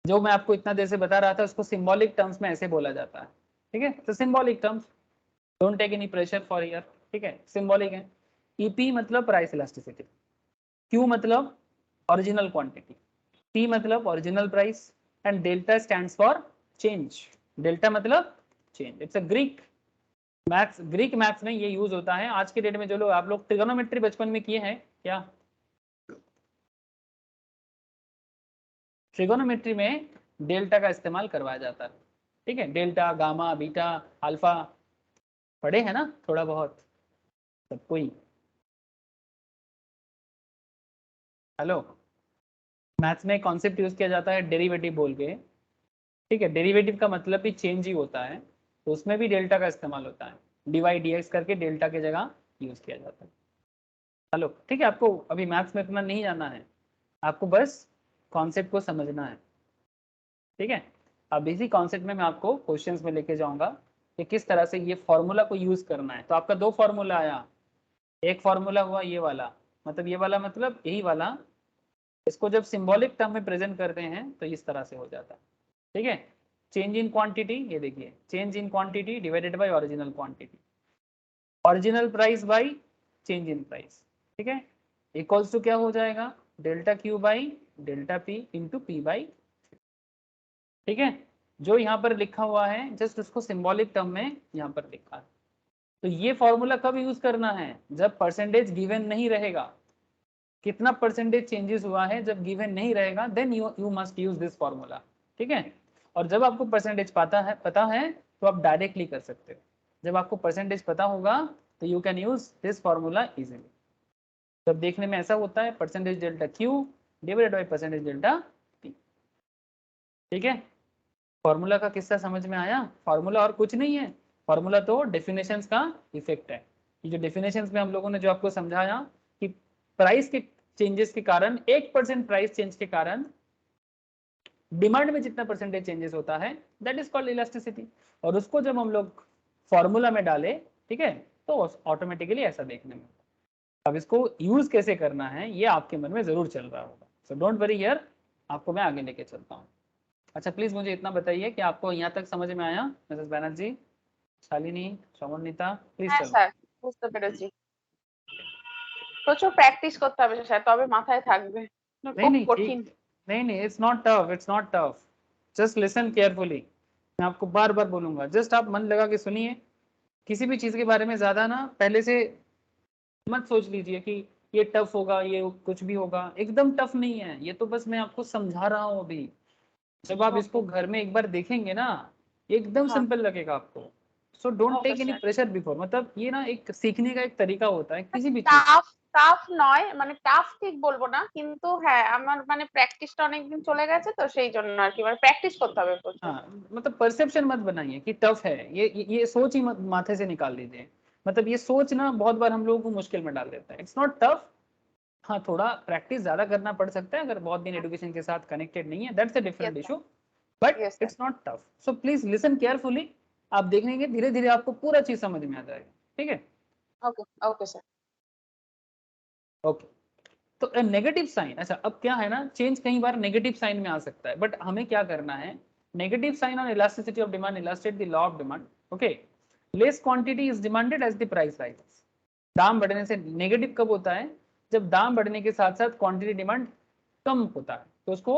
जो मैं आपको इतना देर से बता रहा था उसको सिंबॉलिक टर्म्स में ऐसे बोला जाता है। ठीक है, तो symbolic terms, don't take any pressure for year. ठीक है, सिंबॉलिक है। ईपी मतलब प्राइस इलास्टिसिटी, क्यू मतलब ओरिजिनल क्वांटिटी, पी मतलब original price, and delta stands for change. Delta मतलब change, it's a Greek maths, Greek maths में ये use होता है। आज के डेट में जो लोग, आप लोग ट्रिगोनोमेट्री बचपन में किए हैं क्या, ट्रिगोनोमेट्री में डेल्टा का इस्तेमाल करवाया जाता है। ठीक है, डेल्टा गामा बीटा अल्फा पढ़े हैं ना थोड़ा बहुत सब कोई, हेलो, मैथ्स में कॉन्सेप्ट यूज किया जाता है डेरिवेटिव बोल के। ठीक है, डेरिवेटिव का मतलब भी चेंज ही होता है, तो उसमें भी डेल्टा का इस्तेमाल होता है, डीवाई डीएक्स करके डेल्टा की जगह यूज किया जाता है। हेलो, ठीक है, आपको अभी मैथ्स में इतना नहीं जाना है, आपको बस कॉन्सेप्ट को समझना है। ठीक है, अब इसी कॉन्सेप्ट में मैं आपको क्वेश्चंस में लेके जाऊंगा कि किस तरह से ये फॉर्मूला को यूज करना है। तो आपका दो फॉर्मूला आया, एक फॉर्मूला हुआ ये वाला, मतलब ये वाला मतलब यही वाला, इसको जब सिंबॉलिक टर्म में प्रेजेंट करते हैं तो इस तरह से हो जाता है। ठीक है, चेंज इन क्वांटिटी, ये देखिए change in quantity divided by original quantity, original price by change in price. ठीक है, इक्वल्स टू क्या हो जाएगा, delta Q by delta P into P by. ठीक है, जो यहाँ पर लिखा हुआ है जस्ट उसको सिंबॉलिक टर्म में यहाँ पर लिखा है। तो ये फॉर्मूला कब यूज करना है, जब परसेंटेज गिवन नहीं रहेगा, कितना परसेंटेज चेंजेस हुआ है जब गिवन नहीं रहेगा, then you must use this formula. ठीक है, और जब आपको परसेंटेज पता है तो आप डायरेक्टली कर सकते हो। जब आपको परसेंटेज पता होगा तो you can use this formula easily. जब देखने में ऐसा होता है percentage delta Q divided by percentage delta P. ठीक है, फॉर्मूला का किस्सा समझ में आया। फॉर्मूला और कुछ नहीं है, फॉर्मूला तो डेफिनेशंस का इफेक्ट है। ये जो डेफिनेशंस में हम लोगों ने जो आपको समझाया कि प्राइस के चेंजेस के कारण 1% प्राइस चेंज के कारण डिमांड में जितना परसेंटेज चेंजेस होता है दैट इज कॉल्ड इलास्टिसिटी। और उसको जब हम लोग फॉर्मूला में डाले, ठीक है, तो ऑटोमेटिकली ऐसा देखने में। अब इसको यूज कैसे करना है ये आपके मन में जरूर चल रहा होगा, सो डोंट वरी हियर, आपको मैं आगे लेके चलता हूँ। अच्छा प्लीज मुझे इतना बताइए कि आपको यहाँ तक समझ में आया? मिसेस बैनर्जी, शालिनी, श्रवणनीता, प्लीज হ্যাঁ चलो। স্যার, বুঝতে পেরেছি। প্রচুর প্র্যাকটিস করতে হবে স্যার, তবে মাথায় থাকবে। नहीं খুব नहीं কঠিন। ठीक, नहीं it's not tough, it's not tough, just listen carefully. मैं आपको बार बार बोलूंगा, जस्ट आप मन लगा के सुनिए। किसी भी चीज के बारे में ज्यादा ना पहले से मत सोच लीजिए कि ये टफ होगा, ये कुछ भी होगा, एकदम टफ नहीं है ये, तो बस मैं आपको समझा रहा हूँ अभी। जब आप इसको ओके। घर में एक बार देखेंगे ना, एकदम हाँ। सिंपल लगेगा आपको। So don't okay take any sir. Pressure before, मतलब ये ना एक सीखने का एक तरीका होता है किसी भी चीज। টাফ টাফ নয়, মানে টাফ ঠিক বলবো না, কিন্তু হ্যাঁ আমার মানে প্র্যাকটিসটা অনেকদিন চলে গেছে তো সেই জন্য আর কি, মানে প্র্যাকটিস করতে হবে প্রচুর। हाँ मतलब परसेप्शन मत बनाइए कि टफ है, ये सोच ही मत माथे से निकाल लीजिए। मतलब ये सोच ना बहुत बार हम लोगों को मुश्किल में डाल देता है। इट्स नॉट टफ, हाँ थोड़ा प्रैक्टिस ज्यादा करना पड़ सकता है अगर बहुत दिन एजुकेशन के साथ कनेक्टेड नहीं है, that's a different yes issue, but yes sir. It's not tough. So please listen carefully, आप देखेंगे धीरे धीरे आपको पूरा चीज समझ में आ जाएगा, ठीक है? Okay okay sir. ओके, तो नेगेटिव साइन, अच्छा अब क्या है ना, चेंज कई बार नेगेटिव साइन में आ सकता है, बट हमें क्या करना है, negative sign on elasticity of demand illustrate the law of demand. Okay, less quantity is demanded as the price rises. दाम बढ़ने से नेगेटिव कब होता है? जब दाम बढ़ने के साथ साथ क्वांटिटी डिमांड कम होता है, तो उसको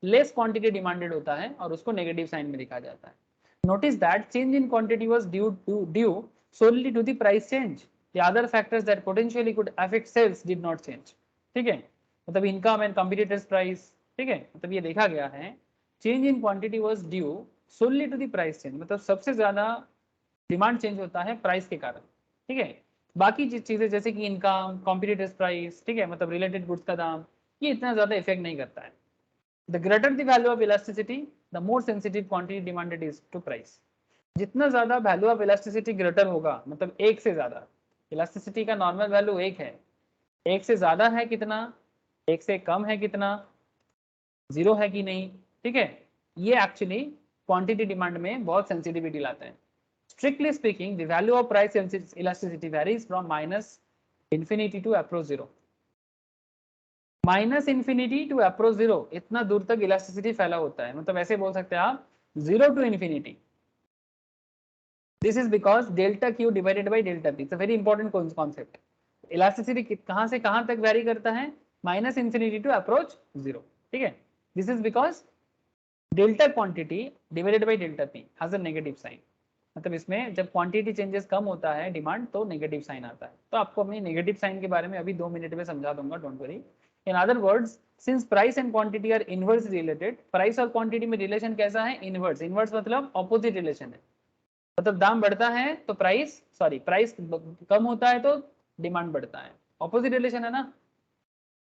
लेस क्वांटिटी डिमांडेड होता है और उसको नेगेटिव साइन में लिखा जाता है। Notice that change in quantity was due solely to the price change, the other factors that potentially could affect sales did not change। ठीक है, मतलब इनकम एंड कॉम्पिटिटर्स प्राइस, ठीक है, मतलब ये देखा गया है change in quantity was due solely to the price change, मतलब सबसे ज्यादा डिमांड चेंज होता है प्राइस के कारण, ठीक है। बाकी चीजें जैसे कि इनकम, कॉम्पिटिटर्स प्राइस, ठीक है, मतलब रिलेटेड गुड्स का दाम, ये इतना ज्यादा इफेक्ट नहीं करता है। The greater the value of elasticity the more sensitive quantity demanded is to price. जितना ज्यादा वैल्यू ऑफ इलास्टिसिटी ग्रेटर होगा, मतलब एक से ज्यादा, इलास्टिसिटी का नॉर्मल वैल्यू एक है, एक से ज्यादा है कितना, एक से कम है कितना, जीरो है कि नहीं, ठीक है, ये एक्चुअली क्वांटिटी डिमांड में बहुत सेंसिटिविटी लाते हैं। Strictly speaking the value of price elasticity varies from minus infinity to approach zero. Minus infinity to approach zero, इतना दूर तक इलास्टिसिटी फैला होता है, मतलब ऐसे बोल सकते हैं आप zero to infinity. This is because delta Q divided by delta P. It's a very important concept. Elasticity कहाँ से कहाँ तक वैरी करता है? Minus infinity to approach zero, ठीक है। This is because delta quantity divided by delta P has a negative sign, मतलब इसमें जब क्वांटिटी चेंजेस कम होता है डिमांड, तो नेगेटिव साइन आता है। तो आपको अपनी नेगेटिव साइन के बारे में अभी 2 मिनट में समझा दूंगा, don't worry. In other words, since price and quantity are inverse related, price और क्वांटिटी में रिलेशन कैसा है? इनवर्स। इनवर्स मतलब ऑपोजिट रिलेशन है, मतलब दाम बढ़ता है तो प्राइस कम होता है तो डिमांड बढ़ता है, ऑपोजिट रिलेशन है ना।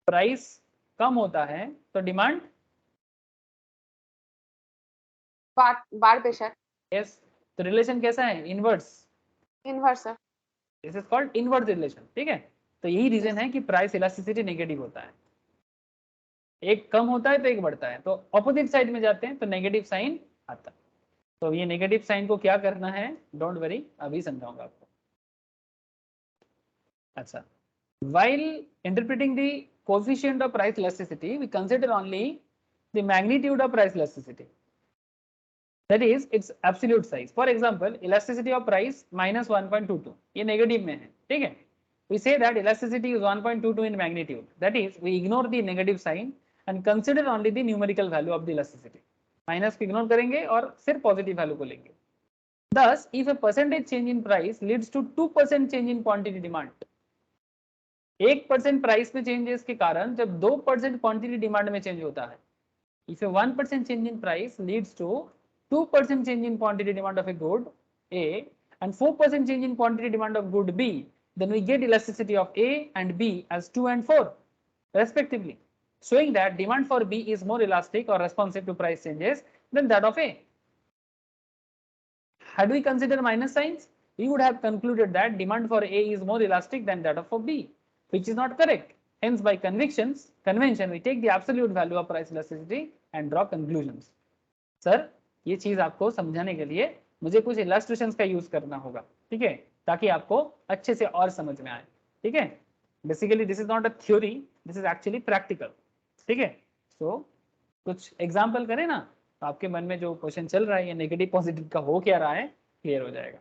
प्राइस कम होता है तो डिमांड বাড়বে স্যার। यस, तो रिलेशन कैसा है? Inverse. Inverse sir. This is called inverse relation, ठीक है। तो यही रीजन है कि प्राइस इलास्टिसिटी नेगेटिव होता है, एक कम होता है तो एक बढ़ता है, तो ऑपोजिट साइड में जाते हैं तो नेगेटिव साइन आता है। तो ये नेगेटिव साइन को क्या करना है, डोंट वरी, अभी समझाऊंगा आपको। अच्छा, while interpreting the coefficient of price elasticity, we consider only the magnitude of price elasticity, that is its absolute size. For example, elasticity of price minus 1.22, ये negative में है, ठीक है। We say that elasticity is 1.22 in magnitude, that is we ignore the negative sign and consider only the numerical value of the elasticity. Minus को ignore करेंगे और सिर्फ positive value को लेंगे। Thus, if a percentage change in price leads to 2% change in quantity demand, 1% price में changes के कारण जब 2% क्वांटिटी डिमांड में चेंज होता है, if 1% change in price leads to 2% change in quantity demand of a good A and 4% change in quantity demand of good B, then we get elasticity of A and B as 2 and 4 respectively, showing that demand for B is more elastic or responsive to price changes than that of A. Had we considered minus signs, you would have concluded that demand for A is more elastic than that of for B, which is not correct. Hence, by convention, we take the absolute value of price elasticity and draw conclusions. Sir, ये चीज आपको समझाने के लिए मुझे कुछ illustrations का use करना होगा, ठीक है, ताकि आपको अच्छे से और समझ में आए, ठीक है. Basically this is not a theory, this is actually practical, ठीक है. सो कुछ एग्जाम्पल करें ना, तो आपके मन में जो क्वेश्चन चल रहा है ये नेगेटिव पॉजिटिव का हो क्या रहा है क्लियर हो जाएगा.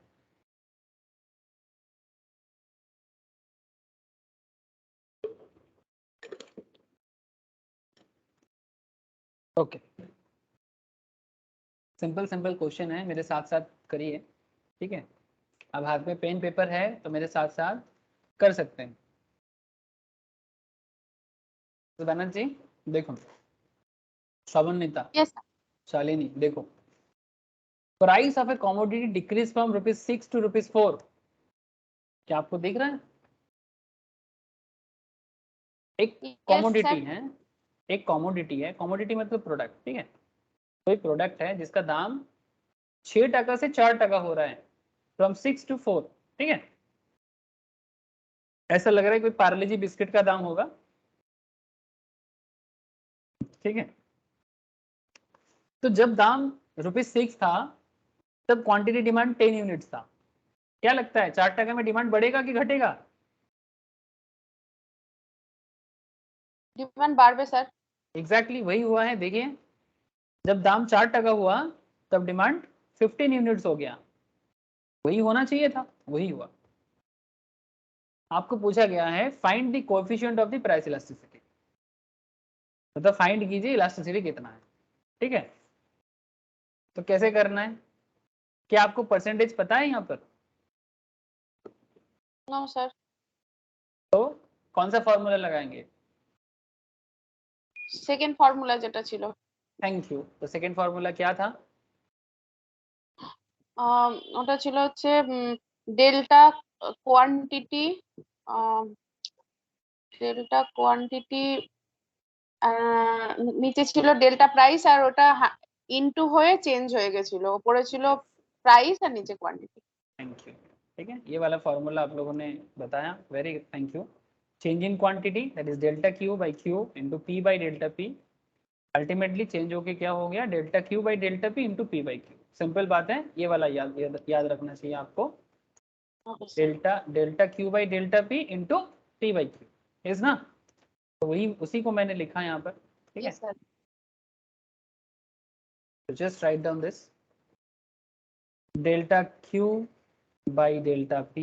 ओके, सिंपल सिंपल क्वेश्चन है, मेरे साथ साथ करिए, ठीक है. अब हाथ में पेन पेपर है तो मेरे साथ साथ कर सकते हैं. तो बनत जी देखो, श्रवणनीता, यस शालिनी देखो, price of A commodity decrease from ₹6 to ₹4. क्या आपको दिख रहा है? एक कमोडिटी है, एक कमोडिटी है, कमोडिटी मतलब प्रोडक्ट, ठीक है. कोई प्रोडक्ट है जिसका दाम 6% से 4% हो रहा है, फ्रॉम 6 to 4, ठीक है. ऐसा लग रहा है कोई पार्ले जी बिस्किट का दाम होगा, ठीक है. तो जब दाम ₹6 था तब क्वांटिटी डिमांड 10 यूनिट्स था. क्या लगता है 4% में डिमांड बढ़ेगा कि घटेगा? डिमांड बढ़े सर. एग्जैक्टली वही हुआ है. देखिए, जब दाम 4% हुआ तब डिमांड 15 यूनिट्स हो गया. वही होना चाहिए था, वही हुआ. आपको पूछा गया है find the coefficient of the price elasticity, मतलब फाइंड कीजिए इलास्टिसिटी कितना है, ठीक है. तो कैसे करना है? क्या आपको परसेंटेज पता है यहाँ पर? No sir. तो कौन सा फॉर्मूला लगाएंगे? সেকেন্ড ফর্মুলা যেটা ছিল, थैंक यू. तो सेकंड फॉर्मूला क्या था? ওটা ছিল হচ্ছে ডেল্টা কোয়ান্টিটি, ডেল্টা কোয়ান্টিটি নিচে ছিল ডেল্টা প্রাইস, আর ওটা ইনটু হয়ে চেঞ্জ হয়ে গেছিল, উপরে ছিল প্রাইস আর নিচে কোয়ান্টিটি. Thank you. ठीक है, ये वाला फॉर्मूला आप लोगों ने बताया, very thank you. Change in quantity that is delta Q by Q into P by delta P. Ultimately change होके क्या हो गया? Delta Q by delta P into P by Q. Simple बात है, ये वाला याद रखना चाहिए आपको. Delta Q by delta P into P by Q, is ना. तो वही उसी को मैंने लिखा यहाँ पर, ठीक है. तो just write down this delta Q by delta p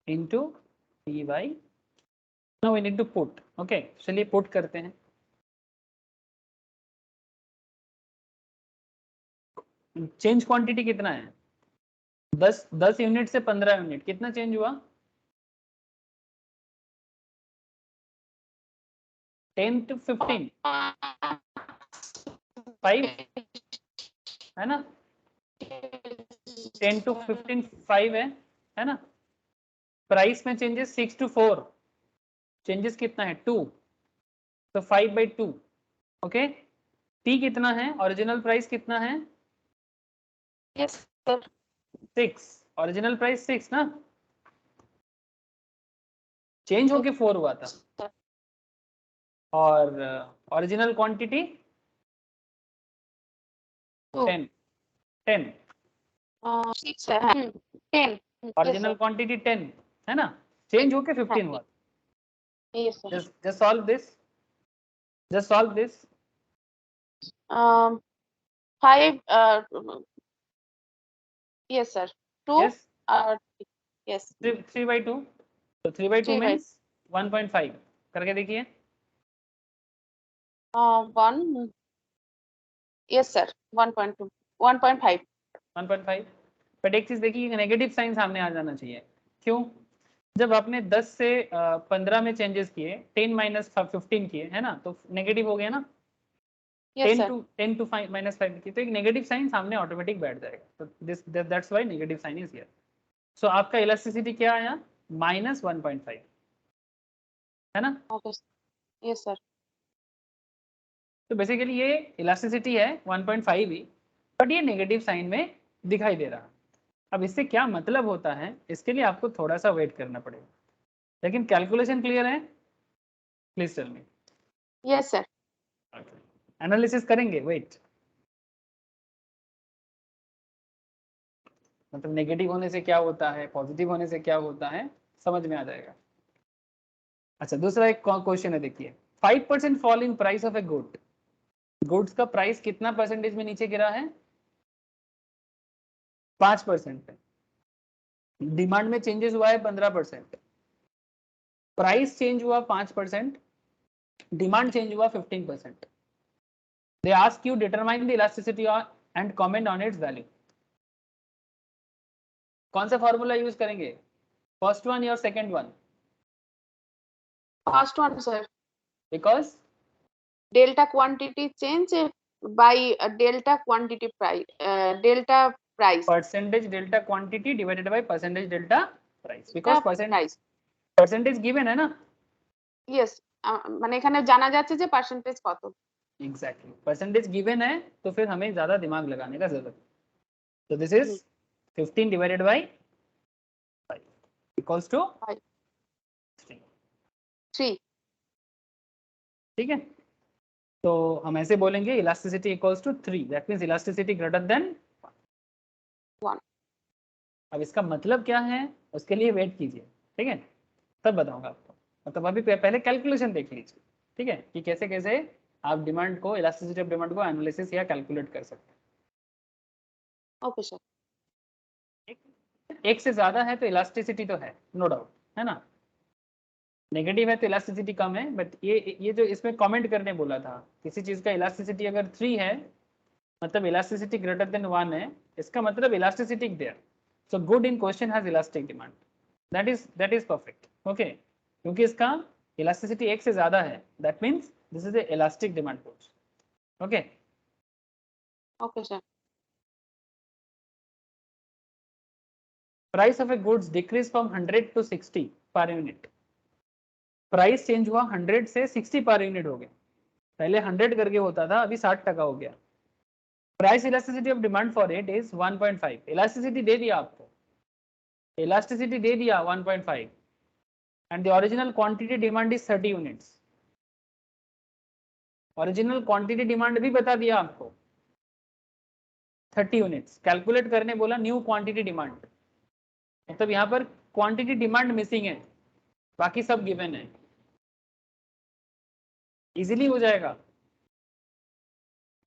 into p by, now we need to put, okay, चलिए पुट करते हैं. चेंज क्वांटिटी कितना है? 10 यूनिट से 15 यूनिट, कितना चेंज हुआ? 10 to 15, 5 है ना. 10 to 15 5 है ना. प्राइस में चेंजेस 6 to 4, चेंजेस कितना है? 2, तो 5/2. ओके, पी कितना है? ओरिजिनल प्राइस कितना है? Yes sir. 6, ओरिजिनल प्राइस 6 ना, चेंज होके 4 हुआ था. और ओरिजिनल क्वांटिटी 10. 10 ओरिजिनल क्वांटिटी 10 है ना, चेंज होके 15 हुआ. just solve this, just solve this. 5 yes sir. 2 yes, yes 3/2, तो 3/2 means 1.5 करके देखिए. 1 yes sir. 1.2 1.5 1.5. बट एक चीज देखिए, नेगेटिव साइन सामने आ जाना चाहिए. क्यों? जब आपने 10 से 15 में चेंजेस किए, 10 माइनस 15 किए, है ना, तो नेगेटिव हो गया ना. 10 to 5 minus 5 की, तो एक नेगेटिव साइन सामने ऑटोमेटिक बैठ जाएगा. तो this that's why negative sign is here. So आपका इलास्टिसिटी क्या आया? -1.5 है ना. Yes sir. तो बेसिकली ये इलास्टिसिटी है 1.5 ही, बट ये नेगेटिव साइन में दिखाई दे रहा है. अब इससे क्या मतलब होता है, इसके लिए आपको थोड़ा सा वेट करना पड़ेगा, लेकिन कैलकुलेशन क्लियर है? Please tell me. Yes sir. Analysis करेंगे, वेट। मतलब नेगेटिव होने से क्या होता है, पॉजिटिव होने से क्या होता है, समझ में आ जाएगा। अच्छा, दूसरा एक क्वेश्चन है, देखिए 5% fall in price of a good. Goods का प्राइस कितना परसेंटेज में नीचे गिरा है? 5%। डिमांड में चेंजेस हुआ है 15%, प्राइस चेंज हुआ 5%, डिमांड चेंज हुआ 15%। दे ask you determine the elasticity and comment on it's value. कौन सा फॉर्मूला यूज करेंगे, फर्स्ट वन या second one? First one sir. Because delta quantity change by delta quantity price, delta price, percentage delta quantity divided by percentage delta price, because price. Percentage given है ना। Yes, মানে এখানে জানা যাচ্ছে যে percentage কত। Exactly, percentage given है, तो फिर हमें ज्यादा दिमाग लगाने का जरूरत है। तो this is 15 divided by 5 equals to 3। 3। ठीक है, तो हम ऐसे बोलेंगे elasticity equals to 3, that means elasticity greater than 1। अब इसका मतलब क्या है, उसके लिए वेट कीजिए, ठीक है, तब बताऊंगा आपको। मतलब अभी पहले कैलकुलेशन देख लीजिए, ठीक है, कि कैसे कैसे आप डिमांड को, इलास्टिसिटी ऑफ डिमांड को एनालिसिस या कैलकुलेट कर सकते हैं। Okay sir. एक से ज्यादा है तो इलास्टिसिटी तो है, नो डाउट, है ना। नेगेटिव है तो इलास्टिसिटी कम है, बट ये जो इसमें कमेंट करने बोला था, किसी चीज का इलास्टिसिटी अगर 3 है, मतलब इलास्टिसिटी ग्रेटर देन 1 है, इसका मतलब elasticity there. So good in question has elastic demand, that is perfect, okay. क्योंकि इसका इलास्टिसिटी 1 से ज्यादा है, that means this is a elastic demand force, okay. Okay sir. Price of a goods decrease from 100 to 60 per unit. Price change हुआ 100 से 60 per unit हो गया, पहले 100 करके होता था, अभी 60% हो गया। Price elasticity of demand for it is 1.5। Elasticity दे दिया आपको, इलास्टिसिटी दे दिया 1.5, and the original quantity demand is 30 units. Original quantity demand भी बता दिया आपको 30 यूनिट्स। कैलकुलेट करने बोला न्यू क्वांटिटी डिमांड, मतलब यहाँ पर क्वांटिटी डिमांड मिसिंग है, बाकी सब गिवन है, इजीली हो जाएगा।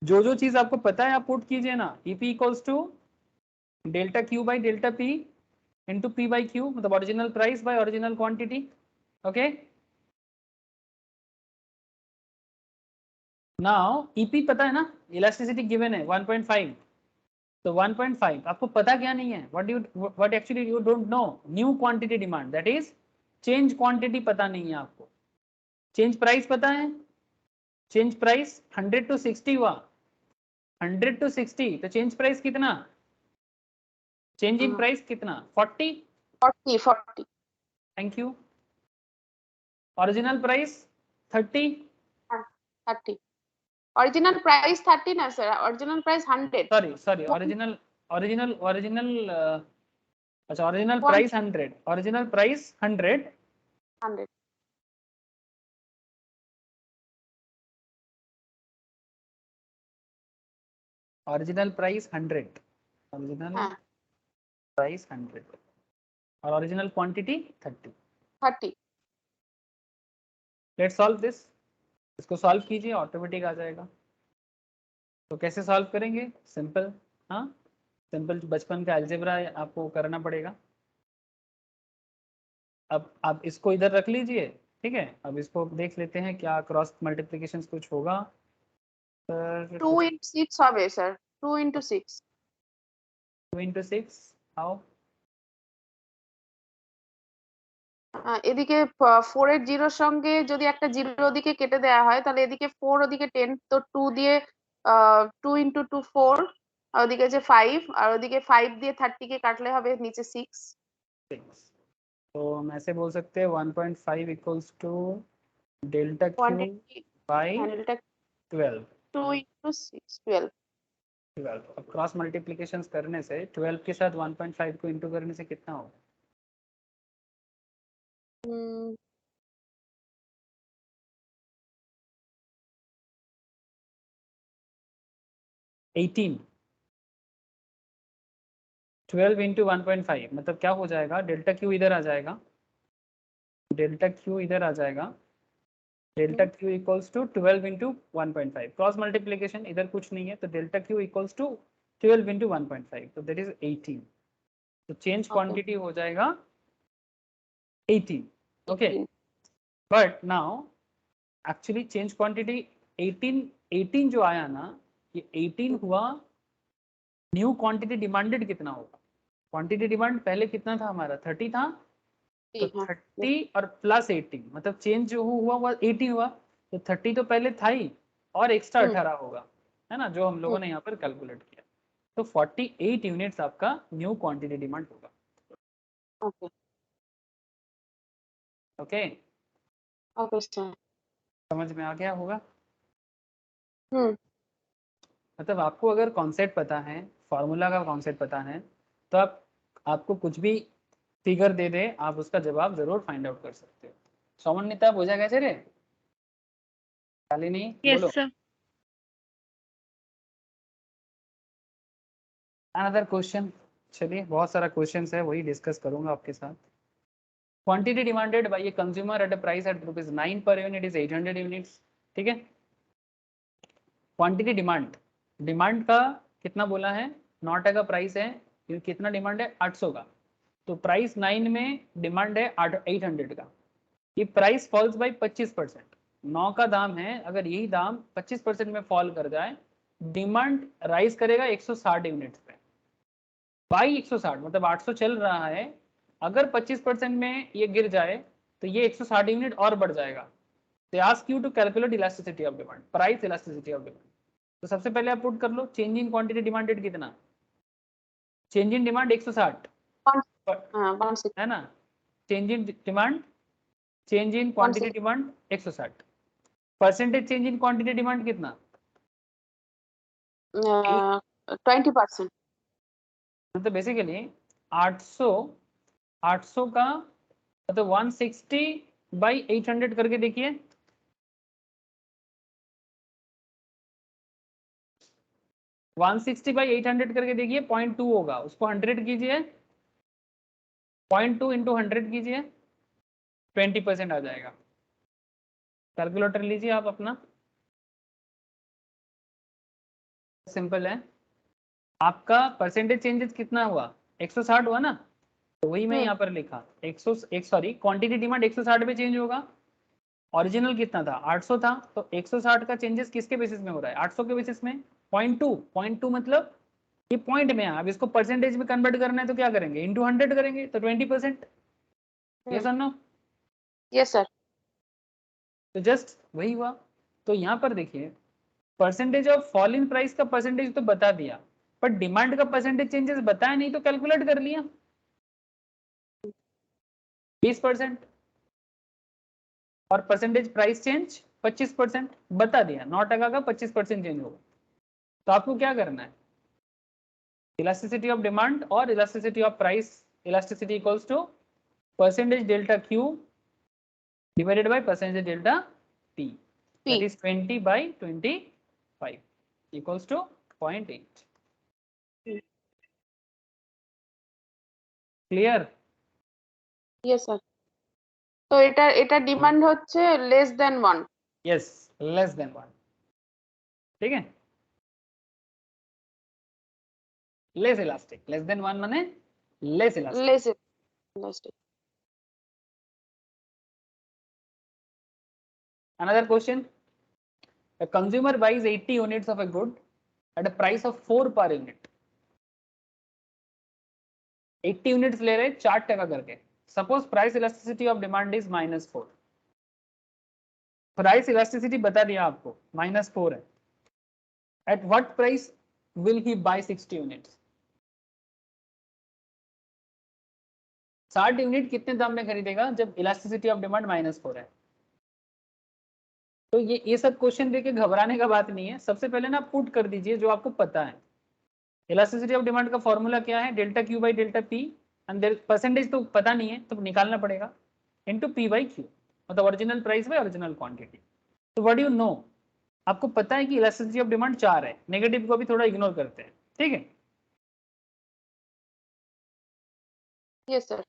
जो जो चीज आपको पता है आप पुट कीजिए ना, EP equals to delta Q by delta P into P by Q, मतलब original price by original quantity, okay. Now EP पता है ना, इलास्टिसिटी गिवन है 1.5, तो 1.5 आपको पता क्या नहीं है, what actually you don't know, new quantity demand, that is change quantity पता नहीं है आपको। चेंज प्राइस पता है, चेंज प्राइस 100 to 60 हुआ, 100 to 60, तो चेंज प्राइस कितना, चेंज इन प्राइस कितना, 40। 40। Thank you. Original price 30। 30। Original price 30 ना sir, original price 100। Sorry original original original अच्छा, original price 100, original price 100, 100। Original price 100, original हाँ, price 100 और original quantity 30। 30। Let's solve this, इसको solve कीजिए, automatic आ जाएगा। तो कैसे सॉल्व करेंगे, सिंपल, हाँ सिंपल, बचपन का अलजेब्रा आपको करना पड़ेगा। अब आप इसको इधर रख लीजिए, ठीक है। अब इसको देख लेते हैं क्या क्रॉस मल्टीप्लिकेशन कुछ होगा, सर 2 into 6 হবে স্যার, 2 into 6। 2 into 6 हाउ, এদিকে 4 এর জিরোর সঙ্গে যদি একটা জিরো ওদিকে কেটে দেওয়া হয় তাহলে এদিকে 4 ওদিকে 10, তো 2 দিয়ে 2 into 2 4, আর ওদিকে যে 5, আর ওদিকে 5 দিয়ে 30 কে কাটলে হবে নিচে 6। 6, तो हम ऐसे बोल सकते हैं 1.5 equals to delta Q quantity by হ্যান্ডেলটা 12। 2 into 6 12। 12। अब क्रॉस मल्टीप्लीकेशन करने से 12 के साथ 1.5 को इंटू करने से कितना होगा? हम्म, 18। 12 इंटू 1.5 मतलब क्या हो जाएगा? डेल्टा क्यू इधर आ जाएगा, डेल्टा क्यू इधर आ जाएगा, delta Q equals to 12 into 1.5। Cross multiplication इधर कुछ नहीं है, तो delta Q equals to 12 into 1.5, तो दैट इज 18। तो चेंज क्वांटिटी हो जाएगा 18। Okay, but now actually change quantity 18 जो आया ना, ये 18 हुआ, न्यू क्वांटिटी डिमांडेड कितना होगा? क्वांटिटी डिमांड पहले कितना था हमारा? 30 था, तो 30 और प्लस 18 मतलब चेंज जो हुआ 18 हुआ, तो 30 तो पहले था ही और एक्स्ट्रा 18 होगा, है ना, जो हम लोगों ने यहाँ पर कैलकुलेट किया। तो 48 यूनिट्स आपका न्यू क्वांटिटी डिमांड होगा। Okay okay, okay sir. समझ में आ गया होगा? हम्म, मतलब आपको अगर कॉन्सेप्ट पता है, फॉर्मूला का कॉन्सेप्ट पता है, तो आपको कुछ भी फिगर दे दे, आप उसका जवाब जरूर फाइंड आउट कर सकते हो। सौमन्यता हो जाएगा चले? शालिनी बोलो। Yes sir. अनदर क्वेश्चन, चलिए बहुत सारा क्वेश्चन है, वही डिस्कस करूंगा आपके साथ। Quantity demanded by a consumer at a price at ₹9 per unit is 800 units. ठीक है, क्वांटिटी डिमांड, डिमांड का कितना बोला है? 9 का प्राइस है, कितना डिमांड है? 800 का, तो प्राइस 9 में डिमांड है 800 का। ये प्राइस फॉल्स बाय 25%, 9 का दाम है, अगर यही दाम 25% में फॉल कर जाए, डिमांड राइज करेगा 160 यूनिट्स पे, बाई 160 मतलब 800 चल रहा है, अगर 25% में ये गिर जाए तो ये 160 यूनिट और बढ़ जाएगा। They ask you to calculate elasticity of demand, price elasticity of demand. तो सबसे पहले आप पुट कर लो, चेंज इन क्वांटिटी डिमांडेड कितना? चेंज इन डिमांड 160 है ना, change in demand, change in quantity demand 160, percentage change in quantity demand कितना? 20%। मतलब बेसिकली 800 800 का मतलब 160 बाई 800 करके देखिए, 160 बाई 800 करके देखिए, 0.2 होगा, उसको 100 कीजिए, 0.2 इंटू 100 कीजिए, 20% आ जाएगा। कैलकुलेटर लीजिए आप अपना, सिंपल है। आपका परसेंटेज चेंजेस कितना हुआ? 160 हुआ ना, तो वही मैं यहाँ पर लिखा 100, क्वांटिटी डिमांड 160 पे चेंज होगा। ओरिजिनल कितना था? 800 था, तो 160 का चेंजेस किसके बेसिस में हो रहा है? 800 के बेसिस में। 0.2 मतलब ये पॉइंट में है, अब इसको परसेंटेज में कन्वर्ट करना है तो क्या करेंगे? इंटू 100 करेंगे, तो 20%। यस और नो? Yes sir. तो जस्ट वही हुआ। तो यहाँ पर देखिए, percentage of fall in price का परसेंटेज तो बता दिया, पर डिमांड का परसेंटेज चेंजेस बताया नहीं, तो कैलकुलेट कर लिया 20%, और परसेंटेज प्राइस चेंज 25% बता दिया, 9 का 25% चेंज होगा। तो आपको क्या करना है? इलास्टिसिटी ऑफ डिमांड और elasticity of price, elasticity equals to percentage delta Q divided by percentage delta P, that is 20 by 25 equals to 0.8. Clear? Yes sir. তো এটা ডিমান্ড হচ্ছে less than 1। Yes, less than 1। ठीक है, less elastic, less than 1 माने less elastic। less elastic। Another question, a consumer buys 80 units of a good at a price of 4 per unit। 80 units ले रहे 4% करके, suppose price elasticity of demand is -4, price elasticity बता दिया आपको -4 है, at what price will he buy 60 units? 60 unit कितने दाम में खरीदेगा जब इलास्टिसिटी ऑफ डिमांड -4 है? तो ये सब क्वेश्चन देके घबराने का बात नहीं है, सबसे पहले ना पुट कर दीजिए जो आपको पता है, इलास्टिसिटी ऑफ डिमांड का फॉर्मूला क्या है? Delta Q by delta P, अंदर परसेंटेज तो पता नहीं है तो निकालना पड़ेगा, इनटू पी बाई क्यू, मतलब original price by original quantity. तो व्हाट यू नो, आपको पता है कि इलास्टिसिटी ऑफ डिमांड 4 है, नेगेटिव को भी थोड़ा इग्नोर करते हैं, ठीक है। Yes sir.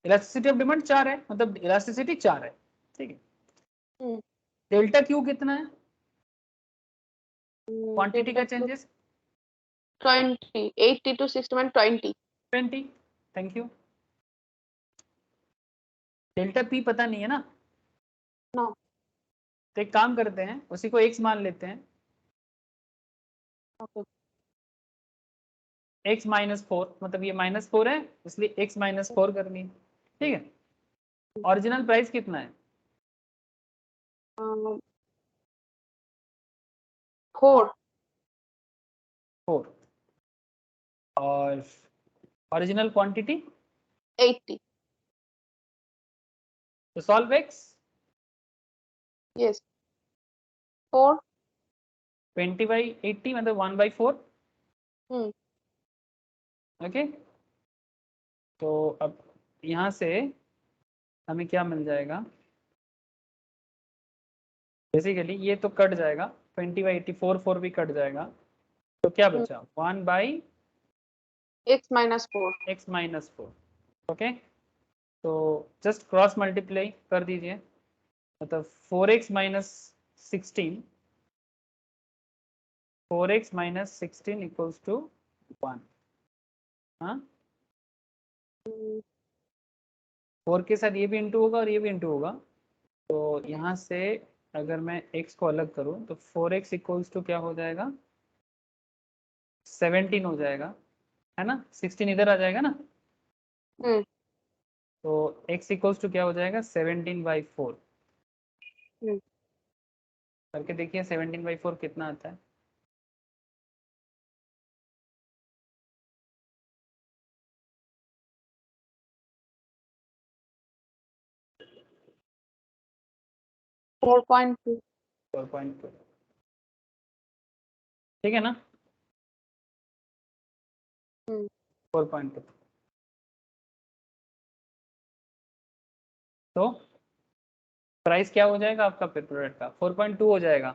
Elasticity of demand 4 है, मतलब इलास्टिसिटी 4 है, ठीक है। डेल्टा क्यू कितना है? क्वांटिटी का changes 20, 80 to 61, 20। 20, thank you. Delta P पता नहीं है ना, नो। तो एक काम करते हैं, उसी को x मान लेते हैं, ओके। x -4, मतलब ये -4 है इसलिए x -4 करनी है, ठीक है। ओरिजिनल प्राइस कितना है? 4। 4, और ओरिजिनल क्वांटिटी 80। तो सॉल्व x, यस। 4। 20/80 मतलब 1/4, ओके। तो अब यहाँ से हमें क्या मिल जाएगा, बेसिकली ये तो कट जाएगा, 20/80, 4 भी कट जाएगा, तो क्या बचा 1/x x -4। -4, ओके। तो जस्ट क्रॉस मल्टीप्लाई कर दीजिए, मतलब 4x - 16, 4x - 16 इक्वल्स टू 1, हाँ 4 के साथ ये भी इंटू होगा और ये भी इंटू होगा, तो यहाँ से अगर मैं x को अलग करूँ तो 4x इक्वल्स टू क्या हो जाएगा, 17 हो जाएगा, है ना, 16 इधर आ जाएगा ना, तो x इक्वल्स टू क्या हो जाएगा 17/4, करके देखिए 17/4 कितना आता है। फोर पॉइंट 4.2, ठीक है ना, 4.2, तो प्राइस क्या हो जाएगा आपका प्रोडक्ट का 4.2 हो जाएगा,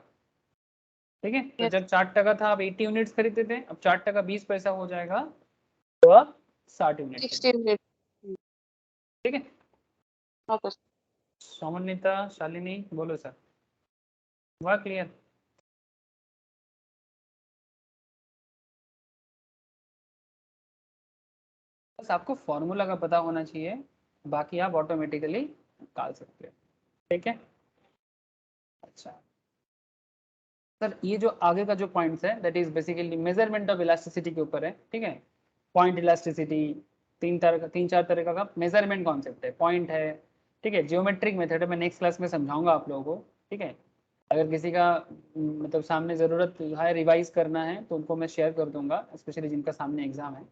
ठीक है। तो Yes. जब 60 था आप 80 यूनिट्स खरीदते थे, अब 60 20 पैसा हो जाएगा तो आप 60 यूनिट, 16। ठीक है। ओके। सोमनीता, शालिनी, बोलो सर, हुआ क्लियर? बस आपको फॉर्मूला का पता होना चाहिए, बाकी आप ऑटोमेटिकली निकाल सकते हैं, ठीक है। अच्छा सर, ये जो आगे का जो पॉइंट्स है that is basically measurement of elasticity के ऊपर है, ठीक है। पॉइंट इलास्टिसिटी, तीन चार तरह का मेजरमेंट कॉन्सेप्ट है, पॉइंट है, ठीक है। जियोमेट्रिक मेथड है, मैं नेक्स्ट क्लास में समझाऊंगा आप लोगों को, ठीक है। अगर किसी का मतलब सामने ज़रूरत है रिवाइज करना है तो उनको मैं शेयर कर दूंगा, स्पेशली जिनका सामने एग्जाम है।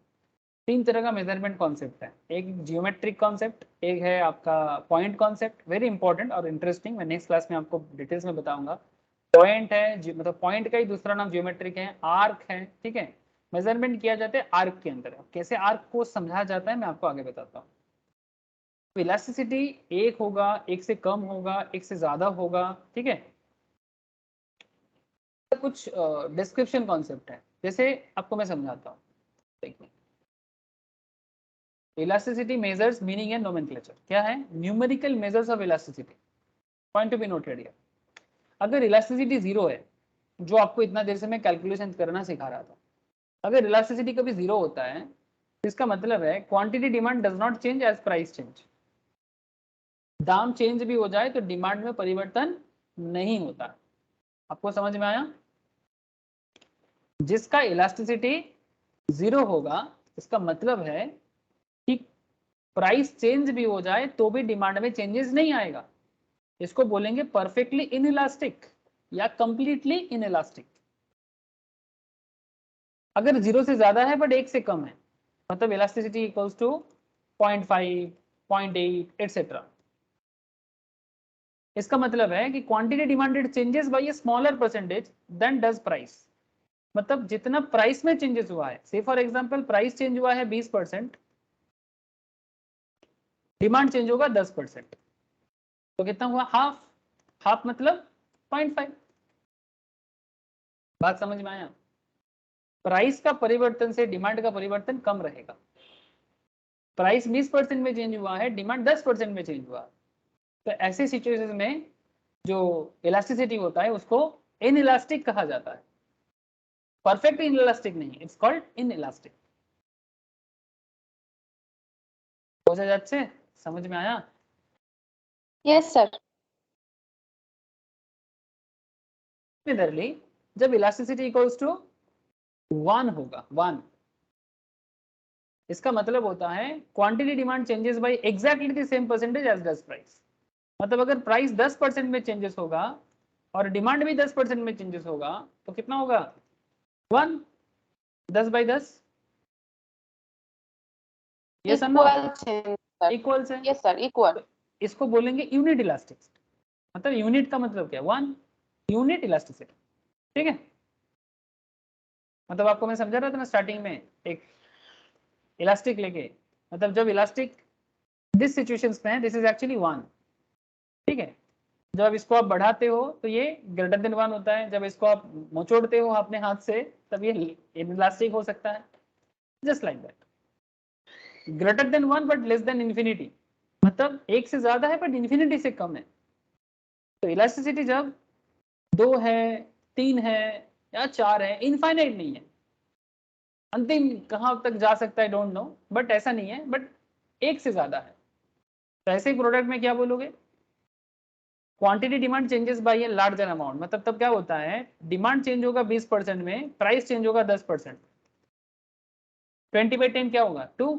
3 तरह का मेजरमेंट कॉन्सेप्ट है, एक जियोमेट्रिक कॉन्सेप्ट, एक है आपका पॉइंट कॉन्सेप्ट, वेरी इंपॉर्टेंट और इंटरेस्टिंग, मैं नेक्स्ट क्लास में आपको डिटेल्स में बताऊंगा। पॉइंट है मतलब पॉइंट का ही दूसरा नाम जियोमेट्रिक है, आर्क है, ठीक है। मेजरमेंट किया जाता है आर्क के अंदर, कैसे आर्क को समझा जाता है मैं आपको आगे बताता हूँ। इलास्टिसिटी एक होगा, एक से कम होगा, एक से ज्यादा होगा, ठीक है। कुछ डिस्क्रिप्शन कॉन्सेप्ट है, जैसे आपको मैं समझाता हूँ, देखिए। Elasticity measures meaning and nomenclature क्या है, numerical measures of elasticity, point to be noted here. अगर इलास्टिसिटी 0 है, जो आपको इतना देर से मैं कैलकुलेशन करना सिखा रहा था, अगर इलास्टिसिटी कभी 0 होता है तो इसका मतलब है quantity demand does not change as price change, दाम चेंज भी हो जाए तो डिमांड में परिवर्तन नहीं होता। आपको समझ में आया? जिसका इलास्टिसिटी 0 होगा इसका मतलब है कि प्राइस चेंज भी हो जाए तो भी डिमांड में चेंजेस नहीं आएगा, इसको बोलेंगे परफेक्टली इनइलास्टिक या कंप्लीटली इनइलास्टिक। अगर 0 से ज्यादा है बट 1 से कम है, मतलब इलास्टिसिटी इक्वल्स टू 0.5, 0.8 एटसेट्रा, इसका मतलब है कि quantity demanded changes by a smaller percentage than does price. मतलब जितना प्राइस में चेंजेस हुआ है, से फॉर एग्जांपल प्राइस चेंज हुआ है 20%, डिमांड चेंज होगा 10%, तो कितना हुआ? हाफ। हाफ मतलब 0.5। बात समझ में आया? प्राइस का परिवर्तन से डिमांड का परिवर्तन कम रहेगा। प्राइस 20% में चेंज हुआ है, डिमांड 10% में चेंज हुआ, तो ऐसे सिचुएशन में जो इलास्टिसिटी होता है उसको इनइलास्टिक कहा जाता है। परफेक्ट इनइलास्टिक नहीं, इट्स कॉल्ड इनइलास्टिक। বোঝা যাচ্ছে? समझ में आया? Yes sir. सिमिलरली जब इलास्टिसिटी इक्वल्स टू 1 होगा, 1, इसका मतलब होता है quantity demand changes by exactly the same percentage as does price. मतलब अगर प्राइस 10% में चेंजेस होगा और डिमांड भी 10% में चेंजेस होगा तो कितना होगा? 1, 10/10। ये इक्वल चेंज सर। इक्वल है। Yes sir, equal. इसको बोलेंगे यूनिट इलास्टिक। मतलब यूनिट का मतलब क्या? 1 यूनिट इलास्टिसिटी। ठीक है, मतलब आपको मैं समझा रहा था ना स्टार्टिंग में, एक इलास्टिक लेके, मतलब जब इलास्टिक दिस सिचुएशंस में है, दिस इज एक्चुअली 1। ठीक है, जब इसको आप बढ़ाते हो तो ये ग्रेटर देन 1 होता है, जब इसको आप मोचोड़ते हो अपने हाथ से तब ये इलास्टिक हो सकता है। Just like that, greater than 1 but less than infinity, मतलब 1 से ज्यादा है बट इन्फिनिटी से कम है। तो इलास्टिसिटी जब 2 है, 3 है या 4 है, इनफाइनाइट नहीं है, अंतिम कहां तक जा सकता है डोंट नो, बट ऐसा नहीं है, बट 1 से ज्यादा है। तो ऐसे प्रोडक्ट में क्या बोलोगे? Quantity demand changes by a larger amount, मतलब तब क्या होता है, डिमांड चेंज होगा 20% में, प्राइस चेंज होगा 10%। 20/10 क्या होगा? 2।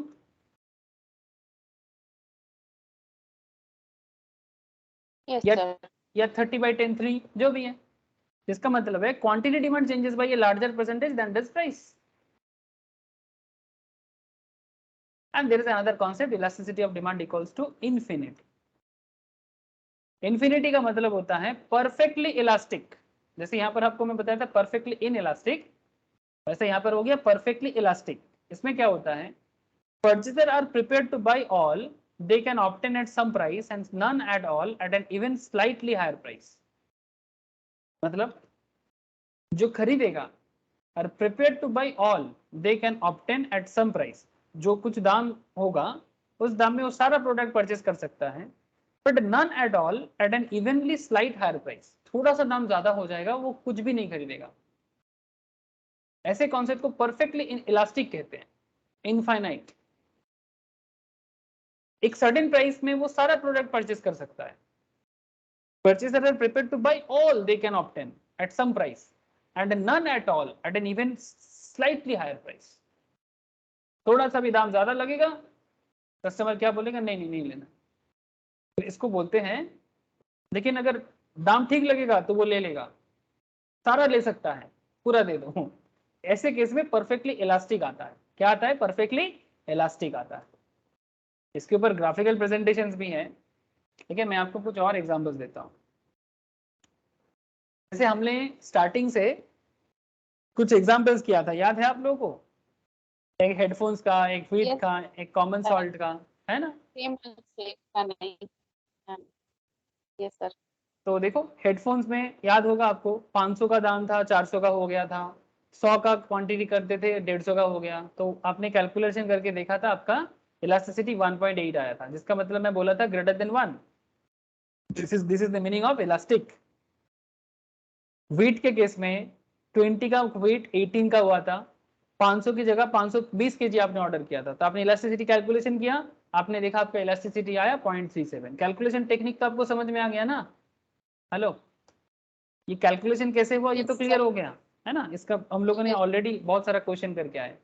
यस या सर। या 30/10 3, जो भी है। इसका मतलब है quantity demand changes by a larger percentage than does price. And there is another concept, elasticity of demand equals to infinity. Infinity का मतलब होता है परफेक्टली इलास्टिक। जैसे यहाँ पर आपको मैं बताया था परफेक्टली इन इलास्टिक, वैसे यहाँ पर हो गया परफेक्टली इलास्टिक। इसमें क्या होता है, purchaser are prepared to buy all they can obtain at some price and none at all at an even slightly higher price। मतलब जो खरीदेगा are prepared to buy all they can obtain at some price, जो कुछ दाम होगा उस दाम में वो सारा प्रोडक्ट परचेस कर सकता है, but none at all at an evenly slight higher price, थोड़ा सा दाम ज्यादा हो जाएगा वो कुछ भी नहीं खरीदेगा। ऐसे कॉन्सेप्ट को परफेक्टली इलास्टिक कहते हैं, इनफाइनाइट। एक सर्टेन प्राइस में वो सारा प्रोडक्ट परचेस कर सकता है। Purchasers are prepared to buy all they can obtain at some price and none at all at an even slightly higher price। थोड़ा सा भी दाम ज्यादा लगेगा, कस्टमर क्या बोलेगा? नहीं नहीं नहीं लेना। तो इसको बोलते हैं, लेकिन अगर दाम ठीक लगेगा तो वो ले लेगा, सारा ले सकता है, पूरा दे दो। ऐसे केस में परफेक्टली इलास्टिक आता है। क्या आता है? परफेक्टली इलास्टिक आता है। इसके ऊपर ग्राफिकल प्रेजेंटेशंस भी हैं, ठीक है, मैं आपको कुछ और एग्जांपल्स देता हूँ। जैसे हमने स्टार्टिंग से कुछ एग्जांपल्स किया था, याद है आप लोगों को? एक हेडफोन्स का, एक व्हीट Yes, का, एक कॉमन sir. सॉल्ट का, है ना? सेम का नहीं। Yes sir. तो देखो हेडफोन्स में याद होगा आपको, 500 का दाम था, 400 का हो गया था, 100 का क्वांटिटी करते थे 150 का हो गया, तो आपने कैलकुलेशन करके देखा था, आपका इलास्टिसिटी 1.8 आया था, जिसका मतलब मैं बोला था greater than 1। This is the meaning of elastic. Wheat के केस में 20 का व्हीट 18 का हुआ था, 500 की जगह 520 केजी आपने ऑर्डर किया था, तो आपने इलास्टिसिटी कैलकुलेशन किया, आपने देखा आपका इलास्टिसिटी आया 0.37। कैलकुलेशन टेक्निक तो आपको समझ में आ गया ना? हेलो, ये कैलकुलेशन कैसे हुआ ये तो Yes, क्लियर sir. हो गया है ना? इसका हम लोगों ने Yes. ऑलरेडी बहुत सारा क्वेश्चन करके आए।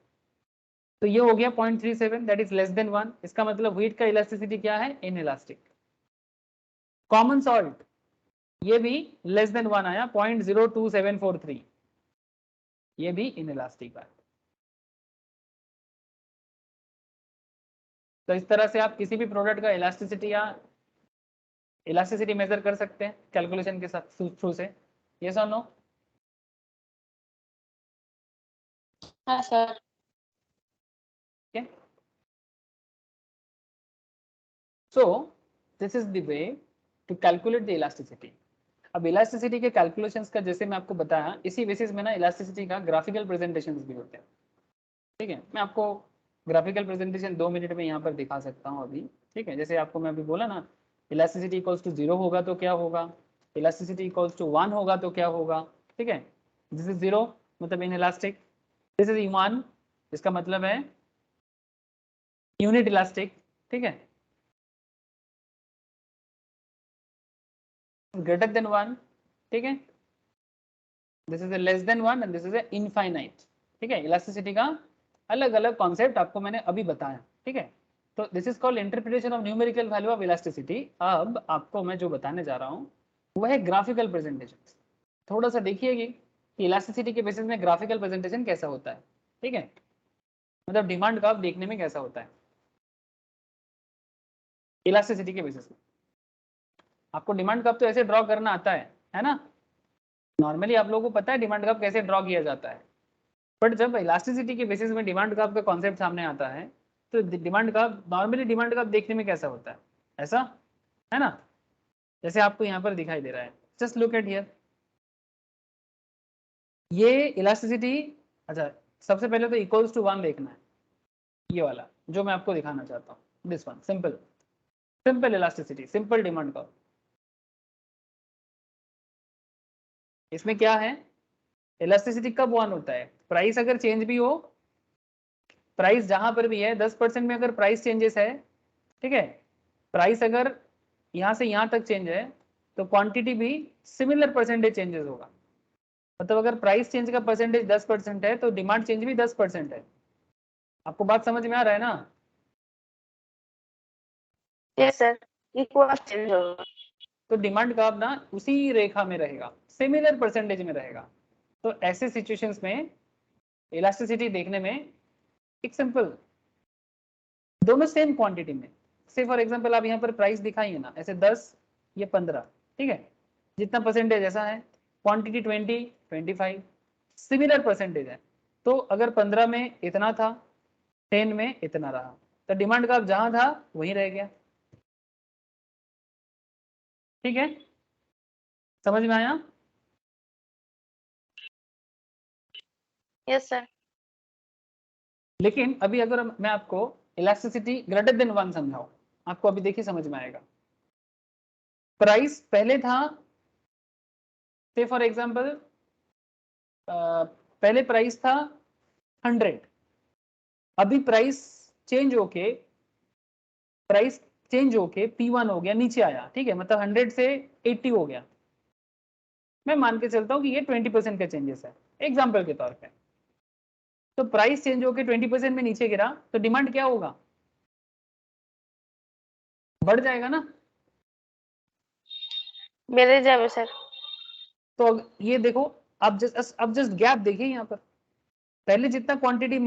तो ये हो गया 0.37, दैट इज लेस देन 1। इसका मतलब व्हीट का इलास्टिसिटी क्या है? In elastic. कॉमन सॉल्ट ये भी लेस देन 1 आया, 0.02743, ये भी इन इलास्टिक आया। तो इस तरह से आप किसी भी प्रोडक्ट का इलास्टिसिटी मेजर कर सकते हैं कैलकुलेशन के साथ थ्रू से। यस और नो? हाँ sir. Okay. So this is the way to calculate the elasticity. अब इलास्टिसिटी के कैलकुलेशंस का जैसे मैं आपको बताया, इसी बेसिस में ना इलास्टिसिटी का ग्राफिकल प्रेजेंटेशंस भी होते हैं। ठीक है, मैं आपको ग्राफिकल प्रेजेंटेशन 2 मिनट में यहाँ पर दिखा सकता हूँ अभी। ठीक है, जैसे आपको मैं अभी बोला ना, इलास्टिसिटी इक्वल्स टू 0 होगा तो क्या होगा, इलास्टिसिटी इक्वल्स टू 1 होगा तो क्या होगा। ठीक है, दिस इज 0 मतलब इन इलास्टिक, दिस इज 1 इसका मतलब है यूनिट इलास्टिक। ठीक है, ग्रेटर देन 1। ठीक है, this is less than 1 and this is infinite. ठीक है, इलास्टिसिटी का अलग अलग कॉन्सेप्ट आपको मैंने अभी बताया। ठीक है, तो this is called interpretation of numerical value of elasticity. अब आपको मैं जो बताने जा रहा हूँ वह है ग्राफिकल प्रेजेंटेशन। थोड़ा सा देखिएगी कि इलास्टिसिटी के बेसिस में ग्राफिकल प्रेजेंटेशन कैसा होता है। ठीक है, मतलब डिमांड कर्व देखने में कैसा होता है इलास्टिसिटी के बेसिस में। आपको डिमांड कर्व तो ऐसे ड्रॉ करना आता है ना, नॉर्मली आप लोगों को पता है डिमांड कर्व कैसे ड्रॉ किया जाता है। बट जब इलास्टिसिटी के बेसिस में डिमांड कर्व का कॉन्सेप्ट सामने आता है तो demand curve, normally demand curve देखने में कैसा होता है, ऐसा है ना, जैसे आपको यहाँ पर दिखाई दे रहा है। जस्ट लुक एट हियर, ये इलास्टिसिटी। अच्छा, सबसे पहले तो इक्वल्स टू 1 देखना है, ये वाला जो मैं आपको दिखाना चाहता हूँ, this one, simple simple elasticity, simple demand curve. इसमें क्या है, इलास्टिसिटी कब 1 होता है, प्राइस अगर चेंज भी हो, प्राइस जहां पर भी है 10% में अगर प्राइस चेंजेस है, ठीक है, प्राइस अगर यहाँ से यहाँ तक चेंज है तो क्वांटिटी भी सिमिलर परसेंटेज चेंजेस होगा। मतलब अगर प्राइस चेंज का परसेंटेज 10% है तो डिमांड चेंज भी 10% है। आपको बात समझ में आ रहा है ना। यस सर, इक्वल चेंज होगा। तो डिमांड का ना उसी रेखा में रहेगा, सिमिलर परसेंटेज में रहेगा। तो ऐसे सिचुएशंस में इलास्टिसिटी देखने में एक सिंपल, दोनों सेम क्वांटिटी में, से फॉर एग्जांपल आप यहाँ पर प्राइस दिखाई है ना, ऐसे 10 ये 15, ठीक है, जितना परसेंटेज ऐसा है, क्वांटिटी 20 25, सिमिलर परसेंटेज है। तो अगर 15 में इतना था, 10 में इतना रहा, तो डिमांड का जहां था वहीं रह गया। ठीक है, समझ में आया। Yes sir. लेकिन अभी अगर मैं आपको इलास्टिसिटी ग्रेटर देन 1 समझाऊं, आपको अभी देखिए समझ में आएगा। प्राइस पहले था, से फॉर एग्जांपल पहले प्राइस था 100, अभी प्राइस चेंज होके P1 हो गया, नीचे आया। ठीक है, मतलब 100 से 80 हो गया। मैं मान के चलता हूँ कि ये 20% का चेंजेस है एग्जाम्पल के तौर पे। तो प्राइस चेंज होके 20% में नीचे गिरा तो डिमांड क्या होगा, बढ़ जाएगा ना। बेड़े जाबे सर। तो ये देखो, अब जस्ट गैप देखिए यहाँ पर, पहले जितना क्वांटिटी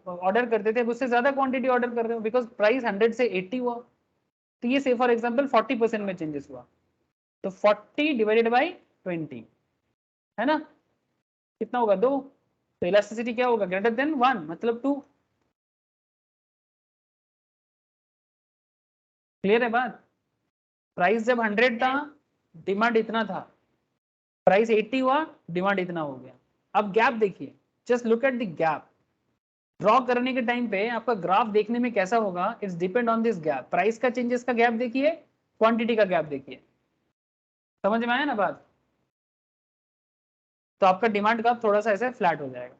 ऑर्डर करते थे उससे ज्यादा क्वांटिटी ऑर्डर कर रहे हो, बिकॉज प्राइस 100 से 80 हुआ। तो ये से फॉर एग्जांपल 40% में चेंजेस हुआ। तो 40 डिवाइडेड बाई 20 है ना, कितना होगा, 2। तो इलास्टिसिटी क्या होगा, ग्रेटर देन 1 मतलब 2। क्लियर है बात। प्राइस जब 100 था, डिमांड इतना था, प्राइस 80 हुआ, डिमांड इतना हो गया। अब गैप देखिए, just look at the gap. Draw करने के टाइम पे आपका ग्राफ देखने में कैसा होगा, it's depend on this gap. Price का चेंजेस का गैप देखिए, क्वांटिटी का गैप देखिए, समझ में आया ना बात। तो आपका डिमांड का थोड़ा सा ऐसे फ्लैट हो जाएगा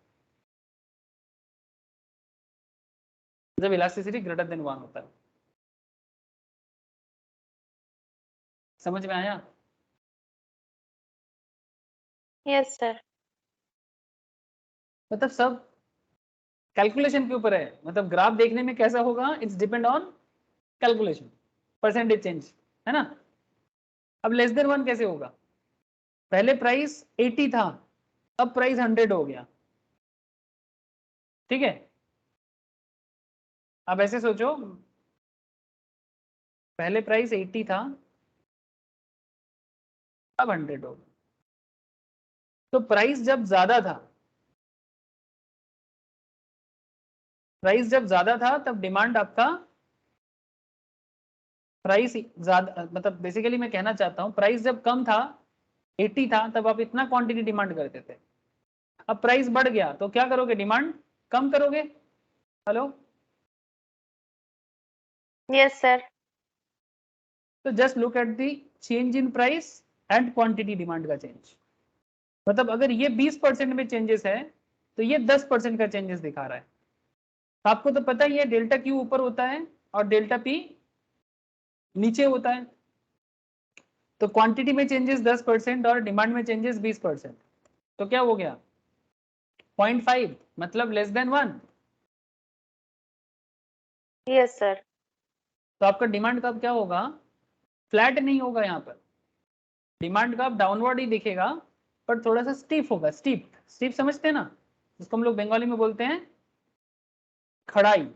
जब इलास्टिसिटी ग्रेटर देन 1 होता है। समझ में आया। Yes sir. मतलब सब कैलकुलेशन के ऊपर है, मतलब ग्राफ देखने में कैसा होगा, it's depend on calculation, percentage change, है ना। अब लेस देन 1 कैसे होगा, पहले प्राइस 80 था, अब प्राइस 100 हो गया। ठीक है, अब ऐसे सोचो, पहले प्राइस 80 था, अब 100 हो गया। तो प्राइस जब ज्यादा था प्राइस जब ज्यादा था तब डिमांड आपका, प्राइस ज्यादा मतलब बेसिकली मैं कहना चाहता हूँ प्राइस जब कम था 80 था तब आप इतना क्वांटिटी डिमांड करते थे। अब प्राइस बढ़ गया तो क्या करोगे, डिमांड कम करोगे। Hello, yes sir. तो just look at the change in price and quantity demand का चेंज। मतलब अगर ये 20% में चेंजेस है तो ये 10% का चेंजेस दिखा रहा है। आपको तो पता ही है डेल्टा क्यू ऊपर होता है और डेल्टा पी नीचे होता है। तो क्वांटिटी में चेंजेस 10% और डिमांड में चेंजेस 20%, तो क्या हो गया 0.5 मतलब लेस देन 1। Yes sir. तो आपका डिमांड कब क्या होगा, फ्लैट नहीं होगा, यहाँ पर डिमांड का डाउनवर्ड ही दिखेगा पर थोड़ा सा स्टीप होगा। स्टीप, स्टीप समझते हैं ना, जिसको हम लोग बंगाली में बोलते हैं खड़ाई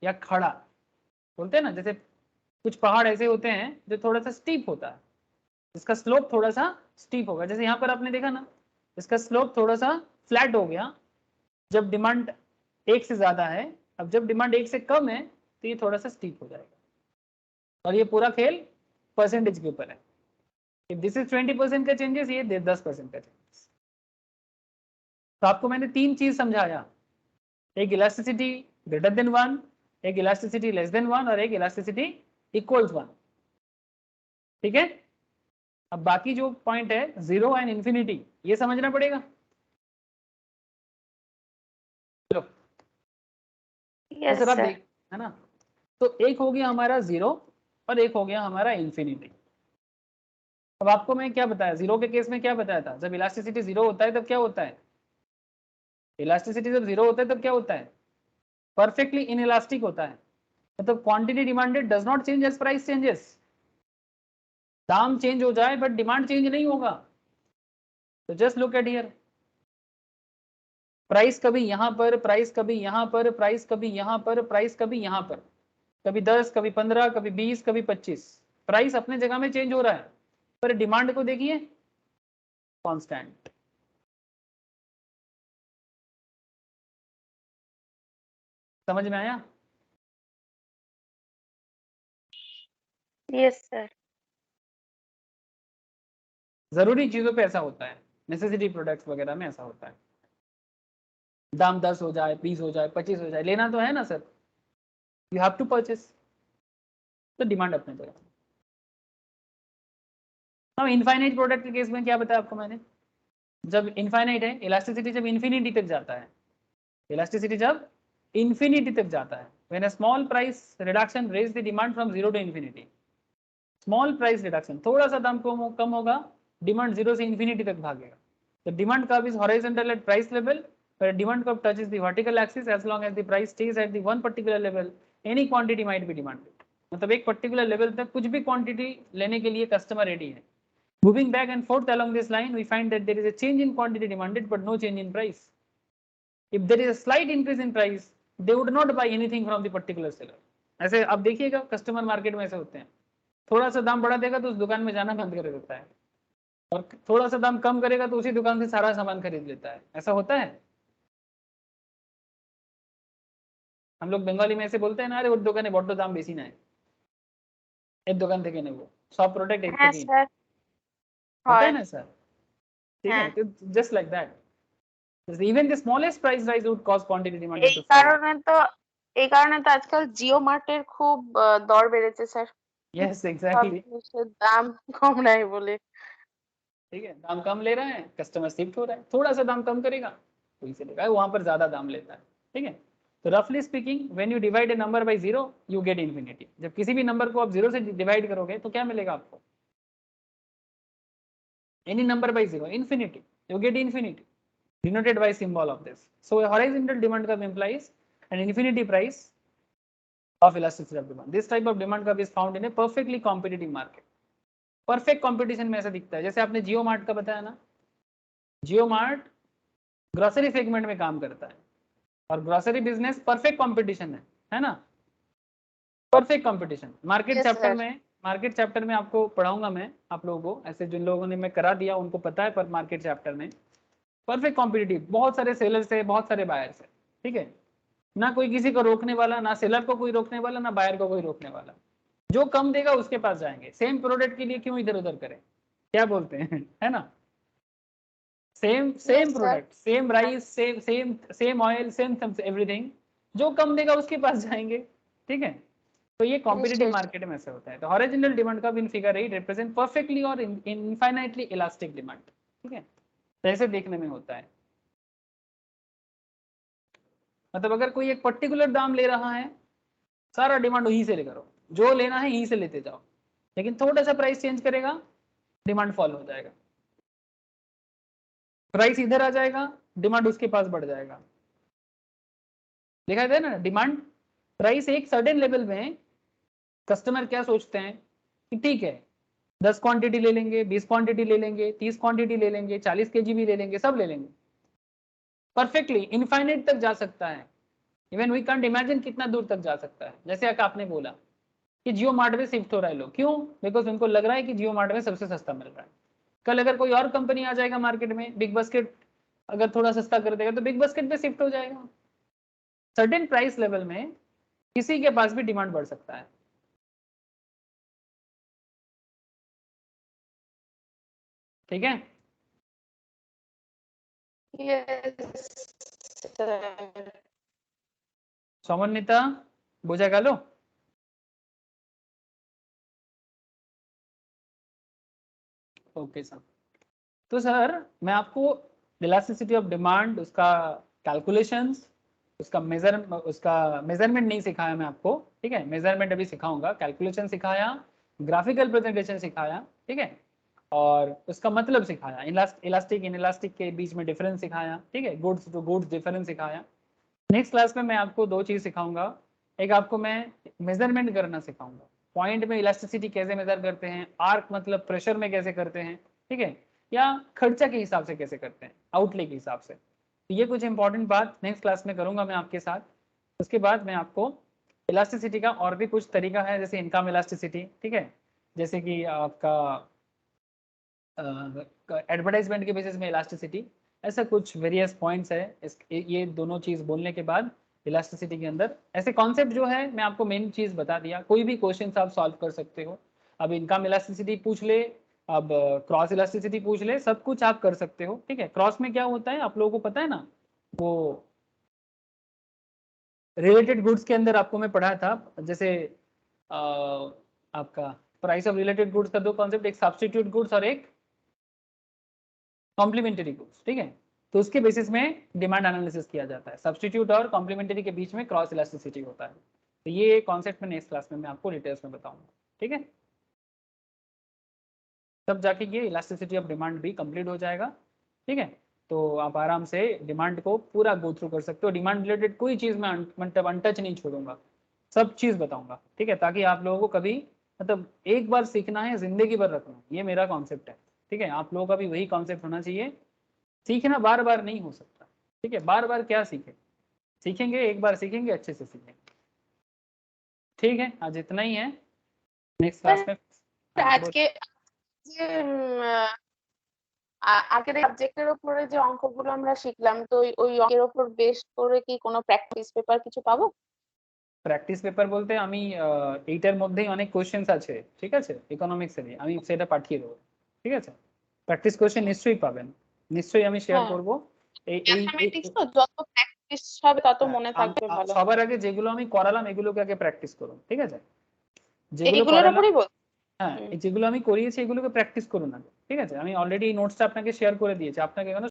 या खड़ा बोलते हैं ना। जैसे कुछ पहाड़ ऐसे होते हैं जो थोड़ा सा स्टीप होता है, इसका स्लोप थोड़ा सा स्टीप होगा। जैसे यहाँ पर आपने देखा ना, इसका स्लोप थोड़ा सा फ्लैट हो गया जब डिमांड 1 से ज्यादा है। अब जब डिमांड 1 से कम है तो ये थोड़ा सा स्टीप हो जाएगा। और ये पूरा खेल परसेंटेज के ऊपर है। इफ दिस इज 20% का चेंजेस, ये 10% का चेंजेस। तो आपको मैंने 3 चीज समझाया, एक इलास्टिसिटी ग्रेटर देन 1, एक इलास्टिसिटी लेस देन 1 और एक इलास्टिसिटी इक्वल्स 1। ठीक है, अब बाकी जो पॉइंट है 0 एंड इंफिनिटी, ये समझना पड़ेगा। चलो यस सर आप सर। देख, है ना। तो एक हो गया हमारा 0 और एक हो गया हमारा इंफिनिटी। अब आपको मैं क्या बताया, 0 के केस में क्या बताया था, जब इलास्टिसिटी 0 होता है तब क्या होता है, इलास्टिसिटी जब 0 होता है तब क्या होता है, परफेक्टली इनइलास्टिक होता है। मतलब quantity demanded does not change as price changes. दाम चेंज हो जाए बट डिमांड चेंज नहीं होगा। तो just look at here, price कभी यहां पर, प्राइस कभी यहां पर, प्राइस कभी यहां पर, प्राइस कभी यहां पर, कभी 10, कभी 15, कभी 20, कभी 25। प्राइस अपने जगह में चेंज हो रहा है पर डिमांड को देखिए कांस्टेंट। समझ में आया। Yes sir. जरूरी चीजों पे ऐसा होता है, नेसेसिटी प्रोडक्ट्स वगैरह में ऐसा होता है। दाम 10 हो जाए, 20 हो जाए, 25 हो जाए, लेना तो है ना sir, you have to purchase. तो डिमांड अपने जगह। अब इनफाइनाइट प्रोडक्ट के केस में क्या बताया आपको मैंने, जब इनफाइनाइट है, इलास्टिसिटी जब इन्फिनिटी तक जाता है, इलास्टिसिटी जब इन्फिनिटी तक जाता है, when a small price reduction raise the demand from 0 to infinity. Small price reduction, थोड़ा सा दाम कम होगा, डिमांड 0 से इन्फिनिटी तक भागेगा। The demand curve is horizontal at price level, where demand curve touches the vertical axis. As long as the price stays at the one particular level, any quantity might be demanded. मतलब एक particular level तक कुछ भी quantity लेने के लिए customer ready है। Moving back and forth along this line, we find that there is a change in quantity demanded, but no change in price. If there is a slight increase in price, they would not buy anything from the particular seller. ऐसे आप देखिएगा customer market में ऐसे होते हैं, थोड़ा सा दाम बढ़ा देगा तो उस दुकान में जाना बंद कर देता है, और थोड़ा सा दाम कम करेगा तो उसी दुकान से सारा सामान खरीद लेता है। ऐसा होता है। हम लोग बंगाली में ऐसे बोलते हैं ना, अरे वो दुकाने बड्ड दाम बेसी ना है, एक दुकान থেকে নেব, সব প্রোডাক্ট এক হ্যাঁ থেকেই। স্যার। होता है হয়। ना सर, ठीक है। হ্যাঁ। तो just like that, even the smallest price rise would cause quantity demand এই टू फॉल। কারণে তো এই কারণে তো আজকাল জিও মার্টের খুব দর বেড়েছে স্যার। यस সব एग्जैक्टली। জিনিসের दाम কম নাই বলে। ठीक है, दाम कम ले रहे हैं, कस्टमर शिफ्ट हो रहा है, थोड़ा सा दाम कम करेगा तो इसे लेगा, वहां पर ज्यादा दाम लेता है। ठीक है, तो रफली speaking when you divide A number by 0 you get infinity. जब किसी भी नंबर को आप 0 से डिवाइड करोगे तो क्या मिलेगा आपको, any number by 0 infinity, you get infinity denoted by symbol of this. So a horizontal demand curve implies an infinity price of elasticity of demand. This type of demand curve is found in a perfectly competitive market. Perfect competition में ऐसा दिखता है। जैसे आपने जियो mart का बताया ना, जियो mart grocery segment में काम करता है और ग्रोसरी बिजनेस परफेक्ट कंपटीशन है ना, perfect competition. Yes sir. Market chapter में आपको पढ़ाऊंगा मैं, आप लोगों को, ऐसे जिन लोगों ने मैं करा दिया उनको पता है, पर मार्केट चैप्टर में परफेक्ट कॉम्पिटिटिव, बहुत सारे सेलर्स है, बहुत सारे बायर्स है। ठीक है, ना कोई किसी को रोकने वाला, ना सेलर को कोई रोकने वाला, ना बायर को कोई रोकने वाला। जो कम देगा उसके पास जाएंगे। सेम प्रोडक्ट के लिए क्यों इधर उधर करें, क्या बोलते हैं, है ना? Same Yes, sir. Product, same rice, same oil, same everything, जो कम देगा उसके पास जाएंगे। ठीक है, तो ये कॉम्पिटिटिव मार्केट में ऐसे होता है। तो हॉरिजॉन्टल डिमांड का इन फिगर 8 रिप्रेजेंट परफेक्टली और इनफाइनाइटली इलास्टिक डिमांड। ठीक है, तो ऐसे देखने में होता है। मतलब अगर कोई एक पर्टिकुलर दाम ले रहा है, सारा डिमांड वहीं से ले करो, जो लेना है यहीं से लेते जाओ, लेकिन थोड़ा सा प्राइस चेंज करेगा, डिमांड फॉल हो जाएगा। प्राइस इधर आ जाएगा, डिमांड उसके पास बढ़ जाएगा। देखा जाए ना, डिमांड प्राइस एक सर्टेन लेवल में कस्टमर क्या सोचते हैं कि ठीक है 10 क्वांटिटी ले लेंगे, 20 क्वांटिटी ले लेंगे, 30 क्वांटिटी ले लेंगे, 40 kg भी ले लेंगे, सब ले लेंगे। परफेक्टली इनफाइनाइट तक जा सकता है। इवन वी कांट इमेजिन कितना दूर तक जा सकता है। जैसे आपने बोला कि जियो मार्ट में शिफ्ट हो रहा है लोग, क्यों? बिकॉज उनको लग रहा है कि जियो मार्ट में सबसे सस्ता मिल रहा है। कल अगर कोई और कंपनी आ जाएगा मार्केट में, बिग बास्केट अगर थोड़ा सस्ता कर देगा तो बिग बास्केट पे शिफ्ट हो जाएगा। सर्टेन प्राइस लेवल में किसी के पास भी डिमांड बढ़ सकता है। ठीक है, Yes, sir. সমন্বিতা বোঝা গেল? Okay sir. तो सर मैं आपको इलास्टिसिटी ऑफ डिमांड, उसका कैलकुलेशंस, उसका मेजरमेंट नहीं सिखाया मैं आपको। ठीक है, मेजरमेंट अभी सिखाऊंगा, कैलकुलेशन सिखाया, ग्राफिकल प्रेजेंटेशन सिखाया। ठीक है, और उसका मतलब सिखाया, इलास्टिक इन इलास्टिक के बीच में डिफरेंस सिखाया। ठीक है, गुड्स टू गुड्स डिफरेंस सिखाया। नेक्स्ट क्लास में मैं आपको दो चीज सिखाऊंगा। एक आपको मैं मेजरमेंट करना सिखाऊंगा, पॉइंट में इलास्टिसिटी कैसे मेजर करते हैं, आर्क मतलब प्रेशर में कैसे करते हैं, ठीक है, या खर्चा के हिसाब से कैसे करते हैं, आउटले के हिसाब से। तो ये कुछ इंपॉर्टेंट बात नेक्स्ट क्लास में करूंगा मैं आपके साथ। उसके बाद मैं आपको इलास्टिसिटी का और भी कुछ तरीका है, जैसे इनकम इलास्टिसिटी, ठीक है, जैसे कि आपका एडवर्टाइजमेंट के बेसिस में इलास्टिसिटी, ऐसा कुछ वेरियस पॉइंट्स है। ये दोनों चीज बोलने के बाद इलास्टिसिटी के अंदर ऐसे कॉन्सेप्ट जो है मैं आपको मेन चीज बता दिया। कोई भी क्वेश्चन आप सॉल्व कर सकते हो। अब इनकम इलास्टिसिटी पूछ ले, अब क्रॉस इलास्टिसिटी पूछ ले, सब कुछ आप कर सकते हो। ठीक है, क्रॉस में क्या होता है आप लोगों को पता है ना, वो रिलेटेड गुड्स के अंदर आपको मैं पढ़ा था, जैसे आपका प्राइस ऑफ रिलेटेड गुड्स का दो कॉन्सेप्ट, एक सब्स्टिट्यूट गुड्स और एक कॉम्प्लीमेंट्री गुड्स। ठीक है, तो उसके बेसिस में डिमांड एनालिसिस किया जाता है। सब्स्टिट्यूट और कॉम्प्लीमेंट्री के बीच में क्रॉस इलास्टिसिटी होता है। तो ये कॉन्सेप्ट में नेक्स्ट क्लास में मैं आपको डिटेल्स में बताऊंगा। ठीक है, तब जाके ये इलास्टिसिटी ऑफ डिमांड भी कंप्लीट हो जाएगा। ठीक है, तो आप आराम से डिमांड को पूरा गो थ्रू कर सकते हो। डिमांड रिलेटेड कोई चीज मैं मतलब अनटच नहीं छोड़ूंगा, सब चीज बताऊंगा। ठीक है, ताकि आप लोगों को कभी मतलब एक बार सीखना है जिंदगी भर रखना, ये मेरा कॉन्सेप्ट है। ठीक है, आप लोगों का भी वही कॉन्सेप्ट होना चाहिए। सीखना बार बार नहीं हो सकता। ठीक है, बार बार क्या सीखे, सीखेंगे एक बार सीखेंगे अच्छे से सीखेंगे। ठीक है, आज इतना ही है, नेक्स्ट क्लास में আজকে যে আগের সাবজেক্টের উপরে যে অঙ্কগুলো আমরা শিখলাম, তো ওই অঙ্কের উপর বেস করে কি কোনো প্র্যাকটিস পেপার কিছু পাবো? প্র্যাকটিস পেপার বলতে আমি এইটার মধ্যেই অনেক কোশ্চেন্স আছে, ঠিক আছে, ইকোনমিক্সের, আমি সেটা পাঠিয়ে দেবো। ঠিক আছে, প্র্যাকটিস কোশ্চেন নিশ্চয়ই পাবেন, নিশ্চয়ই আমি শেয়ার করব। এই ম্যাথমেটিক্স তো যত প্র্যাকটিস হবে তত মনে থাকবে ভালো। সবার আগে যেগুলো আমি করালাম এগুলোকে আগে প্র্যাকটিস করুন। ঠিক আছে, যেগুলো এইগুলোর করালাম, উপরই বল। হ্যাঁ যেগুলো আমি করিয়েছি এগুলোকে প্র্যাকটিস করুন আগে। ঠিক আছে, আমি অলরেডি এই নোটসটা আপনাকে শেয়ার করে দিয়েছি, আপনাকে